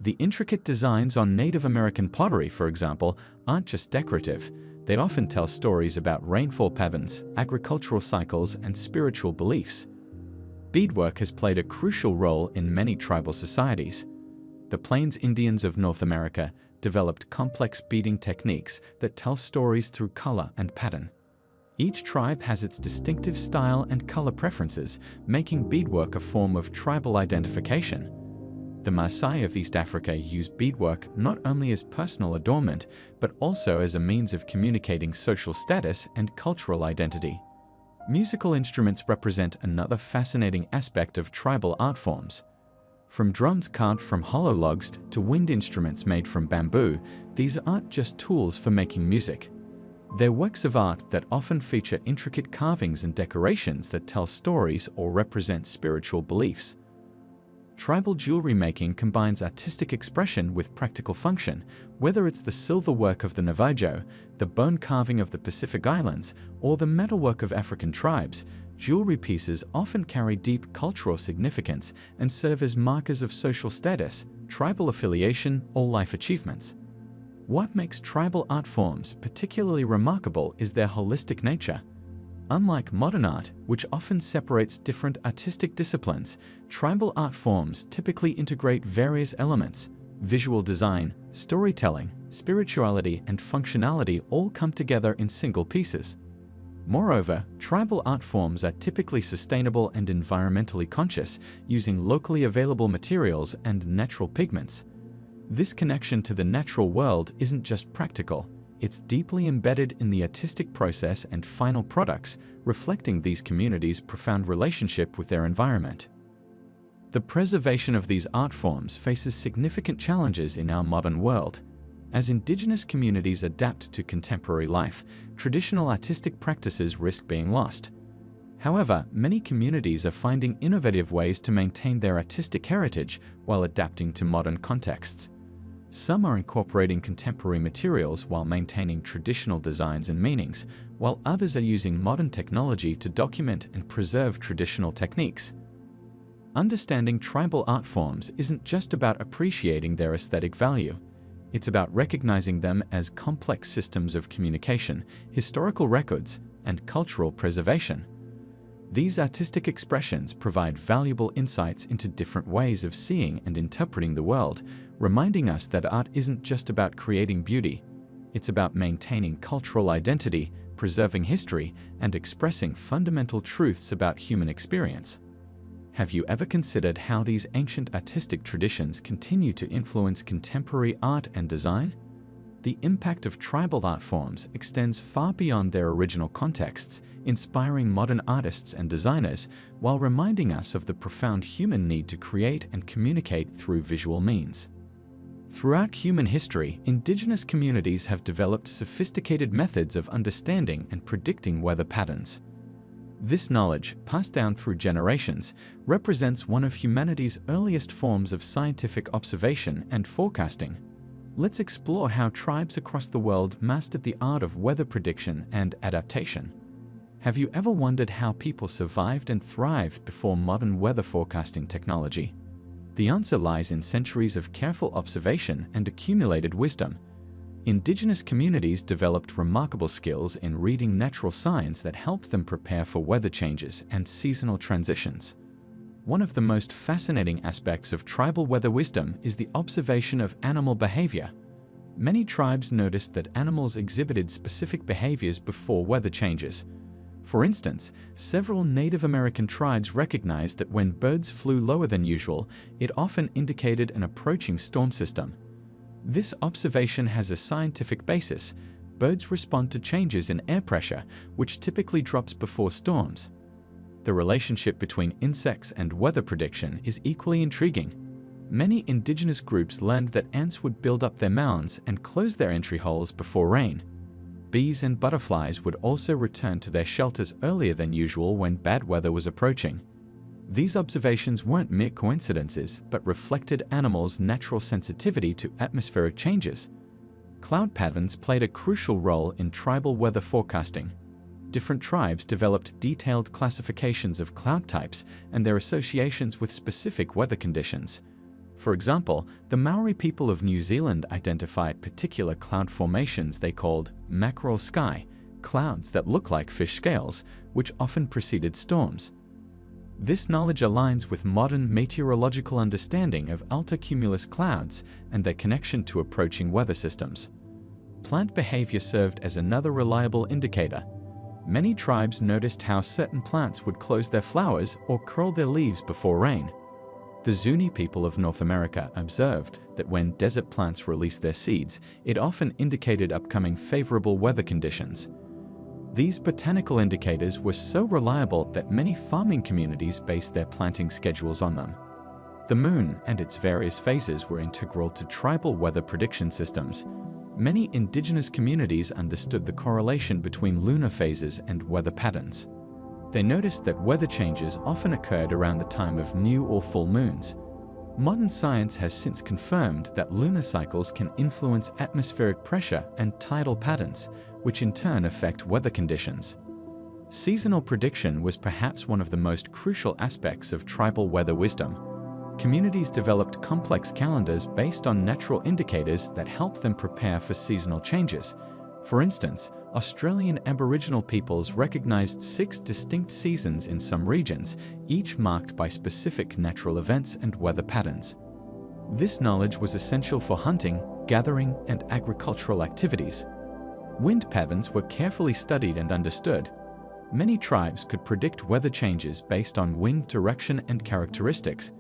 The intricate designs on Native American pottery, for example, aren't just decorative. They often tell stories about rainfall patterns, agricultural cycles, and spiritual beliefs. Beadwork has played a crucial role in many tribal societies. The Plains Indians of North America developed complex beading techniques that tell stories through color and pattern. Each tribe has its distinctive style and color preferences, making beadwork a form of tribal identification. The Maasai of East Africa use beadwork not only as personal adornment, but also as a means of communicating social status and cultural identity. Musical instruments represent another fascinating aspect of tribal art forms. From drums carved from hollow logs to wind instruments made from bamboo, these aren't just tools for making music. They're works of art that often feature intricate carvings and decorations that tell stories or represent spiritual beliefs. Tribal jewelry making combines artistic expression with practical function. Whether it's the silver work of the Navajo, the bone carving of the Pacific Islands, or the metalwork of African tribes, jewelry pieces often carry deep cultural significance and serve as markers of social status, tribal affiliation, or life achievements. What makes tribal art forms particularly remarkable is their holistic nature. Unlike modern art, which often separates different artistic disciplines, tribal art forms typically integrate various elements. Visual design, storytelling, spirituality, and functionality all come together in single pieces. Moreover, tribal art forms are typically sustainable and environmentally conscious, using locally available materials and natural pigments. This connection to the natural world isn't just practical. It's deeply embedded in the artistic process and final products, reflecting these communities' profound relationship with their environment. The preservation of these art forms faces significant challenges in our modern world. As indigenous communities adapt to contemporary life, traditional artistic practices risk being lost. However, many communities are finding innovative ways to maintain their artistic heritage while adapting to modern contexts. Some are incorporating contemporary materials while maintaining traditional designs and meanings, while others are using modern technology to document and preserve traditional techniques. Understanding tribal art forms isn't just about appreciating their aesthetic value. It's about recognizing them as complex systems of communication, historical records, and cultural preservation. These artistic expressions provide valuable insights into different ways of seeing and interpreting the world, reminding us that art isn't just about creating beauty. It's about maintaining cultural identity, preserving history, and expressing fundamental truths about human experience. Have you ever considered how these ancient artistic traditions continue to influence contemporary art and design? The impact of tribal art forms extends far beyond their original contexts, inspiring modern artists and designers while reminding us of the profound human need to create and communicate through visual means. Throughout human history, indigenous communities have developed sophisticated methods of understanding and predicting weather patterns. This knowledge, passed down through generations, represents one of humanity's earliest forms of scientific observation and forecasting. Let's explore how tribes across the world mastered the art of weather prediction and adaptation. Have you ever wondered how people survived and thrived before modern weather forecasting technology? The answer lies in centuries of careful observation and accumulated wisdom. Indigenous communities developed remarkable skills in reading natural signs that helped them prepare for weather changes and seasonal transitions. One of the most fascinating aspects of tribal weather wisdom is the observation of animal behavior. Many tribes noticed that animals exhibited specific behaviors before weather changes. For instance, several Native American tribes recognized that when birds flew lower than usual, it often indicated an approaching storm system. This observation has a scientific basis. Birds respond to changes in air pressure, which typically drops before storms. The relationship between insects and weather prediction is equally intriguing. Many indigenous groups learned that ants would build up their mounds and close their entry holes before rain. Bees and butterflies would also return to their shelters earlier than usual when bad weather was approaching. These observations weren't mere coincidences, but reflected animals' natural sensitivity to atmospheric changes. Cloud patterns played a crucial role in tribal weather forecasting. Different tribes developed detailed classifications of cloud types and their associations with specific weather conditions. For example, the Maori people of New Zealand identified particular cloud formations they called mackerel sky, clouds that look like fish scales, which often preceded storms. This knowledge aligns with modern meteorological understanding of altocumulus clouds and their connection to approaching weather systems. Plant behavior served as another reliable indicator. Many tribes noticed how certain plants would close their flowers or curl their leaves before rain. The Zuni people of North America observed that when desert plants released their seeds, it often indicated upcoming favorable weather conditions. These botanical indicators were so reliable that many farming communities based their planting schedules on them. The moon and its various phases were integral to tribal weather prediction systems. Many indigenous communities understood the correlation between lunar phases and weather patterns. They noticed that weather changes often occurred around the time of new or full moons. Modern science has since confirmed that lunar cycles can influence atmospheric pressure and tidal patterns, which in turn affect weather conditions. Seasonal prediction was perhaps one of the most crucial aspects of tribal weather wisdom. Communities developed complex calendars based on natural indicators that helped them prepare for seasonal changes. For instance, Australian Aboriginal peoples recognized 6 distinct seasons in some regions, each marked by specific natural events and weather patterns. This knowledge was essential for hunting, gathering, and agricultural activities. Wind patterns were carefully studied and understood. Many tribes could predict weather changes based on wind direction and characteristics.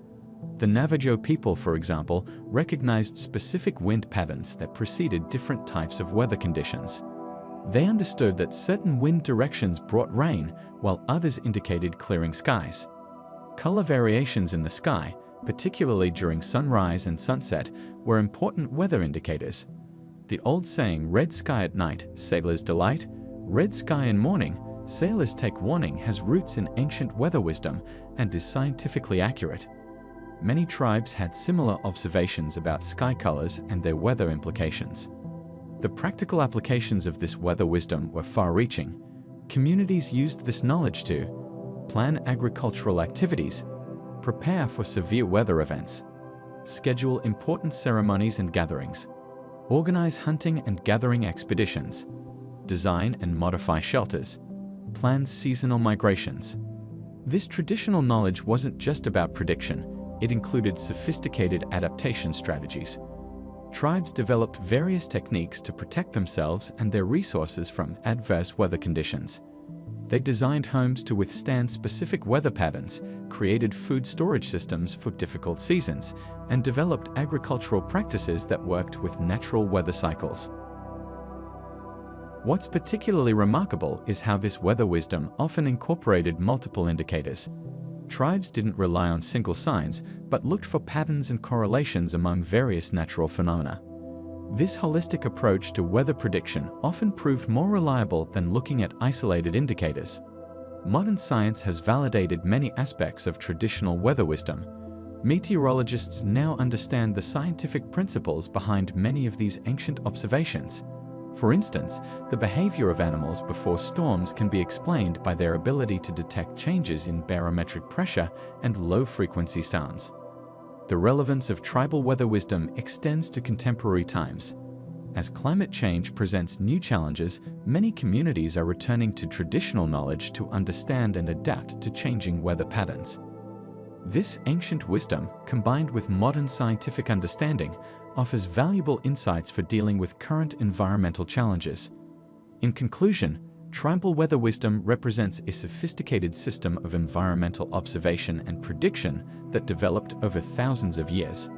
The Navajo people, for example, recognized specific wind patterns that preceded different types of weather conditions. They understood that certain wind directions brought rain, while others indicated clearing skies. Color variations in the sky, particularly during sunrise and sunset, were important weather indicators. The old saying, "Red sky at night, sailors delight," "Red sky in morning, sailors take warning," has roots in ancient weather wisdom and is scientifically accurate. Many tribes had similar observations about sky colors and their weather implications. The practical applications of this weather wisdom were far-reaching. Communities used this knowledge to plan agricultural activities, prepare for severe weather events, schedule important ceremonies and gatherings, organize hunting and gathering expeditions, design and modify shelters, plan seasonal migrations. This traditional knowledge wasn't just about prediction. It included sophisticated adaptation strategies. Tribes developed various techniques to protect themselves and their resources from adverse weather conditions. They designed homes to withstand specific weather patterns, created food storage systems for difficult seasons, and developed agricultural practices that worked with natural weather cycles. What's particularly remarkable is how this weather wisdom often incorporated multiple indicators. Tribes didn't rely on single signs, but looked for patterns and correlations among various natural phenomena. This holistic approach to weather prediction often proved more reliable than looking at isolated indicators. Modern science has validated many aspects of traditional weather wisdom. Meteorologists now understand the scientific principles behind many of these ancient observations. For instance, the behavior of animals before storms can be explained by their ability to detect changes in barometric pressure and low-frequency sounds. The relevance of tribal weather wisdom extends to contemporary times. As climate change presents new challenges, many communities are returning to traditional knowledge to understand and adapt to changing weather patterns. This ancient wisdom, combined with modern scientific understanding, offers valuable insights for dealing with current environmental challenges. In conclusion, tribal weather wisdom represents a sophisticated system of environmental observation and prediction that developed over thousands of years.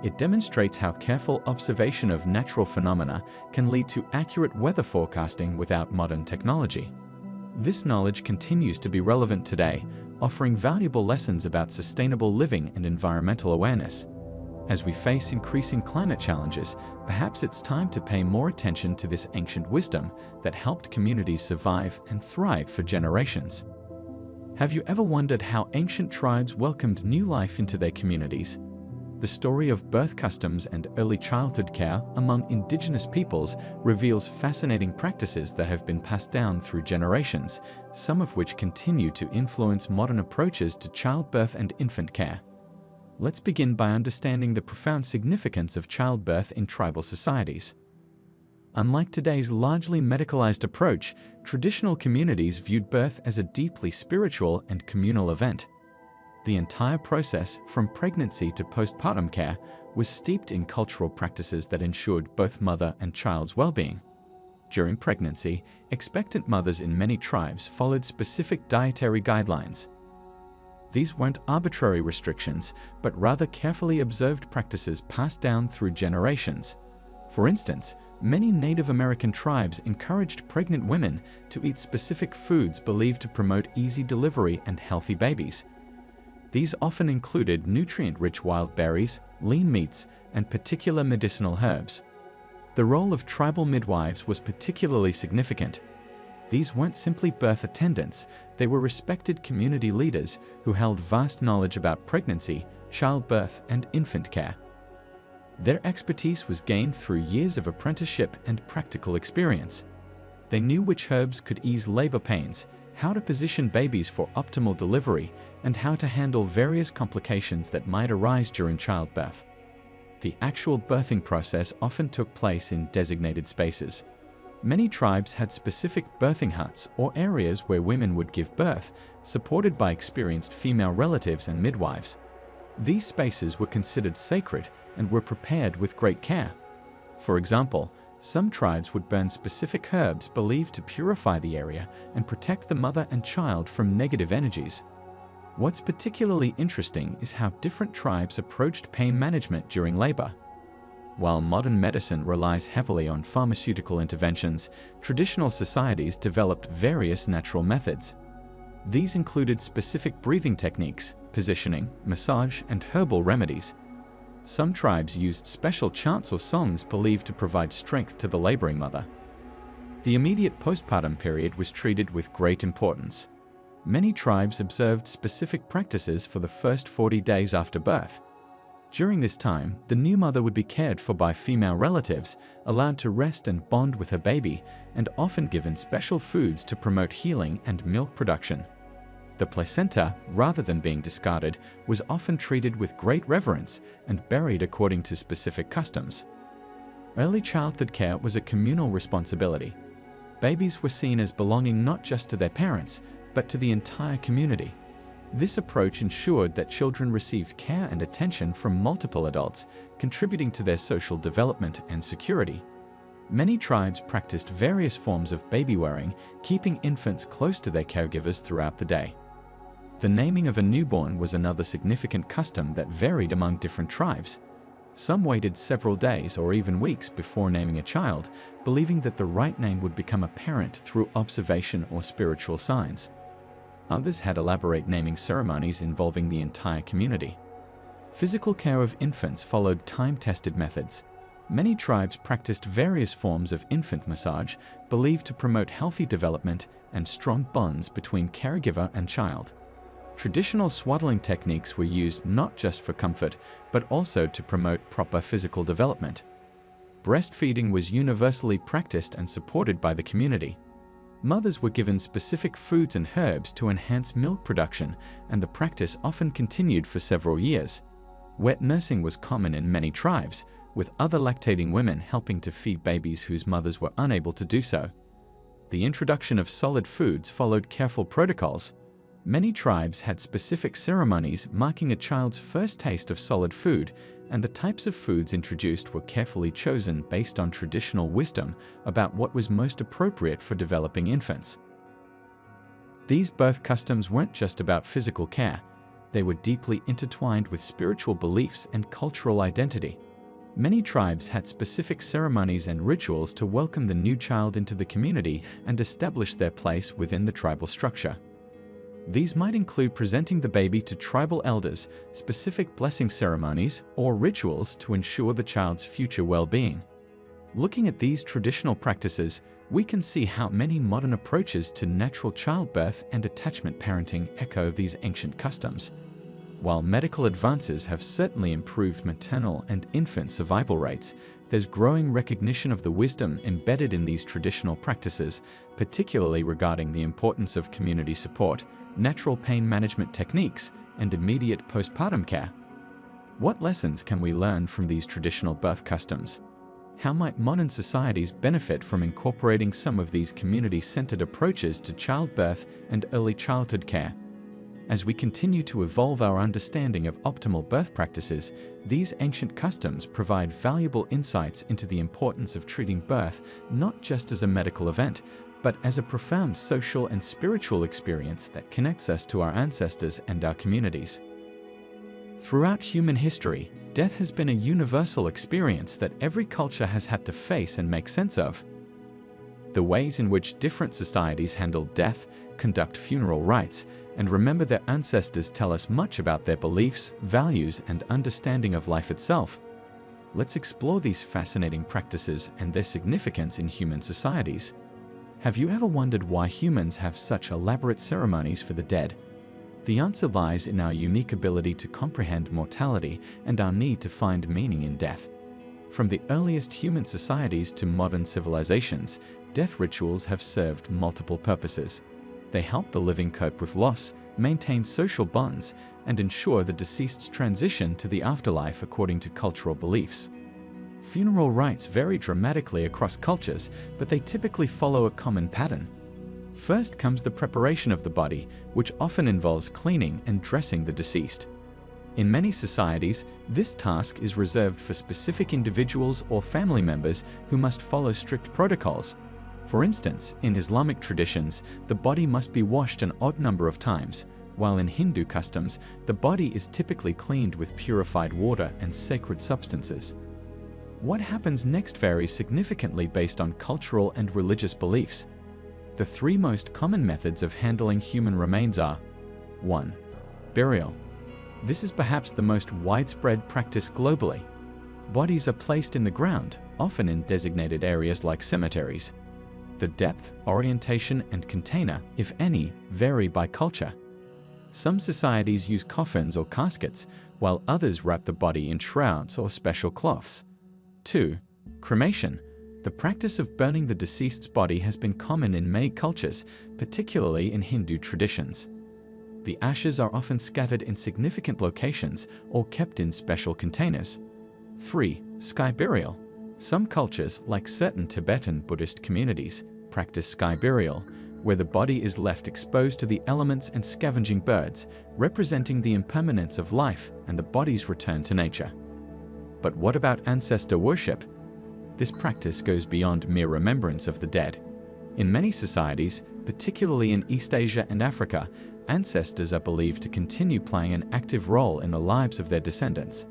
It demonstrates how careful observation of natural phenomena can lead to accurate weather forecasting without modern technology. This knowledge continues to be relevant today, offering valuable lessons about sustainable living and environmental awareness. As we face increasing climate challenges, perhaps it's time to pay more attention to this ancient wisdom that helped communities survive and thrive for generations. Have you ever wondered how ancient tribes welcomed new life into their communities? The story of birth customs and early childhood care among indigenous peoples reveals fascinating practices that have been passed down through generations, some of which continue to influence modern approaches to childbirth and infant care. Let's begin by understanding the profound significance of childbirth in tribal societies. Unlike today's largely medicalized approach, traditional communities viewed birth as a deeply spiritual and communal event. The entire process, from pregnancy to postpartum care, was steeped in cultural practices that ensured both mother and child's well-being. During pregnancy, expectant mothers in many tribes followed specific dietary guidelines. These weren't arbitrary restrictions, but rather carefully observed practices passed down through generations. For instance, many Native American tribes encouraged pregnant women to eat specific foods believed to promote easy delivery and healthy babies. These often included nutrient-rich wild berries, lean meats, and particular medicinal herbs. The role of tribal midwives was particularly significant. These weren't simply birth attendants, they were respected community leaders who held vast knowledge about pregnancy, childbirth, and infant care. Their expertise was gained through years of apprenticeship and practical experience. They knew which herbs could ease labor pains, how to position babies for optimal delivery, and how to handle various complications that might arise during childbirth. The actual birthing process often took place in designated spaces. Many tribes had specific birthing huts or areas where women would give birth, supported by experienced female relatives and midwives. These spaces were considered sacred and were prepared with great care. For example, some tribes would burn specific herbs believed to purify the area and protect the mother and child from negative energies. What's particularly interesting is how different tribes approached pain management during labor. While modern medicine relies heavily on pharmaceutical interventions, traditional societies developed various natural methods. These included specific breathing techniques, positioning, massage, and herbal remedies. Some tribes used special chants or songs believed to provide strength to the laboring mother. The immediate postpartum period was treated with great importance. Many tribes observed specific practices for the first 40 days after birth. During this time, the new mother would be cared for by female relatives, allowed to rest and bond with her baby, and often given special foods to promote healing and milk production. The placenta, rather than being discarded, was often treated with great reverence and buried according to specific customs. Early childhood care was a communal responsibility. Babies were seen as belonging not just to their parents, but to the entire community. This approach ensured that children received care and attention from multiple adults, contributing to their social development and security. Many tribes practiced various forms of baby wearing, keeping infants close to their caregivers throughout the day. The naming of a newborn was another significant custom that varied among different tribes. Some waited several days or even weeks before naming a child, believing that the right name would become apparent through observation or spiritual signs. Others had elaborate naming ceremonies involving the entire community. Physical care of infants followed time-tested methods. Many tribes practiced various forms of infant massage, believed to promote healthy development and strong bonds between caregiver and child. Traditional swaddling techniques were used not just for comfort, but also to promote proper physical development. Breastfeeding was universally practiced and supported by the community. Mothers were given specific foods and herbs to enhance milk production, and the practice often continued for several years. Wet nursing was common in many tribes, with other lactating women helping to feed babies whose mothers were unable to do so. The introduction of solid foods followed careful protocols. Many tribes had specific ceremonies marking a child's first taste of solid food, and the types of foods introduced were carefully chosen based on traditional wisdom about what was most appropriate for developing infants. These birth customs weren't just about physical care, they were deeply intertwined with spiritual beliefs and cultural identity. Many tribes had specific ceremonies and rituals to welcome the new child into the community and establish their place within the tribal structure. These might include presenting the baby to tribal elders, specific blessing ceremonies, or rituals to ensure the child's future well-being. Looking at these traditional practices, we can see how many modern approaches to natural childbirth and attachment parenting echo these ancient customs. While medical advances have certainly improved maternal and infant survival rates, there's growing recognition of the wisdom embedded in these traditional practices, particularly regarding the importance of community support, natural pain management techniques, and immediate postpartum care. What lessons can we learn from these traditional birth customs? How might modern societies benefit from incorporating some of these community-centered approaches to childbirth and early childhood care? As we continue to evolve our understanding of optimal birth practices, these ancient customs provide valuable insights into the importance of treating birth not just as a medical event, but as a profound social and spiritual experience that connects us to our ancestors and our communities. Throughout human history, death has been a universal experience that every culture has had to face and make sense of. The ways in which different societies handle death, conduct funeral rites, and remember their ancestors tell us much about their beliefs, values, and understanding of life itself. Let's explore these fascinating practices and their significance in human societies. Have you ever wondered why humans have such elaborate ceremonies for the dead? The answer lies in our unique ability to comprehend mortality and our need to find meaning in death. From the earliest human societies to modern civilizations, death rituals have served multiple purposes. They help the living cope with loss, maintain social bonds, and ensure the deceased's transition to the afterlife according to cultural beliefs. Funeral rites vary dramatically across cultures, but they typically follow a common pattern. First comes the preparation of the body, which often involves cleaning and dressing the deceased. In many societies, this task is reserved for specific individuals or family members who must follow strict protocols. For instance, in Islamic traditions, the body must be washed an odd number of times, while in Hindu customs, the body is typically cleaned with purified water and sacred substances. What happens next varies significantly based on cultural and religious beliefs. The three most common methods of handling human remains are: 1. Burial. This is perhaps the most widespread practice globally. Bodies are placed in the ground, often in designated areas like cemeteries. The depth, orientation, and container, if any, vary by culture. Some societies use coffins or caskets, while others wrap the body in shrouds or special cloths. 2. Cremation. The practice of burning the deceased's body has been common in many cultures, particularly in Hindu traditions. The ashes are often scattered in significant locations or kept in special containers. 3. Sky burial. Some cultures, like certain Tibetan Buddhist communities, practice sky burial, where the body is left exposed to the elements and scavenging birds, representing the impermanence of life and the body's return to nature. But what about ancestor worship? This practice goes beyond mere remembrance of the dead. In many societies, particularly in East Asia and Africa, ancestors are believed to continue playing an active role in the lives of their descendants.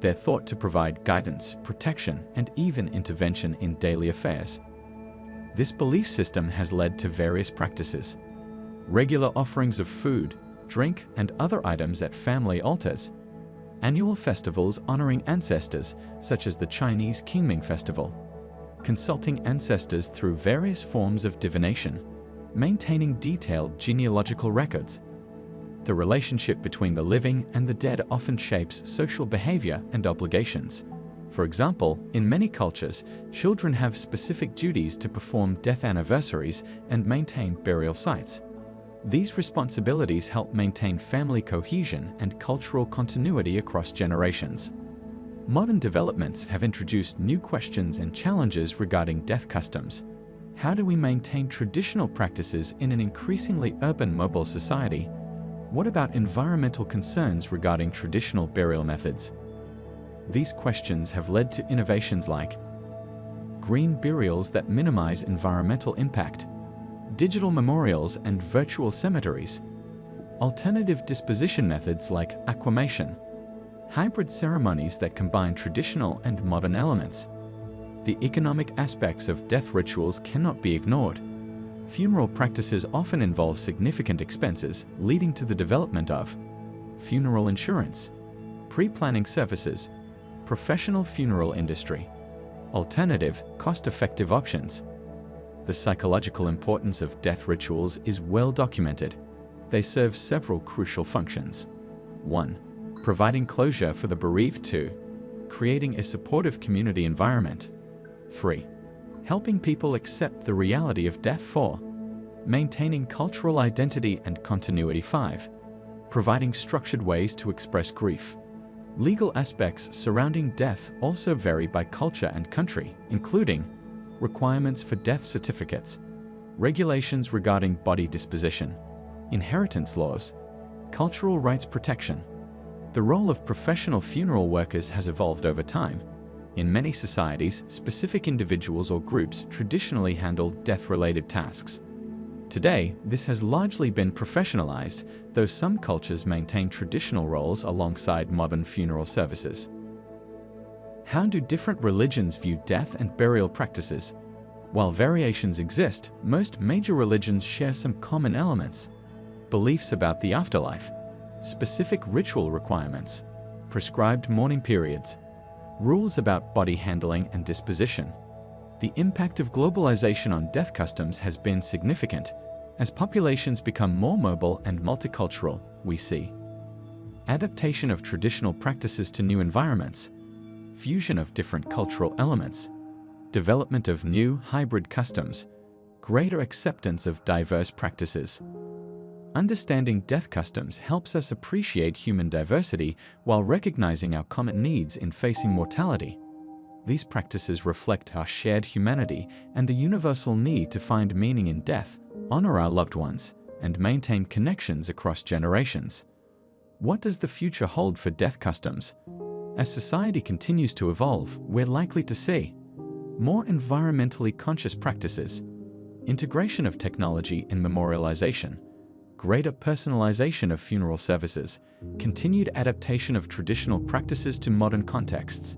They're thought to provide guidance, protection, and even intervention in daily affairs. This belief system has led to various practices. Regular offerings of food, drink, and other items at family altars. Annual festivals honoring ancestors, such as the Chinese Qingming Festival. Consulting ancestors through various forms of divination. Maintaining detailed genealogical records. The relationship between the living and the dead often shapes social behavior and obligations. For example, in many cultures, children have specific duties to perform death anniversaries and maintain burial sites. These responsibilities help maintain family cohesion and cultural continuity across generations. Modern developments have introduced new questions and challenges regarding death customs. How do we maintain traditional practices in an increasingly urban mobile society? What about environmental concerns regarding traditional burial methods? These questions have led to innovations like green burials that minimize environmental impact, digital memorials and virtual cemeteries, alternative disposition methods like aquamation, hybrid ceremonies that combine traditional and modern elements. The economic aspects of death rituals cannot be ignored. Funeral practices often involve significant expenses, leading to the development of funeral insurance, pre-planning services, professional funeral industry, alternative, cost-effective options. The psychological importance of death rituals is well documented. They serve several crucial functions. 1. Providing closure for the bereaved. 2. Creating a supportive community environment. 3. Helping people accept the reality of death. 4. Maintaining cultural identity and continuity. 5. Providing structured ways to express grief. Legal aspects surrounding death also vary by culture and country, including requirements for death certificates, regulations regarding body disposition, inheritance laws, cultural rights protection. The role of professional funeral workers has evolved over time. In many societies, specific individuals or groups traditionally handled death-related tasks. Today, this has largely been professionalized, though some cultures maintain traditional roles alongside modern funeral services. How do different religions view death and burial practices? While variations exist, most major religions share some common elements: beliefs about the afterlife, specific ritual requirements, prescribed mourning periods, rules about body handling and disposition. The impact of globalization on death customs has been significant. As populations become more mobile and multicultural, we see adaptation of traditional practices to new environments, fusion of different cultural elements, development of new hybrid customs, greater acceptance of diverse practices. Understanding death customs helps us appreciate human diversity while recognizing our common needs in facing mortality. These practices reflect our shared humanity and the universal need to find meaning in death, honor our loved ones, and maintain connections across generations. What does the future hold for death customs? As society continues to evolve, we're likely to see more environmentally conscious practices, integration of technology in memorialization, greater personalization of funeral services, continued adaptation of traditional practices to modern contexts.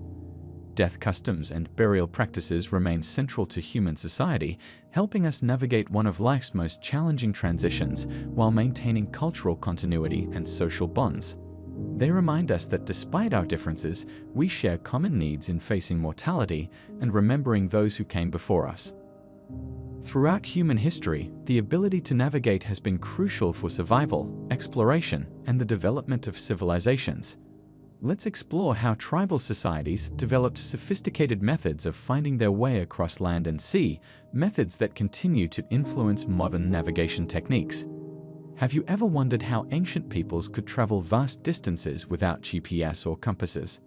Death customs and burial practices remain central to human society, helping us navigate one of life's most challenging transitions while maintaining cultural continuity and social bonds. They remind us that despite our differences, we share common needs in facing mortality and remembering those who came before us. Throughout human history, the ability to navigate has been crucial for survival, exploration, and the development of civilizations. Let's explore how tribal societies developed sophisticated methods of finding their way across land and sea, methods that continue to influence modern navigation techniques. Have you ever wondered how ancient peoples could travel vast distances without GPS or compasses?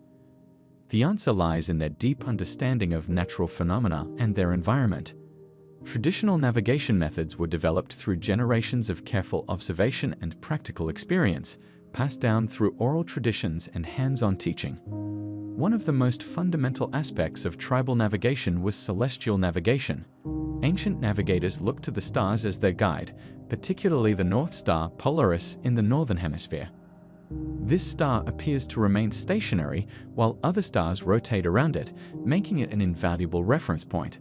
The answer lies in their deep understanding of natural phenomena and their environment. Traditional navigation methods were developed through generations of careful observation and practical experience, passed down through oral traditions and hands-on teaching. One of the most fundamental aspects of tribal navigation was celestial navigation. Ancient navigators looked to the stars as their guide, particularly the North Star Polaris in the Northern Hemisphere. This star appears to remain stationary while other stars rotate around it, making it an invaluable reference point.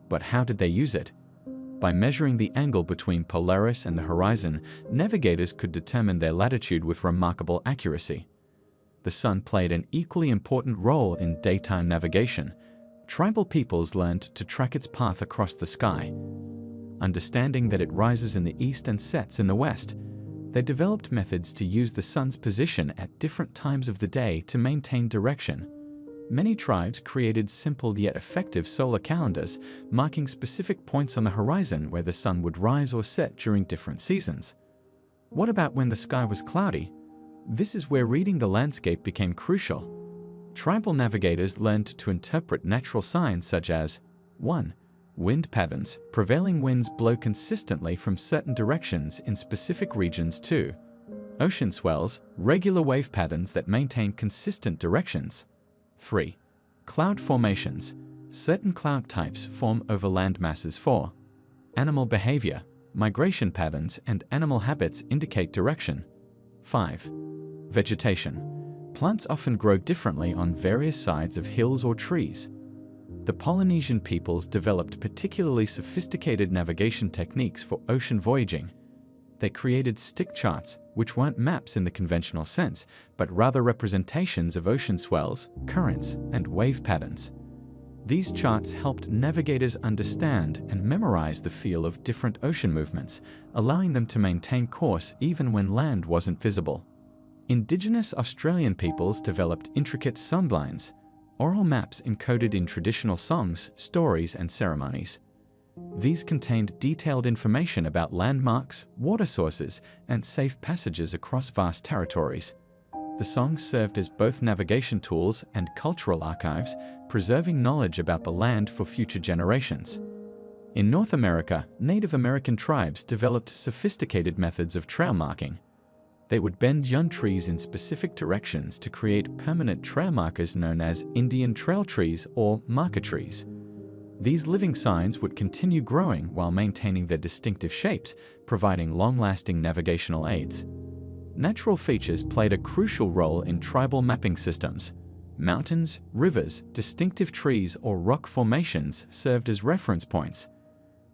But how did they use it? By measuring the angle between Polaris and the horizon, navigators could determine their latitude with remarkable accuracy. The sun played an equally important role in daytime navigation. Tribal peoples learned to track its path across the sky. Understanding that it rises in the east and sets in the west, they developed methods to use the sun's position at different times of the day to maintain direction. Many tribes created simple yet effective solar calendars, marking specific points on the horizon where the sun would rise or set during different seasons. What about when the sky was cloudy? This is where reading the landscape became crucial. Tribal navigators learned to interpret natural signs such as 1. Wind patterns. Prevailing winds blow consistently from certain directions in specific regions. 2. Ocean swells. Regular wave patterns that maintain consistent directions. 3. Cloud formations. Certain cloud types form over land masses. 4. Animal behavior. Migration patterns and animal habits indicate direction. 5. Vegetation. Plants often grow differently on various sides of hills or trees. The Polynesian peoples developed particularly sophisticated navigation techniques for ocean voyaging. They created stick charts, which weren't maps in the conventional sense, but rather representations of ocean swells, currents, and wave patterns. These charts helped navigators understand and memorize the feel of different ocean movements, allowing them to maintain course even when land wasn't visible. Indigenous Australian peoples developed intricate songlines, oral maps encoded in traditional songs, stories, and ceremonies. These contained detailed information about landmarks, water sources, and safe passages across vast territories. The songs served as both navigation tools and cultural archives, preserving knowledge about the land for future generations. In North America, Native American tribes developed sophisticated methods of trail marking. They would bend young trees in specific directions to create permanent trail markers known as Indian trail trees or marker trees. These living signs would continue growing while maintaining their distinctive shapes, providing long-lasting navigational aids. Natural features played a crucial role in tribal mapping systems. Mountains, rivers, distinctive trees, or rock formations served as reference points.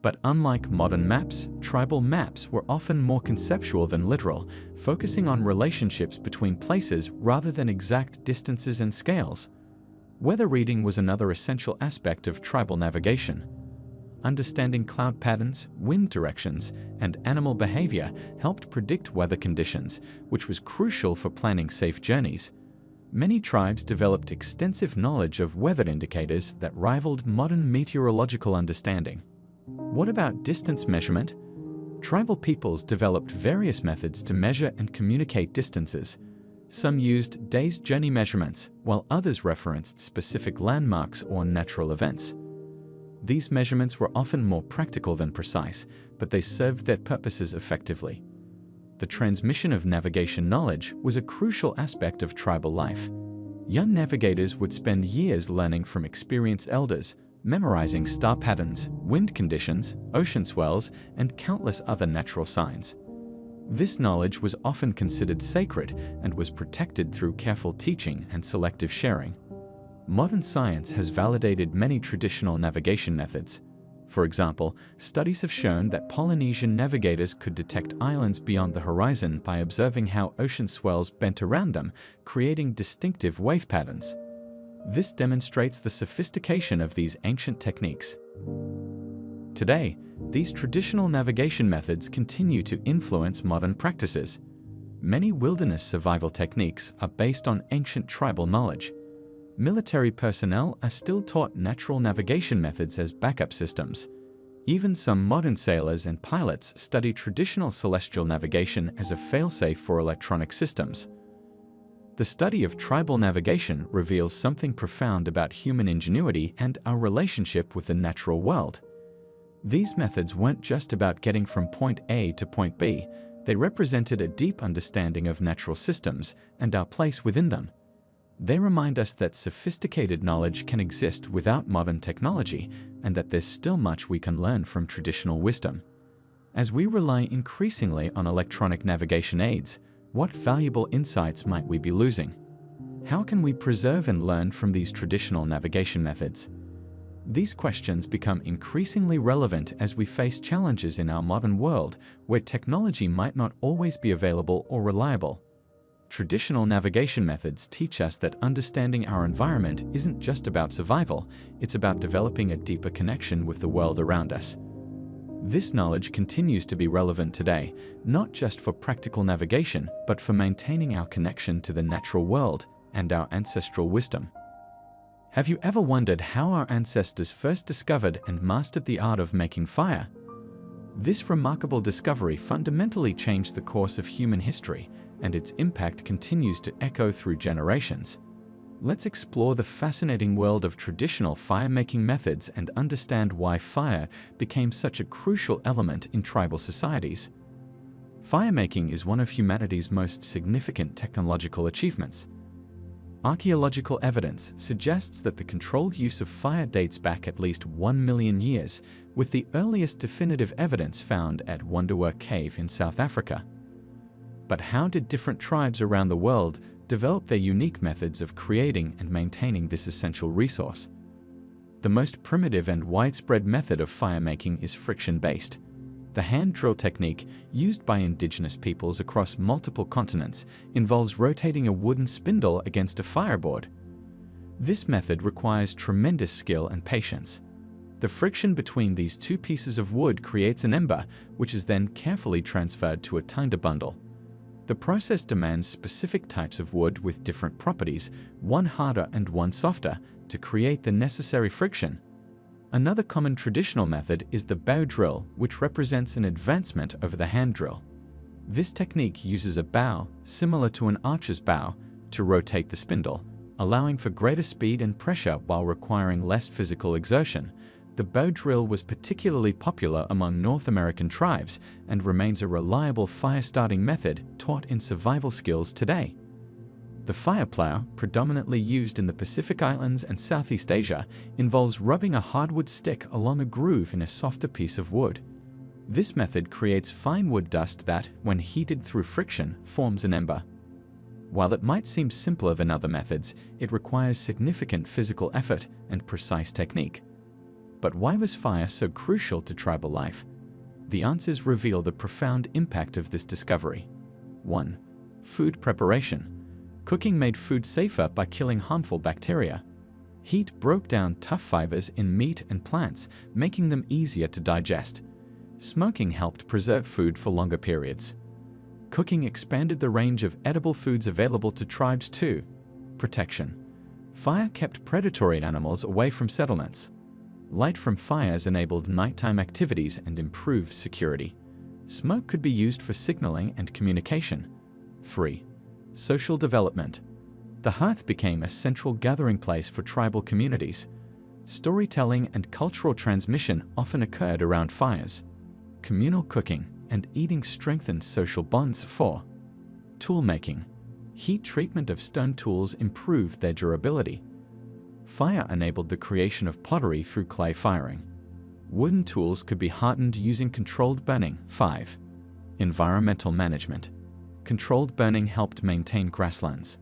But unlike modern maps, tribal maps were often more conceptual than literal, focusing on relationships between places rather than exact distances and scales. Weather reading was another essential aspect of tribal navigation. Understanding cloud patterns, wind directions, and animal behavior helped predict weather conditions, which was crucial for planning safe journeys. Many tribes developed extensive knowledge of weather indicators that rivaled modern meteorological understanding. What about distance measurement? Tribal peoples developed various methods to measure and communicate distances. Some used days' journey measurements, while others referenced specific landmarks or natural events. These measurements were often more practical than precise, but they served their purposes effectively. The transmission of navigation knowledge was a crucial aspect of tribal life. Young navigators would spend years learning from experienced elders, memorizing star patterns, wind conditions, ocean swells, and countless other natural signs. This knowledge was often considered sacred and was protected through careful teaching and selective sharing. Modern science has validated many traditional navigation methods. For example, studies have shown that Polynesian navigators could detect islands beyond the horizon by observing how ocean swells bent around them, creating distinctive wave patterns. This demonstrates the sophistication of these ancient techniques. Today, these traditional navigation methods continue to influence modern practices. Many wilderness survival techniques are based on ancient tribal knowledge. Military personnel are still taught natural navigation methods as backup systems. Even some modern sailors and pilots study traditional celestial navigation as a failsafe for electronic systems. The study of tribal navigation reveals something profound about human ingenuity and our relationship with the natural world. These methods weren't just about getting from point A to point B, they represented a deep understanding of natural systems and our place within them. They remind us that sophisticated knowledge can exist without modern technology and that there's still much we can learn from traditional wisdom. As we rely increasingly on electronic navigation aids, what valuable insights might we be losing? How can we preserve and learn from these traditional navigation methods? These questions become increasingly relevant as we face challenges in our modern world where technology might not always be available or reliable. Traditional navigation methods teach us that understanding our environment isn't just about survival, it's about developing a deeper connection with the world around us. This knowledge continues to be relevant today, not just for practical navigation, but for maintaining our connection to the natural world and our ancestral wisdom. Have you ever wondered how our ancestors first discovered and mastered the art of making fire? This remarkable discovery fundamentally changed the course of human history, and its impact continues to echo through generations. Let's explore the fascinating world of traditional fire-making methods and understand why fire became such a crucial element in tribal societies. Fire-making is one of humanity's most significant technological achievements. Archaeological evidence suggests that the controlled use of fire dates back at least 1 million years, with the earliest definitive evidence found at Wonderwerk Cave in South Africa. But how did different tribes around the world develop their unique methods of creating and maintaining this essential resource? The most primitive and widespread method of fire-making is friction-based. The hand drill technique, used by indigenous peoples across multiple continents, involves rotating a wooden spindle against a fireboard. This method requires tremendous skill and patience. The friction between these two pieces of wood creates an ember, which is then carefully transferred to a tinder bundle. The process demands specific types of wood with different properties, one harder and one softer, to create the necessary friction. Another common traditional method is the bow drill, which represents an advancement over the hand drill. This technique uses a bow, similar to an archer's bow, to rotate the spindle, allowing for greater speed and pressure while requiring less physical exertion. The bow drill was particularly popular among North American tribes and remains a reliable fire-starting method taught in survival skills today. The fire plow, predominantly used in the Pacific Islands and Southeast Asia, involves rubbing a hardwood stick along a groove in a softer piece of wood. This method creates fine wood dust that, when heated through friction, forms an ember. While it might seem simpler than other methods, it requires significant physical effort and precise technique. But why was fire so crucial to tribal life? The answers reveal the profound impact of this discovery. 1. Food preparation. Cooking made food safer by killing harmful bacteria. Heat broke down tough fibers in meat and plants, making them easier to digest. Smoking helped preserve food for longer periods. Cooking expanded the range of edible foods available to tribes too. Protection. Fire kept predatory animals away from settlements. Light from fires enabled nighttime activities and improved security. Smoke could be used for signaling and communication. 3. Social development. The hearth became a central gathering place for tribal communities. Storytelling and cultural transmission often occurred around fires. Communal cooking and eating strengthened social bonds. 4. Tool making. Heat treatment of stone tools improved their durability. Fire enabled the creation of pottery through clay firing. Wooden tools could be hardened using controlled burning. 5. Environmental management. Controlled burning helped maintain grasslands.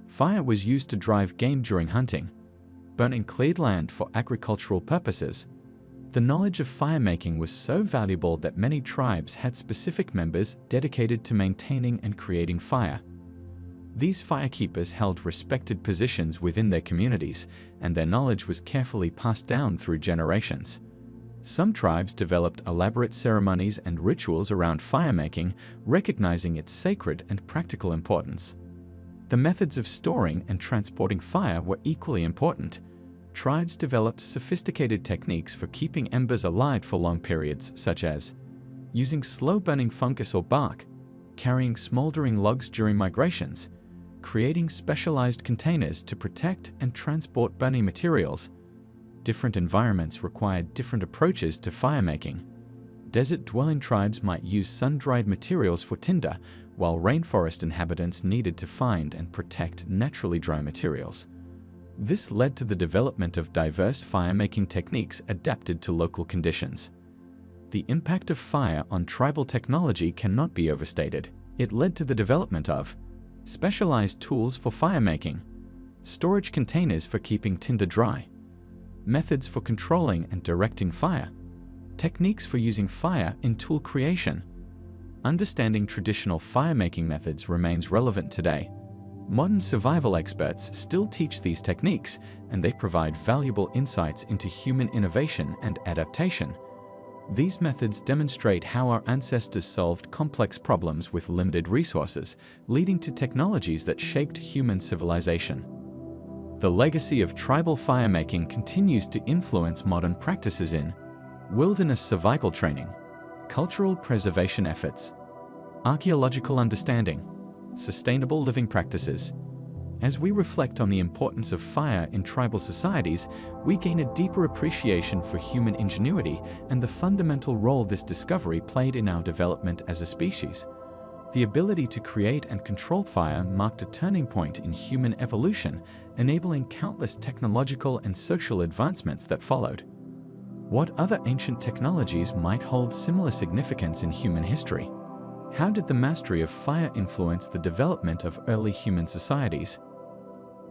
Fire was used to drive game during hunting. Burning cleared land for agricultural purposes. The knowledge of fire-making was so valuable that many tribes had specific members dedicated to maintaining and creating fire. These firekeepers held respected positions within their communities, and their knowledge was carefully passed down through generations. Some tribes developed elaborate ceremonies and rituals around fire-making, recognizing its sacred and practical importance. The methods of storing and transporting fire were equally important. Tribes developed sophisticated techniques for keeping embers alive for long periods, such as using slow-burning fungus or bark, carrying smoldering logs during migrations, creating specialized containers to protect and transport burning materials. Different environments required different approaches to firemaking. Desert-dwelling tribes might use sun-dried materials for tinder, while rainforest inhabitants needed to find and protect naturally dry materials. This led to the development of diverse firemaking techniques adapted to local conditions. The impact of fire on tribal technology cannot be overstated. It led to the development of specialized tools for firemaking, storage containers for keeping tinder dry, methods for controlling and directing fire, techniques for using fire in tool creation. Understanding traditional firemaking methods remains relevant today. Modern survival experts still teach these techniques, and they provide valuable insights into human innovation and adaptation. These methods demonstrate how our ancestors solved complex problems with limited resources, leading to technologies that shaped human civilization. The legacy of tribal firemaking continues to influence modern practices in wilderness survival training, cultural preservation efforts, archaeological understanding, sustainable living practices. As we reflect on the importance of fire in tribal societies, we gain a deeper appreciation for human ingenuity and the fundamental role this discovery played in our development as a species. The ability to create and control fire marked a turning point in human evolution, enabling countless technological and social advancements that followed. What other ancient technologies might hold similar significance in human history? How did the mastery of fire influence the development of early human societies?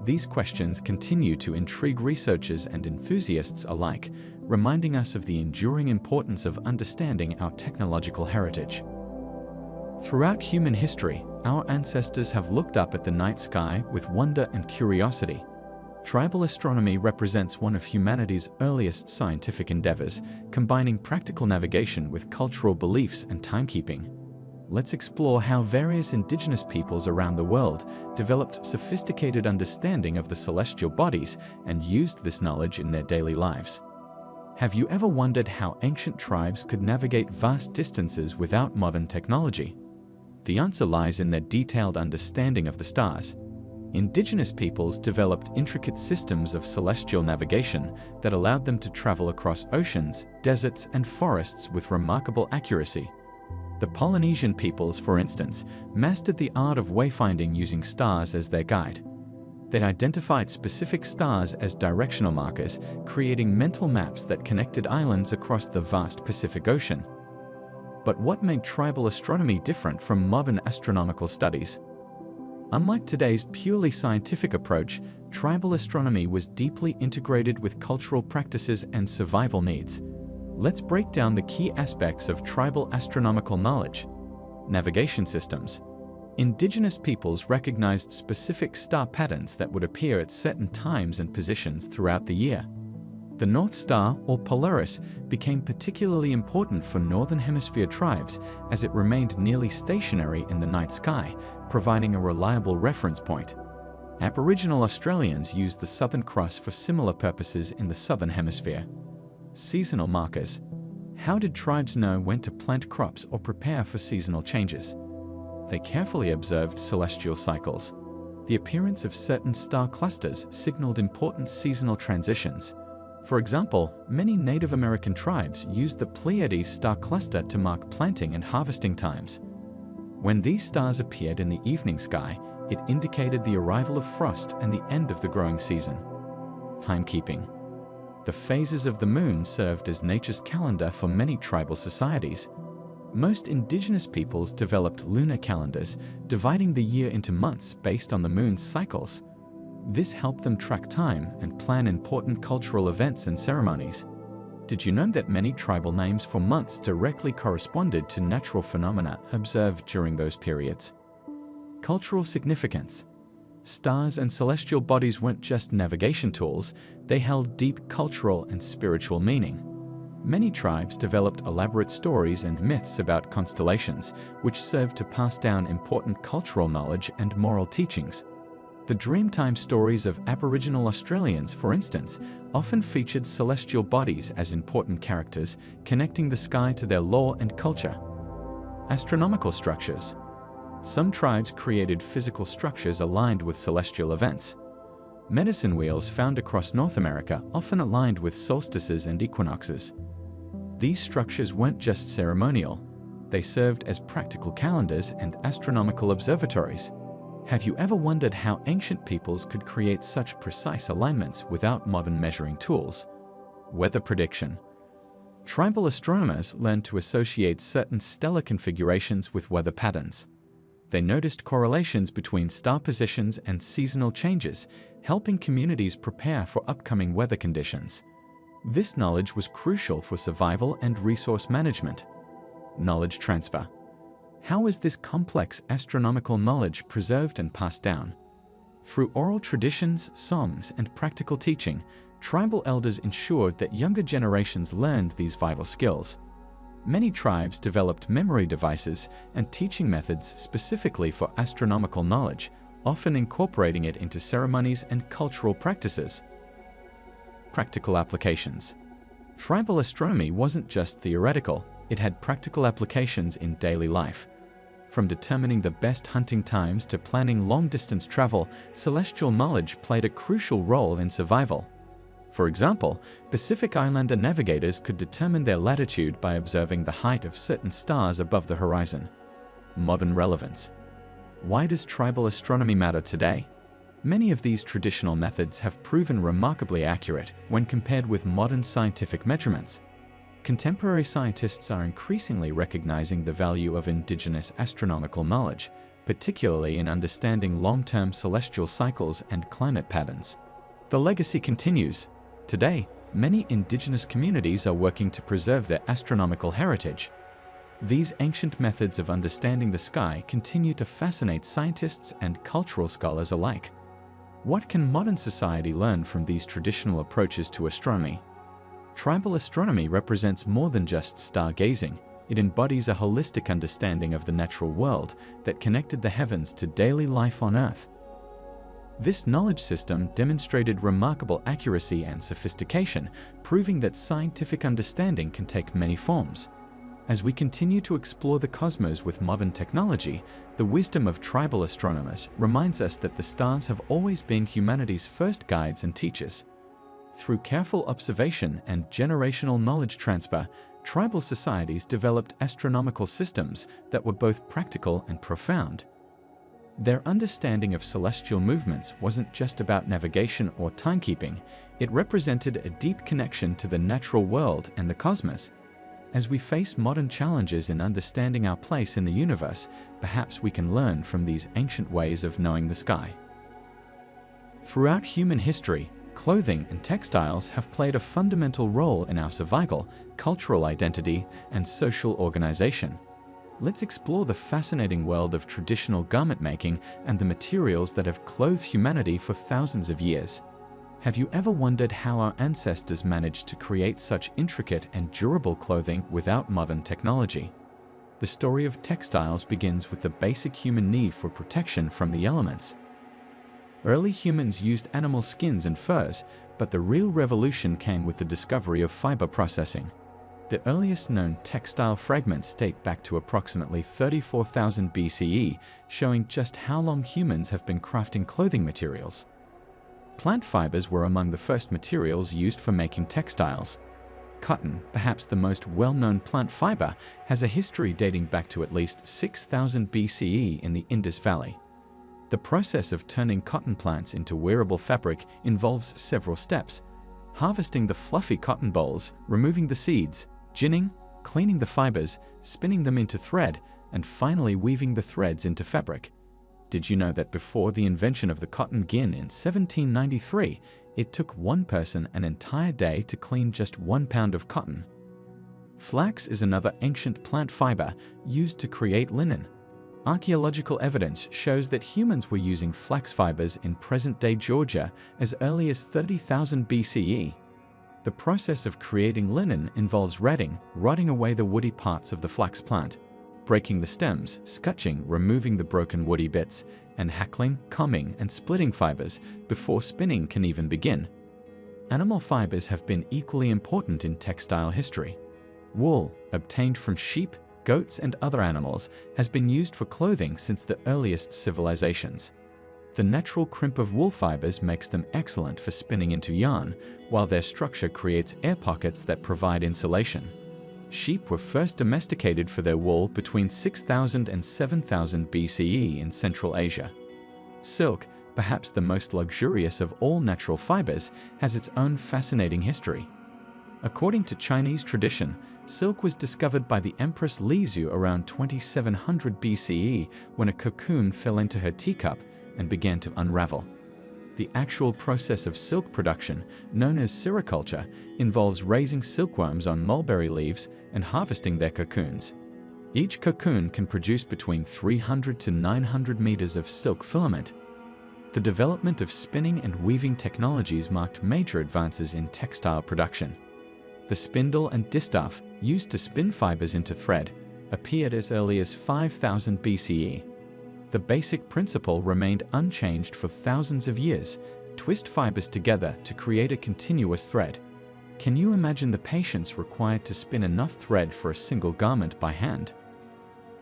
These questions continue to intrigue researchers and enthusiasts alike, reminding us of the enduring importance of understanding our technological heritage. Throughout human history, our ancestors have looked up at the night sky with wonder and curiosity. Tribal astronomy represents one of humanity's earliest scientific endeavors, combining practical navigation with cultural beliefs and timekeeping. Let's explore how various indigenous peoples around the world developed sophisticated understanding of the celestial bodies and used this knowledge in their daily lives. Have you ever wondered how ancient tribes could navigate vast distances without modern technology? The answer lies in their detailed understanding of the stars. Indigenous peoples developed intricate systems of celestial navigation that allowed them to travel across oceans, deserts, and forests with remarkable accuracy. The Polynesian peoples, for instance, mastered the art of wayfinding using stars as their guide. They identified specific stars as directional markers, creating mental maps that connected islands across the vast Pacific Ocean. But what made tribal astronomy different from modern astronomical studies? Unlike today's purely scientific approach, tribal astronomy was deeply integrated with cultural practices and survival needs. Let's break down the key aspects of tribal astronomical knowledge. Navigation systems. Indigenous peoples recognized specific star patterns that would appear at certain times and positions throughout the year. The North Star, or Polaris, became particularly important for Northern Hemisphere tribes as it remained nearly stationary in the night sky, providing a reliable reference point. Aboriginal Australians used the Southern Cross for similar purposes in the Southern Hemisphere. Seasonal markers. How did tribes know when to plant crops or prepare for seasonal changes? They carefully observed celestial cycles. The appearance of certain star clusters signaled important seasonal transitions. For example, many Native American tribes used the Pleiades star cluster to mark planting and harvesting times. When these stars appeared in the evening sky, it indicated the arrival of frost and the end of the growing season. Timekeeping. The phases of the moon served as nature's calendar for many tribal societies. Most indigenous peoples developed lunar calendars, dividing the year into months based on the moon's cycles. This helped them track time and plan important cultural events and ceremonies. Did you know that many tribal names for months directly corresponded to natural phenomena observed during those periods? Cultural significance. Stars and celestial bodies weren't just navigation tools, they held deep cultural and spiritual meaning. Many tribes developed elaborate stories and myths about constellations, which served to pass down important cultural knowledge and moral teachings. The Dreamtime stories of Aboriginal Australians, for instance, often featured celestial bodies as important characters, connecting the sky to their lore and culture. Astronomical structures. Some tribes created physical structures aligned with celestial events. Medicine wheels found across North America often aligned with solstices and equinoxes. These structures weren't just ceremonial, they served as practical calendars and astronomical observatories. Have you ever wondered how ancient peoples could create such precise alignments without modern measuring tools? Weather prediction. Tribal astronomers learned to associate certain stellar configurations with weather patterns. They noticed correlations between star positions and seasonal changes, helping communities prepare for upcoming weather conditions. This knowledge was crucial for survival and resource management. Knowledge transfer. How is this complex astronomical knowledge preserved and passed down? Through oral traditions, songs, and practical teaching, tribal elders ensured that younger generations learned these vital skills. Many tribes developed memory devices and teaching methods specifically for astronomical knowledge, often incorporating it into ceremonies and cultural practices. Practical applications. Tribal astronomy wasn't just theoretical, it had practical applications in daily life. From determining the best hunting times to planning long-distance travel, celestial knowledge played a crucial role in survival. For example, Pacific Islander navigators could determine their latitude by observing the height of certain stars above the horizon. Modern relevance. Why does tribal astronomy matter today? Many of these traditional methods have proven remarkably accurate when compared with modern scientific measurements. Contemporary scientists are increasingly recognizing the value of indigenous astronomical knowledge, particularly in understanding long-term celestial cycles and climate patterns. The legacy continues. Today, many indigenous communities are working to preserve their astronomical heritage. These ancient methods of understanding the sky continue to fascinate scientists and cultural scholars alike. What can modern society learn from these traditional approaches to astronomy? Tribal astronomy represents more than just stargazing. It embodies a holistic understanding of the natural world that connected the heavens to daily life on Earth. This knowledge system demonstrated remarkable accuracy and sophistication, proving that scientific understanding can take many forms. As we continue to explore the cosmos with modern technology, the wisdom of tribal astronomers reminds us that the stars have always been humanity's first guides and teachers. Through careful observation and generational knowledge transfer, tribal societies developed astronomical systems that were both practical and profound. Their understanding of celestial movements wasn't just about navigation or timekeeping, it represented a deep connection to the natural world and the cosmos. As we face modern challenges in understanding our place in the universe, perhaps we can learn from these ancient ways of knowing the sky. Throughout human history, clothing and textiles have played a fundamental role in our survival, cultural identity, and social organization. Let's explore the fascinating world of traditional garment making and the materials that have clothed humanity for thousands of years. Have you ever wondered how our ancestors managed to create such intricate and durable clothing without modern technology? The story of textiles begins with the basic human need for protection from the elements. Early humans used animal skins and furs, but the real revolution came with the discovery of fiber processing. The earliest known textile fragments date back to approximately 34,000 BCE, showing just how long humans have been crafting clothing materials. Plant fibers were among the first materials used for making textiles. Cotton, perhaps the most well-known plant fiber, has a history dating back to at least 6,000 BCE in the Indus Valley. The process of turning cotton plants into wearable fabric involves several steps: harvesting the fluffy cotton bolls, removing the seeds, ginning, cleaning the fibers, spinning them into thread, and finally weaving the threads into fabric. Did you know that before the invention of the cotton gin in 1793, it took one person an entire day to clean just 1 pound of cotton? Flax is another ancient plant fiber used to create linen. Archaeological evidence shows that humans were using flax fibers in present-day Georgia as early as 30,000 BCE. The process of creating linen involves rotting away the woody parts of the flax plant, breaking the stems, scutching, removing the broken woody bits, and hackling, combing, and splitting fibers before spinning can even begin. Animal fibers have been equally important in textile history. Wool, obtained from sheep, goats, and other animals, has been used for clothing since the earliest civilizations. The natural crimp of wool fibers makes them excellent for spinning into yarn, while their structure creates air pockets that provide insulation. Sheep were first domesticated for their wool between 6,000 and 7,000 BCE in Central Asia. Silk, perhaps the most luxurious of all natural fibers, has its own fascinating history. According to Chinese tradition, silk was discovered by the Empress Lizhu around 2700 BCE when a cocoon fell into her teacup and began to unravel. The actual process of silk production, known as sericulture, involves raising silkworms on mulberry leaves and harvesting their cocoons. Each cocoon can produce between 300 to 900 meters of silk filament. The development of spinning and weaving technologies marked major advances in textile production. The spindle and distaff, used to spin fibers into thread, appeared as early as 5000 BCE. The basic principle remained unchanged for thousands of years: twist fibers together to create a continuous thread. Can you imagine the patience required to spin enough thread for a single garment by hand?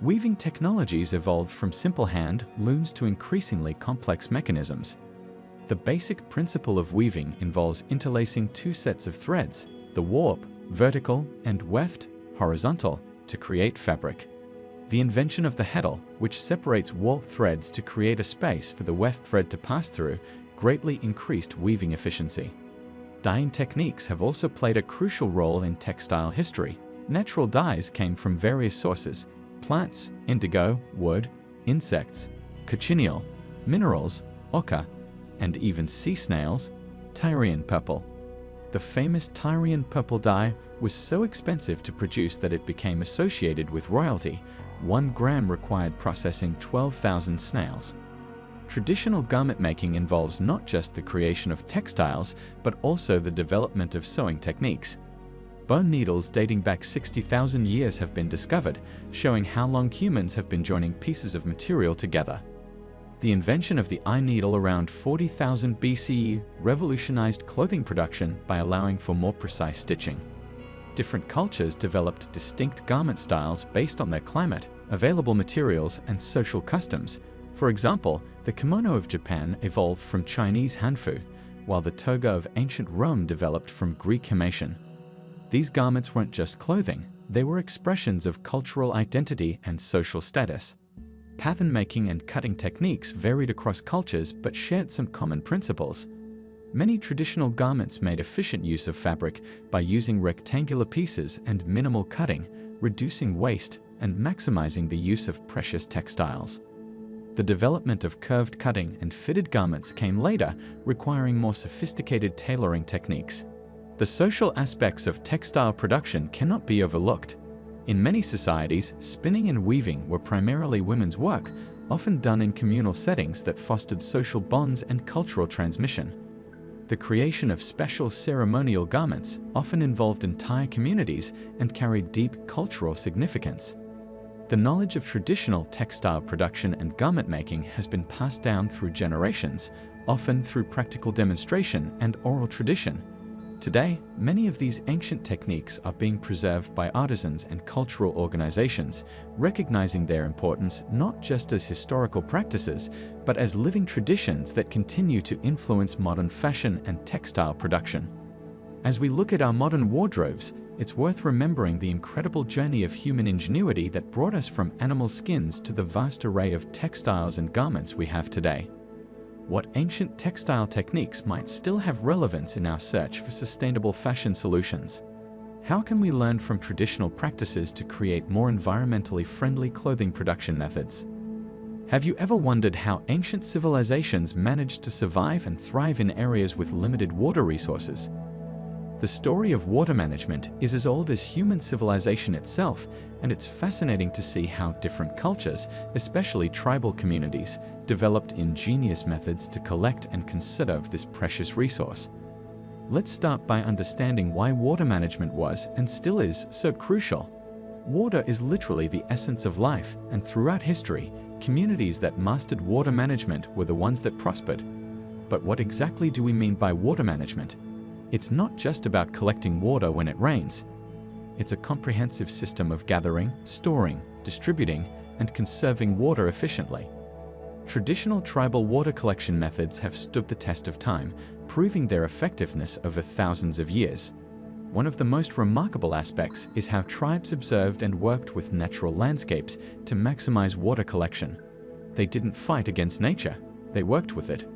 Weaving technologies evolved from simple hand looms to increasingly complex mechanisms. The basic principle of weaving involves interlacing two sets of threads, the warp, vertical, and weft, horizontal, to create fabric. The invention of the heddle, which separates warp threads to create a space for the weft thread to pass through, greatly increased weaving efficiency. Dyeing techniques have also played a crucial role in textile history. Natural dyes came from various sources: plants, indigo, wood, insects, cochineal, minerals, ochre, and even sea snails, Tyrian purple. The famous Tyrian purple dye was so expensive to produce that it became associated with royalty. 1 gram required processing 12,000 snails. Traditional garment making involves not just the creation of textiles, but also the development of sewing techniques. Bone needles dating back 60,000 years have been discovered, showing how long humans have been joining pieces of material together. The invention of the eye needle around 40,000 BCE revolutionized clothing production by allowing for more precise stitching. different cultures developed distinct garment styles based on their climate, available materials, and social customs. For example, the kimono of Japan evolved from Chinese hanfu, while the toga of ancient Rome developed from Greek himation. These garments weren't just clothing, they were expressions of cultural identity and social status. Pattern making and cutting techniques varied across cultures but shared some common principles. Many traditional garments made efficient use of fabric by using rectangular pieces and minimal cutting, reducing waste and maximizing the use of precious textiles. The development of curved cutting and fitted garments came later, requiring more sophisticated tailoring techniques. The social aspects of textile production cannot be overlooked. In many societies, spinning and weaving were primarily women's work, often done in communal settings that fostered social bonds and cultural transmission. The creation of special ceremonial garments often involved entire communities and carried deep cultural significance. The knowledge of traditional textile production and garment making has been passed down through generations, often through practical demonstration and oral tradition. Today, many of these ancient techniques are being preserved by artisans and cultural organizations, recognizing their importance not just as historical practices, but as living traditions that continue to influence modern fashion and textile production. As we look at our modern wardrobes, it's worth remembering the incredible journey of human ingenuity that brought us from animal skins to the vast array of textiles and garments we have today. What ancient textile techniques might still have relevance in our search for sustainable fashion solutions? How can we learn from traditional practices to create more environmentally friendly clothing production methods? Have you ever wondered how ancient civilizations managed to survive and thrive in areas with limited water resources? The story of water management is as old as human civilization itself, and it's fascinating to see how different cultures, especially tribal communities, developed ingenious methods to collect and conserve this precious resource. Let's start by understanding why water management was, and still is, so crucial. Water is literally the essence of life, and throughout history, communities that mastered water management were the ones that prospered. But what exactly do we mean by water management? It's not just about collecting water when it rains. It's a comprehensive system of gathering, storing, distributing, and conserving water efficiently. Traditional tribal water collection methods have stood the test of time, proving their effectiveness over thousands of years. One of the most remarkable aspects is how tribes observed and worked with natural landscapes to maximize water collection. They didn't fight against nature, they worked with it.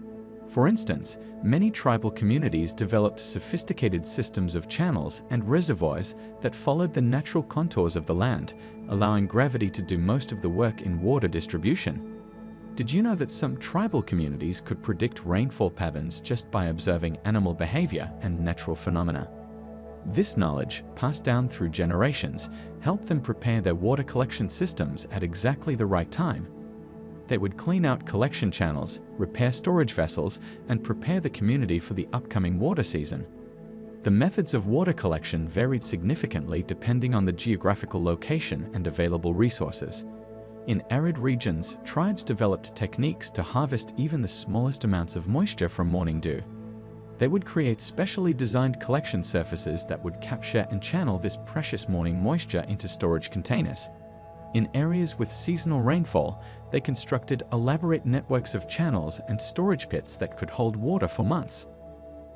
For instance, many tribal communities developed sophisticated systems of channels and reservoirs that followed the natural contours of the land, allowing gravity to do most of the work in water distribution. Did you know that some tribal communities could predict rainfall patterns just by observing animal behavior and natural phenomena? This knowledge, passed down through generations, helped them prepare their water collection systems at exactly the right time. They would clean out collection channels, repair storage vessels, and prepare the community for the upcoming water season. The methods of water collection varied significantly depending on the geographical location and available resources. In arid regions, tribes developed techniques to harvest even the smallest amounts of moisture from morning dew. They would create specially designed collection surfaces that would capture and channel this precious morning moisture into storage containers. In areas with seasonal rainfall, they constructed elaborate networks of channels and storage pits that could hold water for months.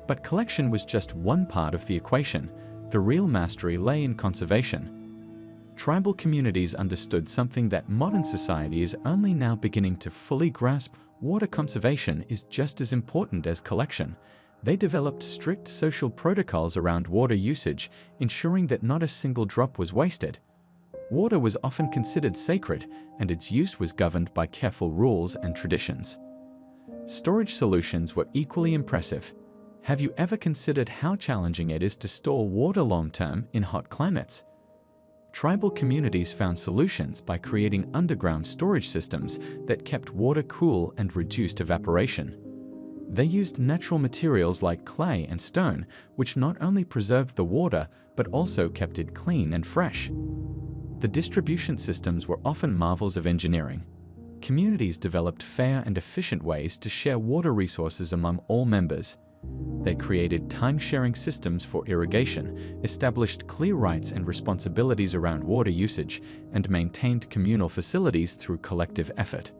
But collection was just one part of the equation. The real mastery lay in conservation. Tribal communities understood something that modern society is only now beginning to fully grasp. Water conservation is just as important as collection. They developed strict social protocols around water usage, ensuring that not a single drop was wasted. Water was often considered sacred, and its use was governed by careful rules and traditions. Storage solutions were equally impressive. Have you ever considered how challenging it is to store water long-term in hot climates? Tribal communities found solutions by creating underground storage systems that kept water cool and reduced evaporation. They used natural materials like clay and stone, which not only preserved the water, but also kept it clean and fresh. The distribution systems were often marvels of engineering. Communities developed fair and efficient ways to share water resources among all members. They created time-sharing systems for irrigation, established clear rights and responsibilities around water usage, and maintained communal facilities through collective effort.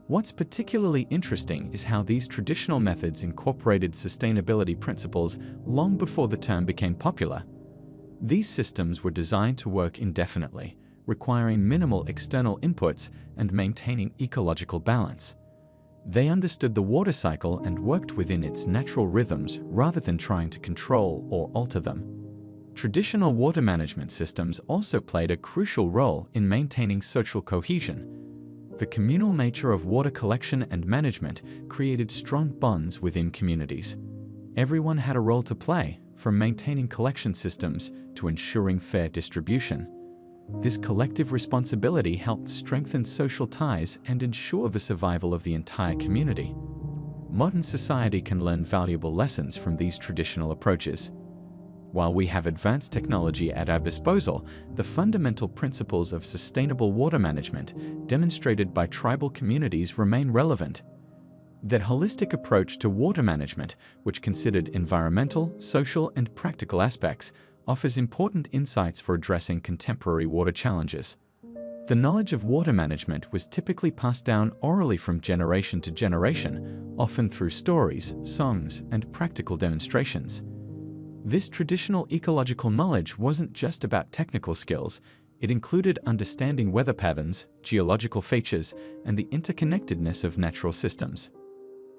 What's particularly interesting is how these traditional methods incorporated sustainability principles long before the term became popular. These systems were designed to work indefinitely, requiring minimal external inputs and maintaining ecological balance. They understood the water cycle and worked within its natural rhythms rather than trying to control or alter them. Traditional water management systems also played a crucial role in maintaining social cohesion. The communal nature of water collection and management created strong bonds within communities. Everyone had a role to play, from maintaining collection systems to ensuring fair distribution. This collective responsibility helped strengthen social ties and ensure the survival of the entire community. Modern society can learn valuable lessons from these traditional approaches. While we have advanced technology at our disposal, the fundamental principles of sustainable water management demonstrated by tribal communities remain relevant. That holistic approach to water management, which considered environmental, social, and practical aspects, offers important insights for addressing contemporary water challenges. The knowledge of water management was typically passed down orally from generation to generation, often through stories, songs, and practical demonstrations. This traditional ecological knowledge wasn't just about technical skills, it included understanding weather patterns, geological features, and the interconnectedness of natural systems.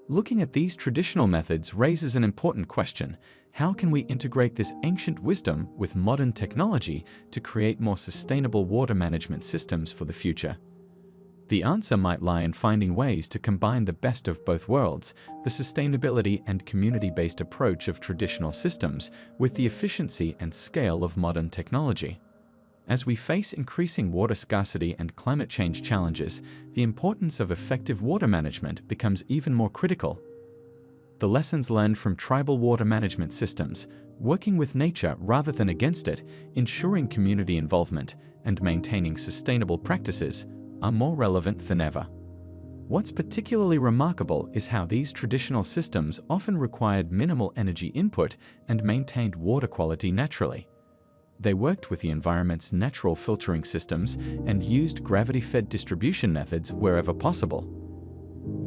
Looking at these traditional methods raises an important question: how can we integrate this ancient wisdom with modern technology to create more sustainable water management systems for the future? The answer might lie in finding ways to combine the best of both worlds, the sustainability and community-based approach of traditional systems, with the efficiency and scale of modern technology. As we face increasing water scarcity and climate change challenges, the importance of effective water management becomes even more critical. The lessons learned from tribal water management systems, working with nature rather than against it, ensuring community involvement, and maintaining sustainable practices, are more relevant than ever. What's particularly remarkable is how these traditional systems often required minimal energy input and maintained water quality naturally. They worked with the environment's natural filtering systems and used gravity-fed distribution methods wherever possible.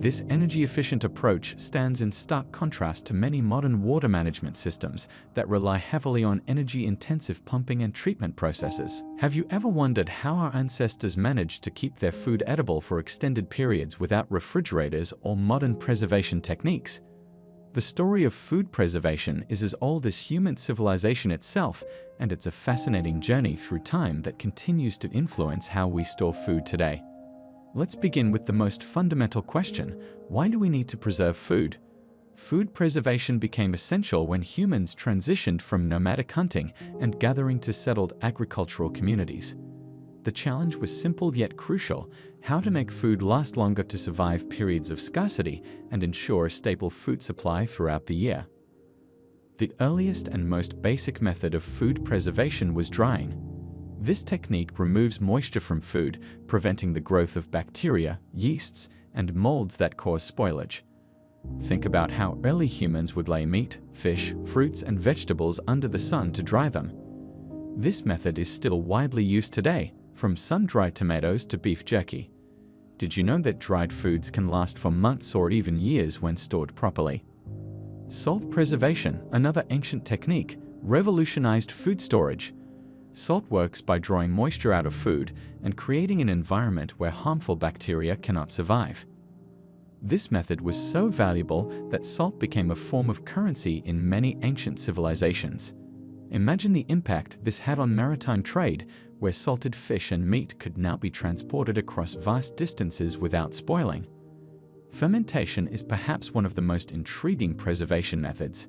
This energy-efficient approach stands in stark contrast to many modern water management systems that rely heavily on energy-intensive pumping and treatment processes. Have you ever wondered how our ancestors managed to keep their food edible for extended periods without refrigerators or modern preservation techniques? The story of food preservation is as old as human civilization itself, and it's a fascinating journey through time that continues to influence how we store food today. Let's begin with the most fundamental question: why do we need to preserve food? Food preservation became essential when humans transitioned from nomadic hunting and gathering to settled agricultural communities. The challenge was simple yet crucial: how to make food last longer to survive periods of scarcity and ensure a stable food supply throughout the year. The earliest and most basic method of food preservation was drying. This technique removes moisture from food, preventing the growth of bacteria, yeasts, and molds that cause spoilage. Think about how early humans would lay meat, fish, fruits, and vegetables under the sun to dry them. This method is still widely used today, from sun-dried tomatoes to beef jerky. Did you know that dried foods can last for months or even years when stored properly? Salt preservation, another ancient technique, revolutionized food storage. Salt works by drawing moisture out of food and creating an environment where harmful bacteria cannot survive. This method was so valuable that salt became a form of currency in many ancient civilizations. Imagine the impact this had on maritime trade, where salted fish and meat could now be transported across vast distances without spoiling. Fermentation is perhaps one of the most intriguing preservation methods.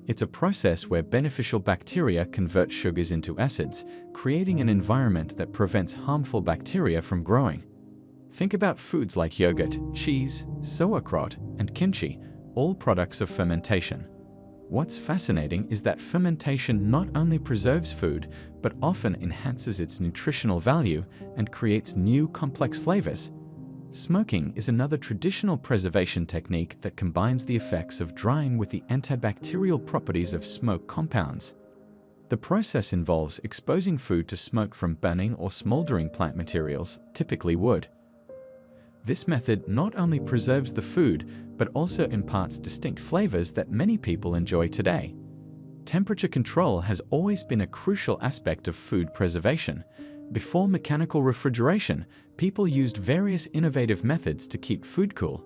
It's a process where beneficial bacteria convert sugars into acids, creating an environment that prevents harmful bacteria from growing. Think about foods like yogurt, cheese, sauerkraut, and kimchi, all products of fermentation. What's fascinating is that fermentation not only preserves food, but often enhances its nutritional value and creates new complex flavors. Smoking is another traditional preservation technique that combines the effects of drying with the antibacterial properties of smoke compounds. The process involves exposing food to smoke from burning or smoldering plant materials, typically wood. This method not only preserves the food, but also imparts distinct flavors that many people enjoy today. Temperature control has always been a crucial aspect of food preservation. Before mechanical refrigeration, people used various innovative methods to keep food cool.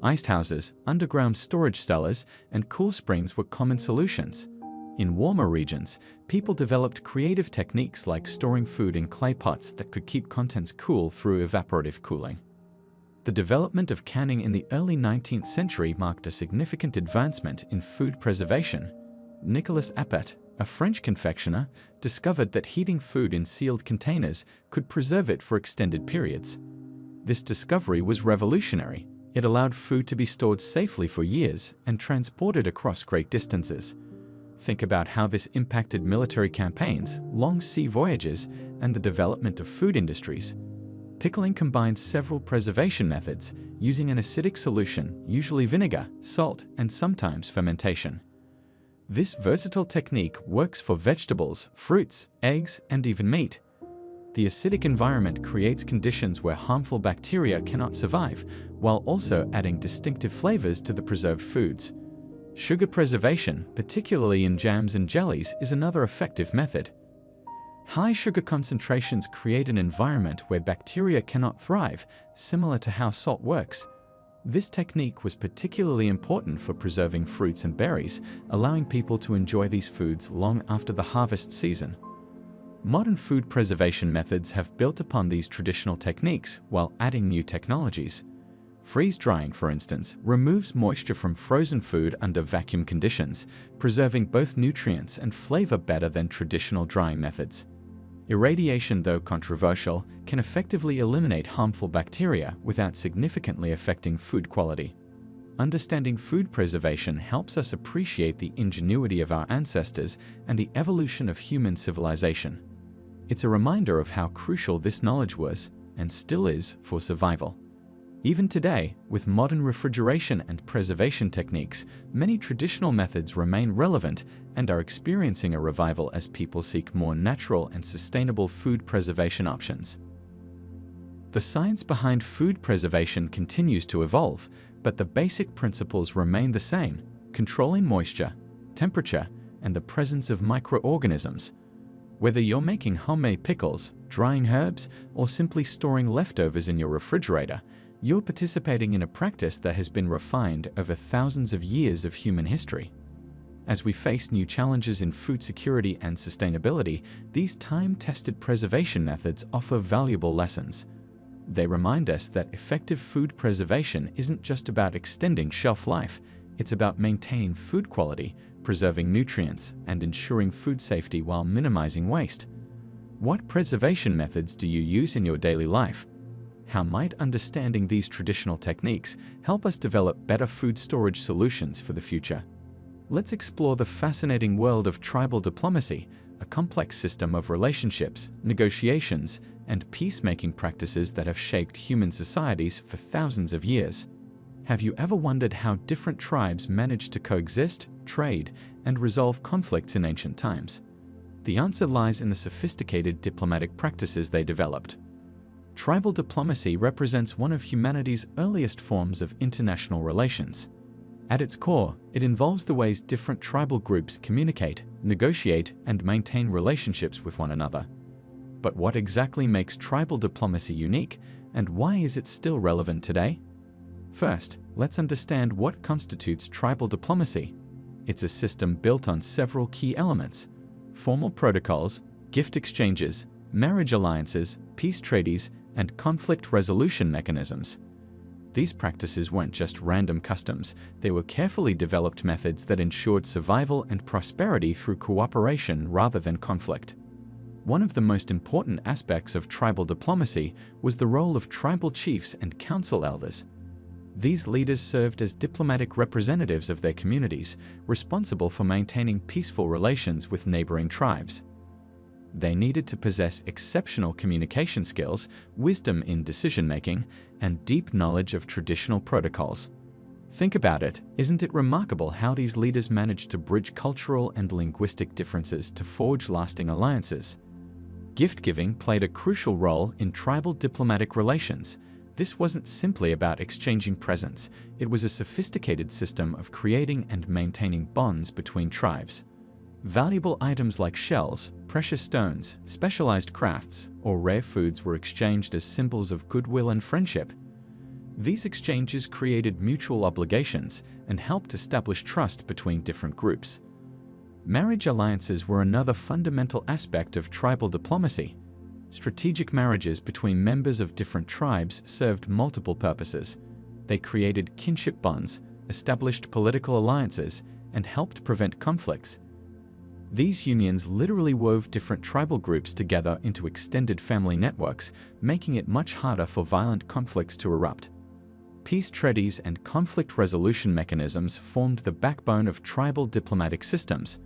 Iced houses, underground storage cellars, and cool springs were common solutions. In warmer regions, people developed creative techniques like storing food in clay pots that could keep contents cool through evaporative cooling. The development of canning in the early 19th century marked a significant advancement in food preservation. Nicolas Appert, a French confectioner, discovered that heating food in sealed containers could preserve it for extended periods. This discovery was revolutionary. It allowed food to be stored safely for years and transported across great distances. Think about how this impacted military campaigns, long sea voyages, and the development of food industries. Pickling combines several preservation methods, using an acidic solution, usually vinegar, salt, and sometimes fermentation. This versatile technique works for vegetables, fruits, eggs, and even meat. The acidic environment creates conditions where harmful bacteria cannot survive, while also adding distinctive flavors to the preserved foods. Sugar preservation, particularly in jams and jellies, is another effective method. High sugar concentrations create an environment where bacteria cannot thrive, similar to how salt works. This technique was particularly important for preserving fruits and berries, allowing people to enjoy these foods long after the harvest season. Modern food preservation methods have built upon these traditional techniques while adding new technologies. Freeze drying, for instance, removes moisture from frozen food under vacuum conditions, preserving both nutrients and flavor better than traditional drying methods. Irradiation, though controversial, can effectively eliminate harmful bacteria without significantly affecting food quality. Understanding food preservation helps us appreciate the ingenuity of our ancestors and the evolution of human civilization. It's a reminder of how crucial this knowledge was, and still is, for survival. Even today, with modern refrigeration and preservation techniques, many traditional methods remain relevant and are experiencing a revival as people seek more natural and sustainable food preservation options. The science behind food preservation continues to evolve, but the basic principles remain the same: controlling moisture, temperature, and the presence of microorganisms. Whether you're making homemade pickles, drying herbs, or simply storing leftovers in your refrigerator, you're participating in a practice that has been refined over thousands of years of human history. As we face new challenges in food security and sustainability, these time-tested preservation methods offer valuable lessons. They remind us that effective food preservation isn't just about extending shelf life, it's about maintaining food quality, preserving nutrients, and ensuring food safety while minimizing waste. What preservation methods do you use in your daily life? How might understanding these traditional techniques help us develop better food storage solutions for the future? Let's explore the fascinating world of tribal diplomacy, a complex system of relationships, negotiations, and peacemaking practices that have shaped human societies for thousands of years. Have you ever wondered how different tribes managed to coexist, trade, and resolve conflicts in ancient times? The answer lies in the sophisticated diplomatic practices they developed. Tribal diplomacy represents one of humanity's earliest forms of international relations. At its core, it involves the ways different tribal groups communicate, negotiate, and maintain relationships with one another. But what exactly makes tribal diplomacy unique, and why is it still relevant today? First, let's understand what constitutes tribal diplomacy. It's a system built on several key elements: formal protocols, gift exchanges, marriage alliances, peace treaties, and conflict resolution mechanisms. These practices weren't just random customs, they were carefully developed methods that ensured survival and prosperity through cooperation rather than conflict. One of the most important aspects of tribal diplomacy was the role of tribal chiefs and council elders. These leaders served as diplomatic representatives of their communities, responsible for maintaining peaceful relations with neighboring tribes. They needed to possess exceptional communication skills, wisdom in decision-making, and deep knowledge of traditional protocols. Think about it, isn't it remarkable how these leaders managed to bridge cultural and linguistic differences to forge lasting alliances? Gift-giving played a crucial role in tribal diplomatic relations. This wasn't simply about exchanging presents, it was a sophisticated system of creating and maintaining bonds between tribes. Valuable items like shells, precious stones, specialized crafts, or rare foods were exchanged as symbols of goodwill and friendship. These exchanges created mutual obligations and helped establish trust between different groups. Marriage alliances were another fundamental aspect of tribal diplomacy. Strategic marriages between members of different tribes served multiple purposes. They created kinship bonds, established political alliances, and helped prevent conflicts. These unions literally wove different tribal groups together into extended family networks, making it much harder for violent conflicts to erupt. Peace treaties and conflict resolution mechanisms formed the backbone of tribal diplomatic systems.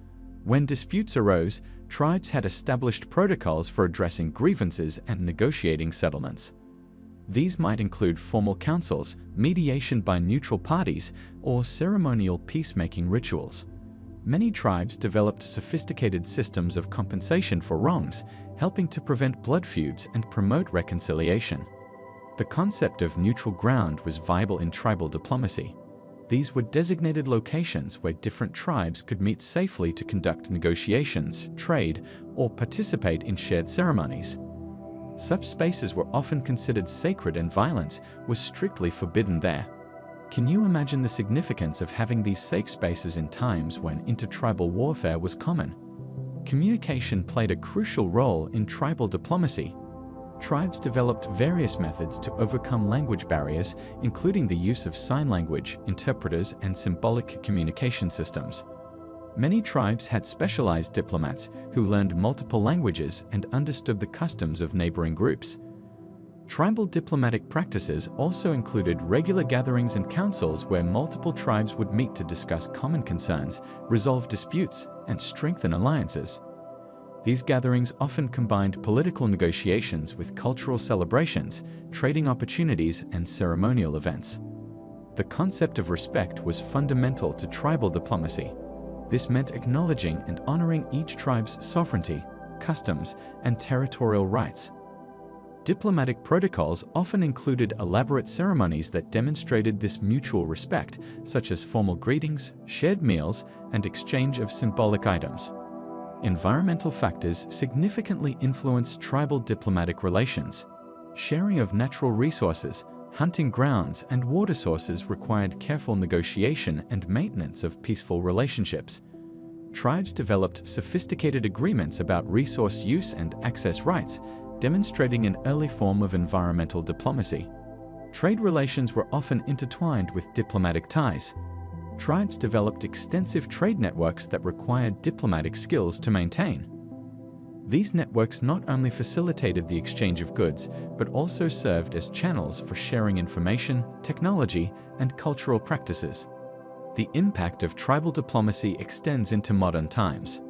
When disputes arose, tribes had established protocols for addressing grievances and negotiating settlements. These might include formal councils, mediation by neutral parties, or ceremonial peacemaking rituals. Many tribes developed sophisticated systems of compensation for wrongs, helping to prevent blood feuds and promote reconciliation. The concept of neutral ground was vital in tribal diplomacy. These were designated locations where different tribes could meet safely to conduct negotiations, trade, or participate in shared ceremonies. Such spaces were often considered sacred, and violence was strictly forbidden there. Can you imagine the significance of having these safe spaces in times when intertribal warfare was common? Communication played a crucial role in tribal diplomacy. Tribes developed various methods to overcome language barriers, including the use of sign language, interpreters, and symbolic communication systems. Many tribes had specialized diplomats who learned multiple languages and understood the customs of neighboring groups. Tribal diplomatic practices also included regular gatherings and councils where multiple tribes would meet to discuss common concerns, resolve disputes, and strengthen alliances. These gatherings often combined political negotiations with cultural celebrations, trading opportunities, and ceremonial events. The concept of respect was fundamental to tribal diplomacy. This meant acknowledging and honoring each tribe's sovereignty, customs, and territorial rights. Diplomatic protocols often included elaborate ceremonies that demonstrated this mutual respect, such as formal greetings, shared meals, and exchange of symbolic items. Environmental factors significantly influenced tribal diplomatic relations. Sharing of natural resources, hunting grounds, and water sources required careful negotiation and maintenance of peaceful relationships. Tribes developed sophisticated agreements about resource use and access rights, demonstrating an early form of environmental diplomacy. Trade relations were often intertwined with diplomatic ties. Tribes developed extensive trade networks that required diplomatic skills to maintain. These networks not only facilitated the exchange of goods, but also served as channels for sharing information, technology, and cultural practices. The impact of tribal diplomacy extends into modern times.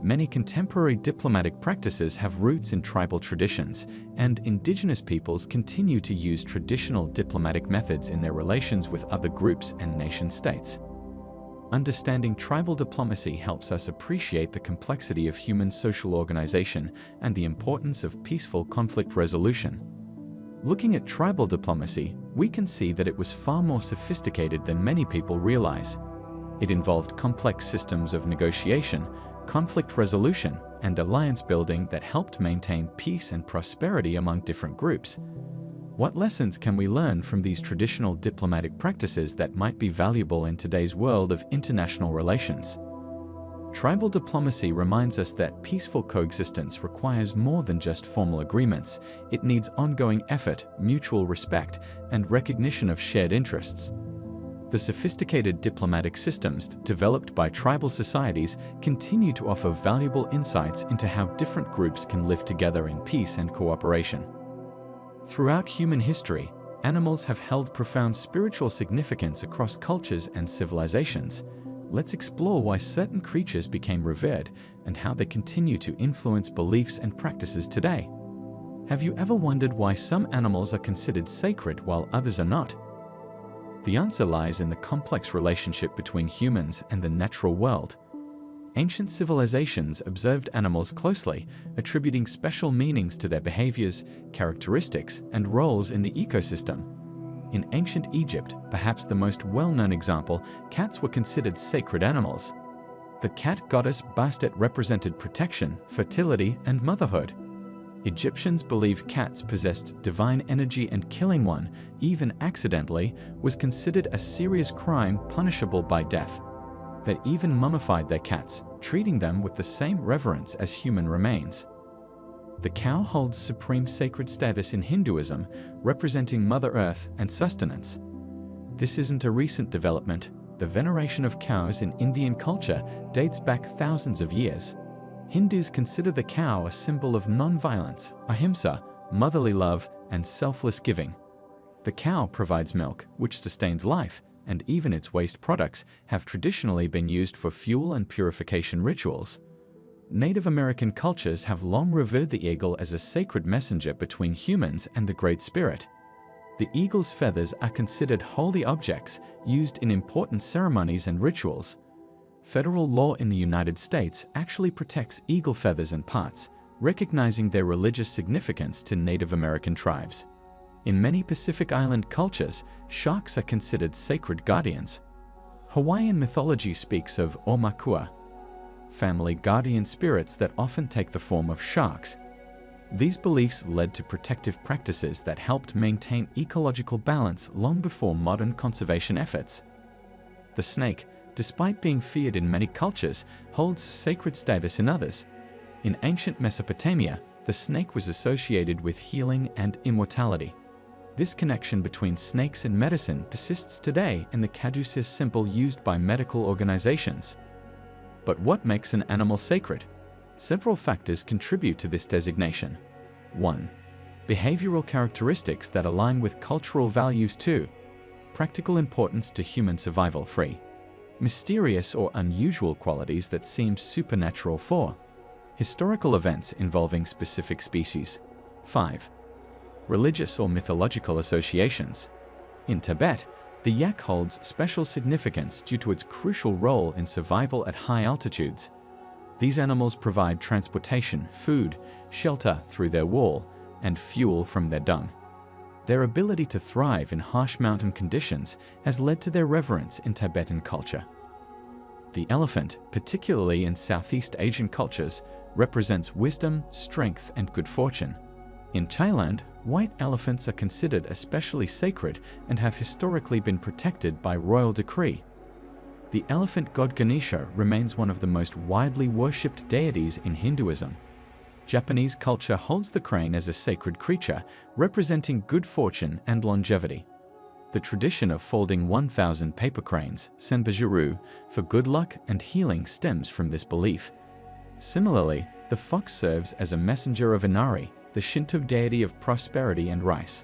Many contemporary diplomatic practices have roots in tribal traditions, and indigenous peoples continue to use traditional diplomatic methods in their relations with other groups and nation-states. Understanding tribal diplomacy helps us appreciate the complexity of human social organization and the importance of peaceful conflict resolution. Looking at tribal diplomacy, we can see that it was far more sophisticated than many people realize. It involved complex systems of negotiation, conflict resolution, and alliance building that helped maintain peace and prosperity among different groups. What lessons can we learn from these traditional diplomatic practices that might be valuable in today's world of international relations? Tribal diplomacy reminds us that peaceful coexistence requires more than just formal agreements. It needs ongoing effort, mutual respect, and recognition of shared interests. The sophisticated diplomatic systems developed by tribal societies continue to offer valuable insights into how different groups can live together in peace and cooperation. Throughout human history, animals have held profound spiritual significance across cultures and civilizations. let's explore why certain creatures became revered and how they continue to influence beliefs and practices today. Have you ever wondered why some animals are considered sacred while others are not? The answer lies in the complex relationship between humans and the natural world. Ancient civilizations observed animals closely, attributing special meanings to their behaviors, characteristics, and roles in the ecosystem. In ancient Egypt, perhaps the most well-known example, cats were considered sacred animals. The cat goddess Bastet represented protection, fertility, and motherhood. Egyptians believed cats possessed divine energy, and killing one, even accidentally, was considered a serious crime punishable by death. They even mummified their cats, treating them with the same reverence as human remains. The cow holds supreme sacred status in Hinduism, representing Mother Earth and sustenance. This isn't a recent development. The veneration of cows in Indian culture dates back thousands of years. Hindus consider the cow a symbol of non-violence, ahimsa, motherly love, and selfless giving. The cow provides milk, which sustains life, and even its waste products have traditionally been used for fuel and purification rituals. Native American cultures have long revered the eagle as a sacred messenger between humans and the Great Spirit. The eagle's feathers are considered holy objects used in important ceremonies and rituals. Federal law in the United States actually protects eagle feathers and parts, recognizing their religious significance to Native American tribes. In many Pacific Island cultures, sharks are considered sacred guardians. Hawaiian mythology speaks of Aumakua, family guardian spirits that often take the form of sharks. These beliefs led to protective practices that helped maintain ecological balance long before modern conservation efforts. The snake, despite being feared in many cultures, holds sacred status in others. In ancient Mesopotamia, the snake was associated with healing and immortality. This connection between snakes and medicine persists today in the caduceus symbol used by medical organizations. But what makes an animal sacred? Several factors contribute to this designation. 1. Behavioral characteristics that align with cultural values. 2. Practical importance to human survival. 3. Mysterious or unusual qualities that seem supernatural. 4. Historical events involving specific species. 5. Religious or mythological associations. In Tibet, the yak holds special significance due to its crucial role in survival at high altitudes. These animals provide transportation, food, shelter through their wool, and fuel from their dung. Their ability to thrive in harsh mountain conditions has led to their reverence in Tibetan culture. The elephant, particularly in Southeast Asian cultures, represents wisdom, strength, and good fortune. In Thailand, white elephants are considered especially sacred and have historically been protected by royal decree. The elephant god Ganesha remains one of the most widely worshipped deities in Hinduism. Japanese culture holds the crane as a sacred creature, representing good fortune and longevity. The tradition of folding 1,000 paper cranes, senbajuru, for good luck and healing stems from this belief. Similarly, the fox serves as a messenger of Inari, the Shinto deity of prosperity and rice.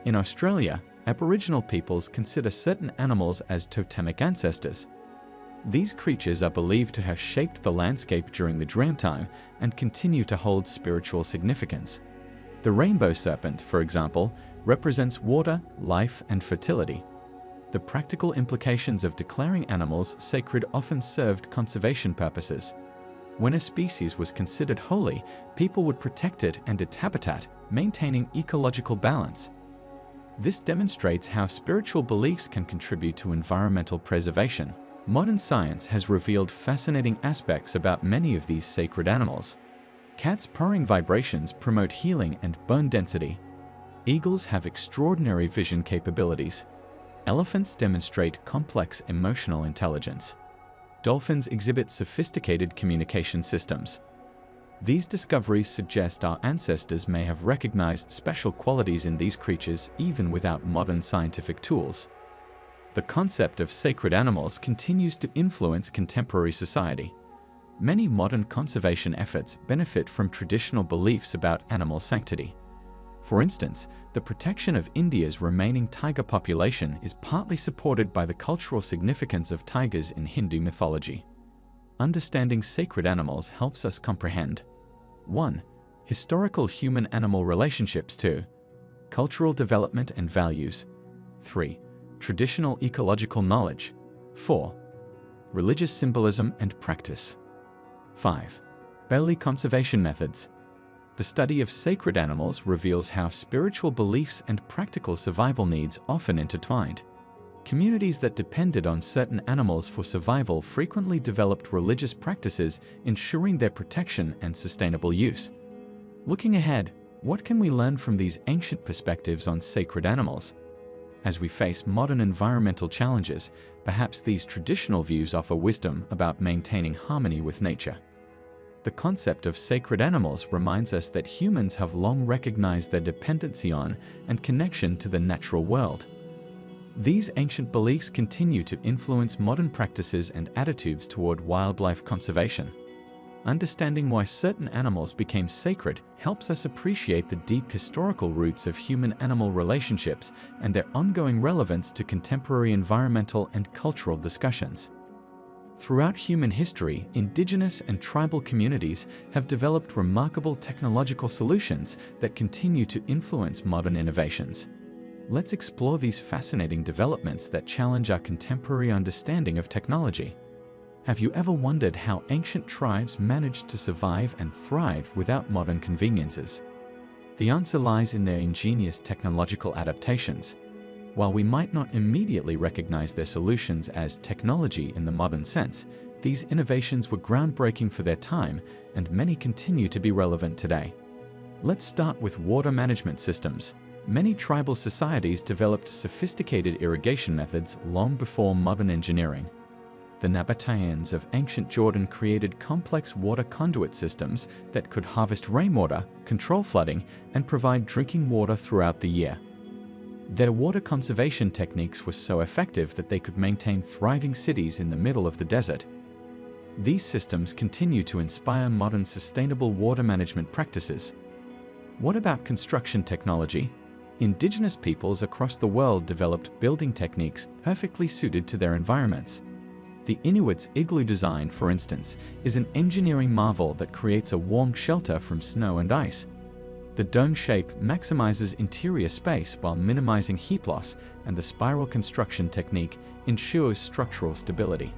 In Australia, Aboriginal peoples consider certain animals as totemic ancestors. These creatures are believed to have shaped the landscape during the Dreamtime and continue to hold spiritual significance. The rainbow serpent, for example, represents water, life, and fertility. The practical implications of declaring animals sacred often served conservation purposes. When a species was considered holy, people would protect it and its habitat, maintaining ecological balance. This demonstrates how spiritual beliefs can contribute to environmental preservation. Modern science has revealed fascinating aspects about many of these sacred animals. Cats' purring vibrations promote healing and bone density. Eagles have extraordinary vision capabilities. Elephants demonstrate complex emotional intelligence. Dolphins exhibit sophisticated communication systems. These discoveries suggest our ancestors may have recognized special qualities in these creatures even without modern scientific tools. The concept of sacred animals continues to influence contemporary society. Many modern conservation efforts benefit from traditional beliefs about animal sanctity. For instance, the protection of India's remaining tiger population is partly supported by the cultural significance of tigers in Hindu mythology. Understanding sacred animals helps us comprehend 1. Historical human-animal relationships. 2. Cultural development and values. 3. Traditional ecological knowledge. 4. Religious symbolism and practice. 5. Early conservation methods. The study of sacred animals reveals how spiritual beliefs and practical survival needs often intertwined. Communities that depended on certain animals for survival frequently developed religious practices ensuring their protection and sustainable use. Looking ahead, what can we learn from these ancient perspectives on sacred animals? As we face modern environmental challenges, perhaps these traditional views offer wisdom about maintaining harmony with nature. The concept of sacred animals reminds us that humans have long recognized their dependency on and connection to the natural world. These ancient beliefs continue to influence modern practices and attitudes toward wildlife conservation. Understanding why certain animals became sacred helps us appreciate the deep historical roots of human-animal relationships and their ongoing relevance to contemporary environmental and cultural discussions. Throughout human history, indigenous and tribal communities have developed remarkable technological solutions that continue to influence modern innovations. Let's explore these fascinating developments that challenge our contemporary understanding of technology. Have you ever wondered how ancient tribes managed to survive and thrive without modern conveniences? The answer lies in their ingenious technological adaptations. While we might not immediately recognize their solutions as technology in the modern sense, these innovations were groundbreaking for their time, and many continue to be relevant today. Let's start with water management systems. Many tribal societies developed sophisticated irrigation methods long before modern engineering. The Nabateans of ancient Jordan created complex water conduit systems that could harvest rainwater, control flooding, and provide drinking water throughout the year. Their water conservation techniques were so effective that they could maintain thriving cities in the middle of the desert. These systems continue to inspire modern sustainable water management practices. What about construction technology? Indigenous peoples across the world developed building techniques perfectly suited to their environments. The Inuits' igloo design, for instance, is an engineering marvel that creates a warm shelter from snow and ice. The dome shape maximizes interior space while minimizing heat loss, and the spiral construction technique ensures structural stability.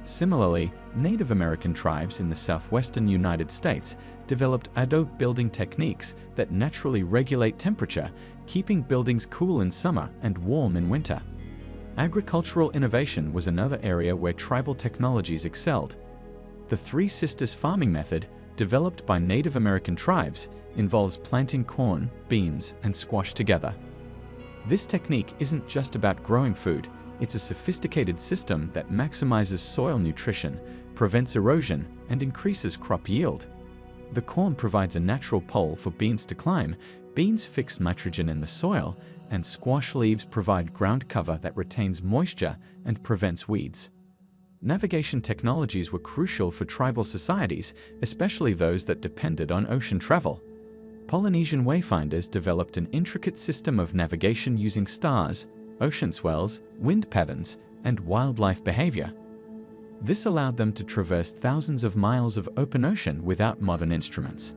Similarly, Native American tribes in the southwestern United States developed adobe building techniques that naturally regulate temperature, keeping buildings cool in summer and warm in winter. Agricultural innovation was another area where tribal technologies excelled. The Three Sisters farming method, developed by Native American tribes, involves planting corn, beans, and squash together. This technique isn't just about growing food, it's a sophisticated system that maximizes soil nutrition, prevents erosion, and increases crop yield. The corn provides a natural pole for beans to climb, beans fix nitrogen in the soil, and squash leaves provide ground cover that retains moisture and prevents weeds. Navigation technologies were crucial for tribal societies, especially those that depended on ocean travel. Polynesian wayfinders developed an intricate system of navigation using stars, ocean swells, wind patterns, and wildlife behavior. This allowed them to traverse thousands of miles of open ocean without modern instruments.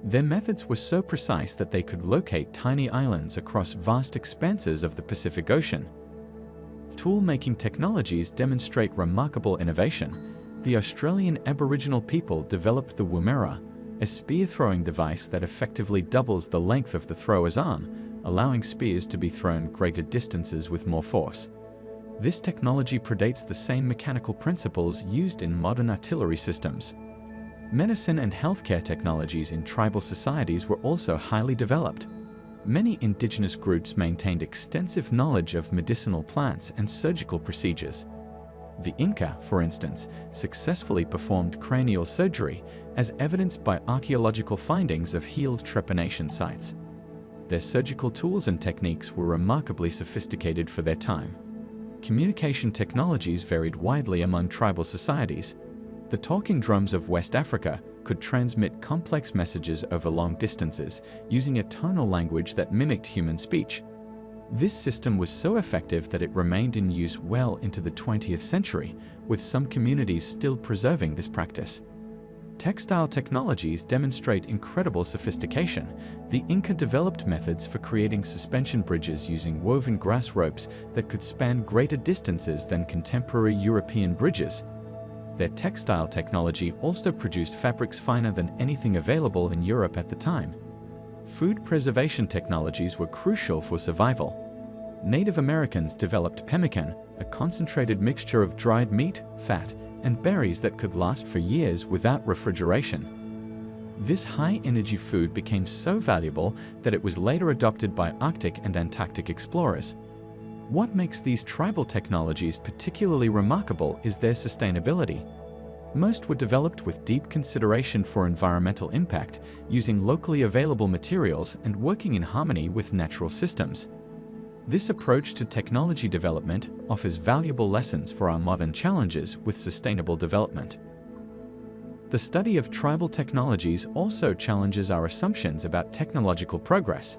Their methods were so precise that they could locate tiny islands across vast expanses of the Pacific Ocean. Tool-making technologies demonstrate remarkable innovation. The Australian Aboriginal people developed the Woomera, a spear-throwing device that effectively doubles the length of the thrower's arm, allowing spears to be thrown greater distances with more force. This technology predates the same mechanical principles used in modern artillery systems. Medicine and healthcare technologies in tribal societies were also highly developed. Many indigenous groups maintained extensive knowledge of medicinal plants and surgical procedures. The Inca, for instance, successfully performed cranial surgery, as evidenced by archaeological findings of healed trepanation sites. Their surgical tools and techniques were remarkably sophisticated for their time. Communication technologies varied widely among tribal societies. The talking drums of West Africa could transmit complex messages over long distances using a tonal language that mimicked human speech. This system was so effective that it remained in use well into the 20th century, with some communities still preserving this practice. Textile technologies demonstrate incredible sophistication. The Inca developed methods for creating suspension bridges using woven grass ropes that could span greater distances than contemporary European bridges. Their textile technology also produced fabrics finer than anything available in Europe at the time. Food preservation technologies were crucial for survival. Native Americans developed pemmican, a concentrated mixture of dried meat, fat, and berries that could last for years without refrigeration. This high-energy food became so valuable that it was later adopted by Arctic and Antarctic explorers. What makes these tribal technologies particularly remarkable is their sustainability. Most were developed with deep consideration for environmental impact, using locally available materials and working in harmony with natural systems. This approach to technology development offers valuable lessons for our modern challenges with sustainable development. The study of tribal technologies also challenges our assumptions about technological progress.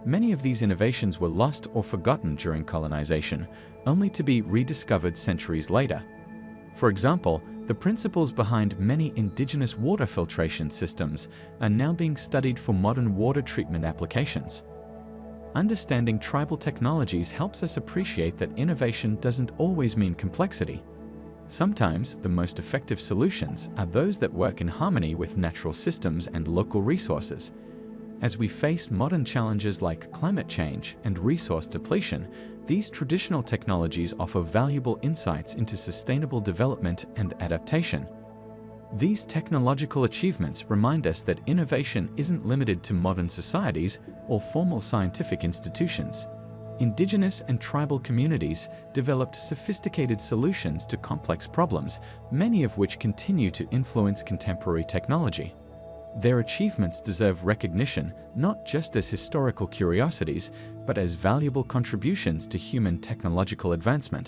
Many of these innovations were lost or forgotten during colonization, only to be rediscovered centuries later. For example, the principles behind many indigenous water filtration systems are now being studied for modern water treatment applications. Understanding tribal technologies helps us appreciate that innovation doesn't always mean complexity. Sometimes the most effective solutions are those that work in harmony with natural systems and local resources. As we face modern challenges like climate change and resource depletion, these traditional technologies offer valuable insights into sustainable development and adaptation. These technological achievements remind us that innovation isn't limited to modern societies or formal scientific institutions. Indigenous and tribal communities developed sophisticated solutions to complex problems, many of which continue to influence contemporary technology. Their achievements deserve recognition not just as historical curiosities, but as valuable contributions to human technological advancement.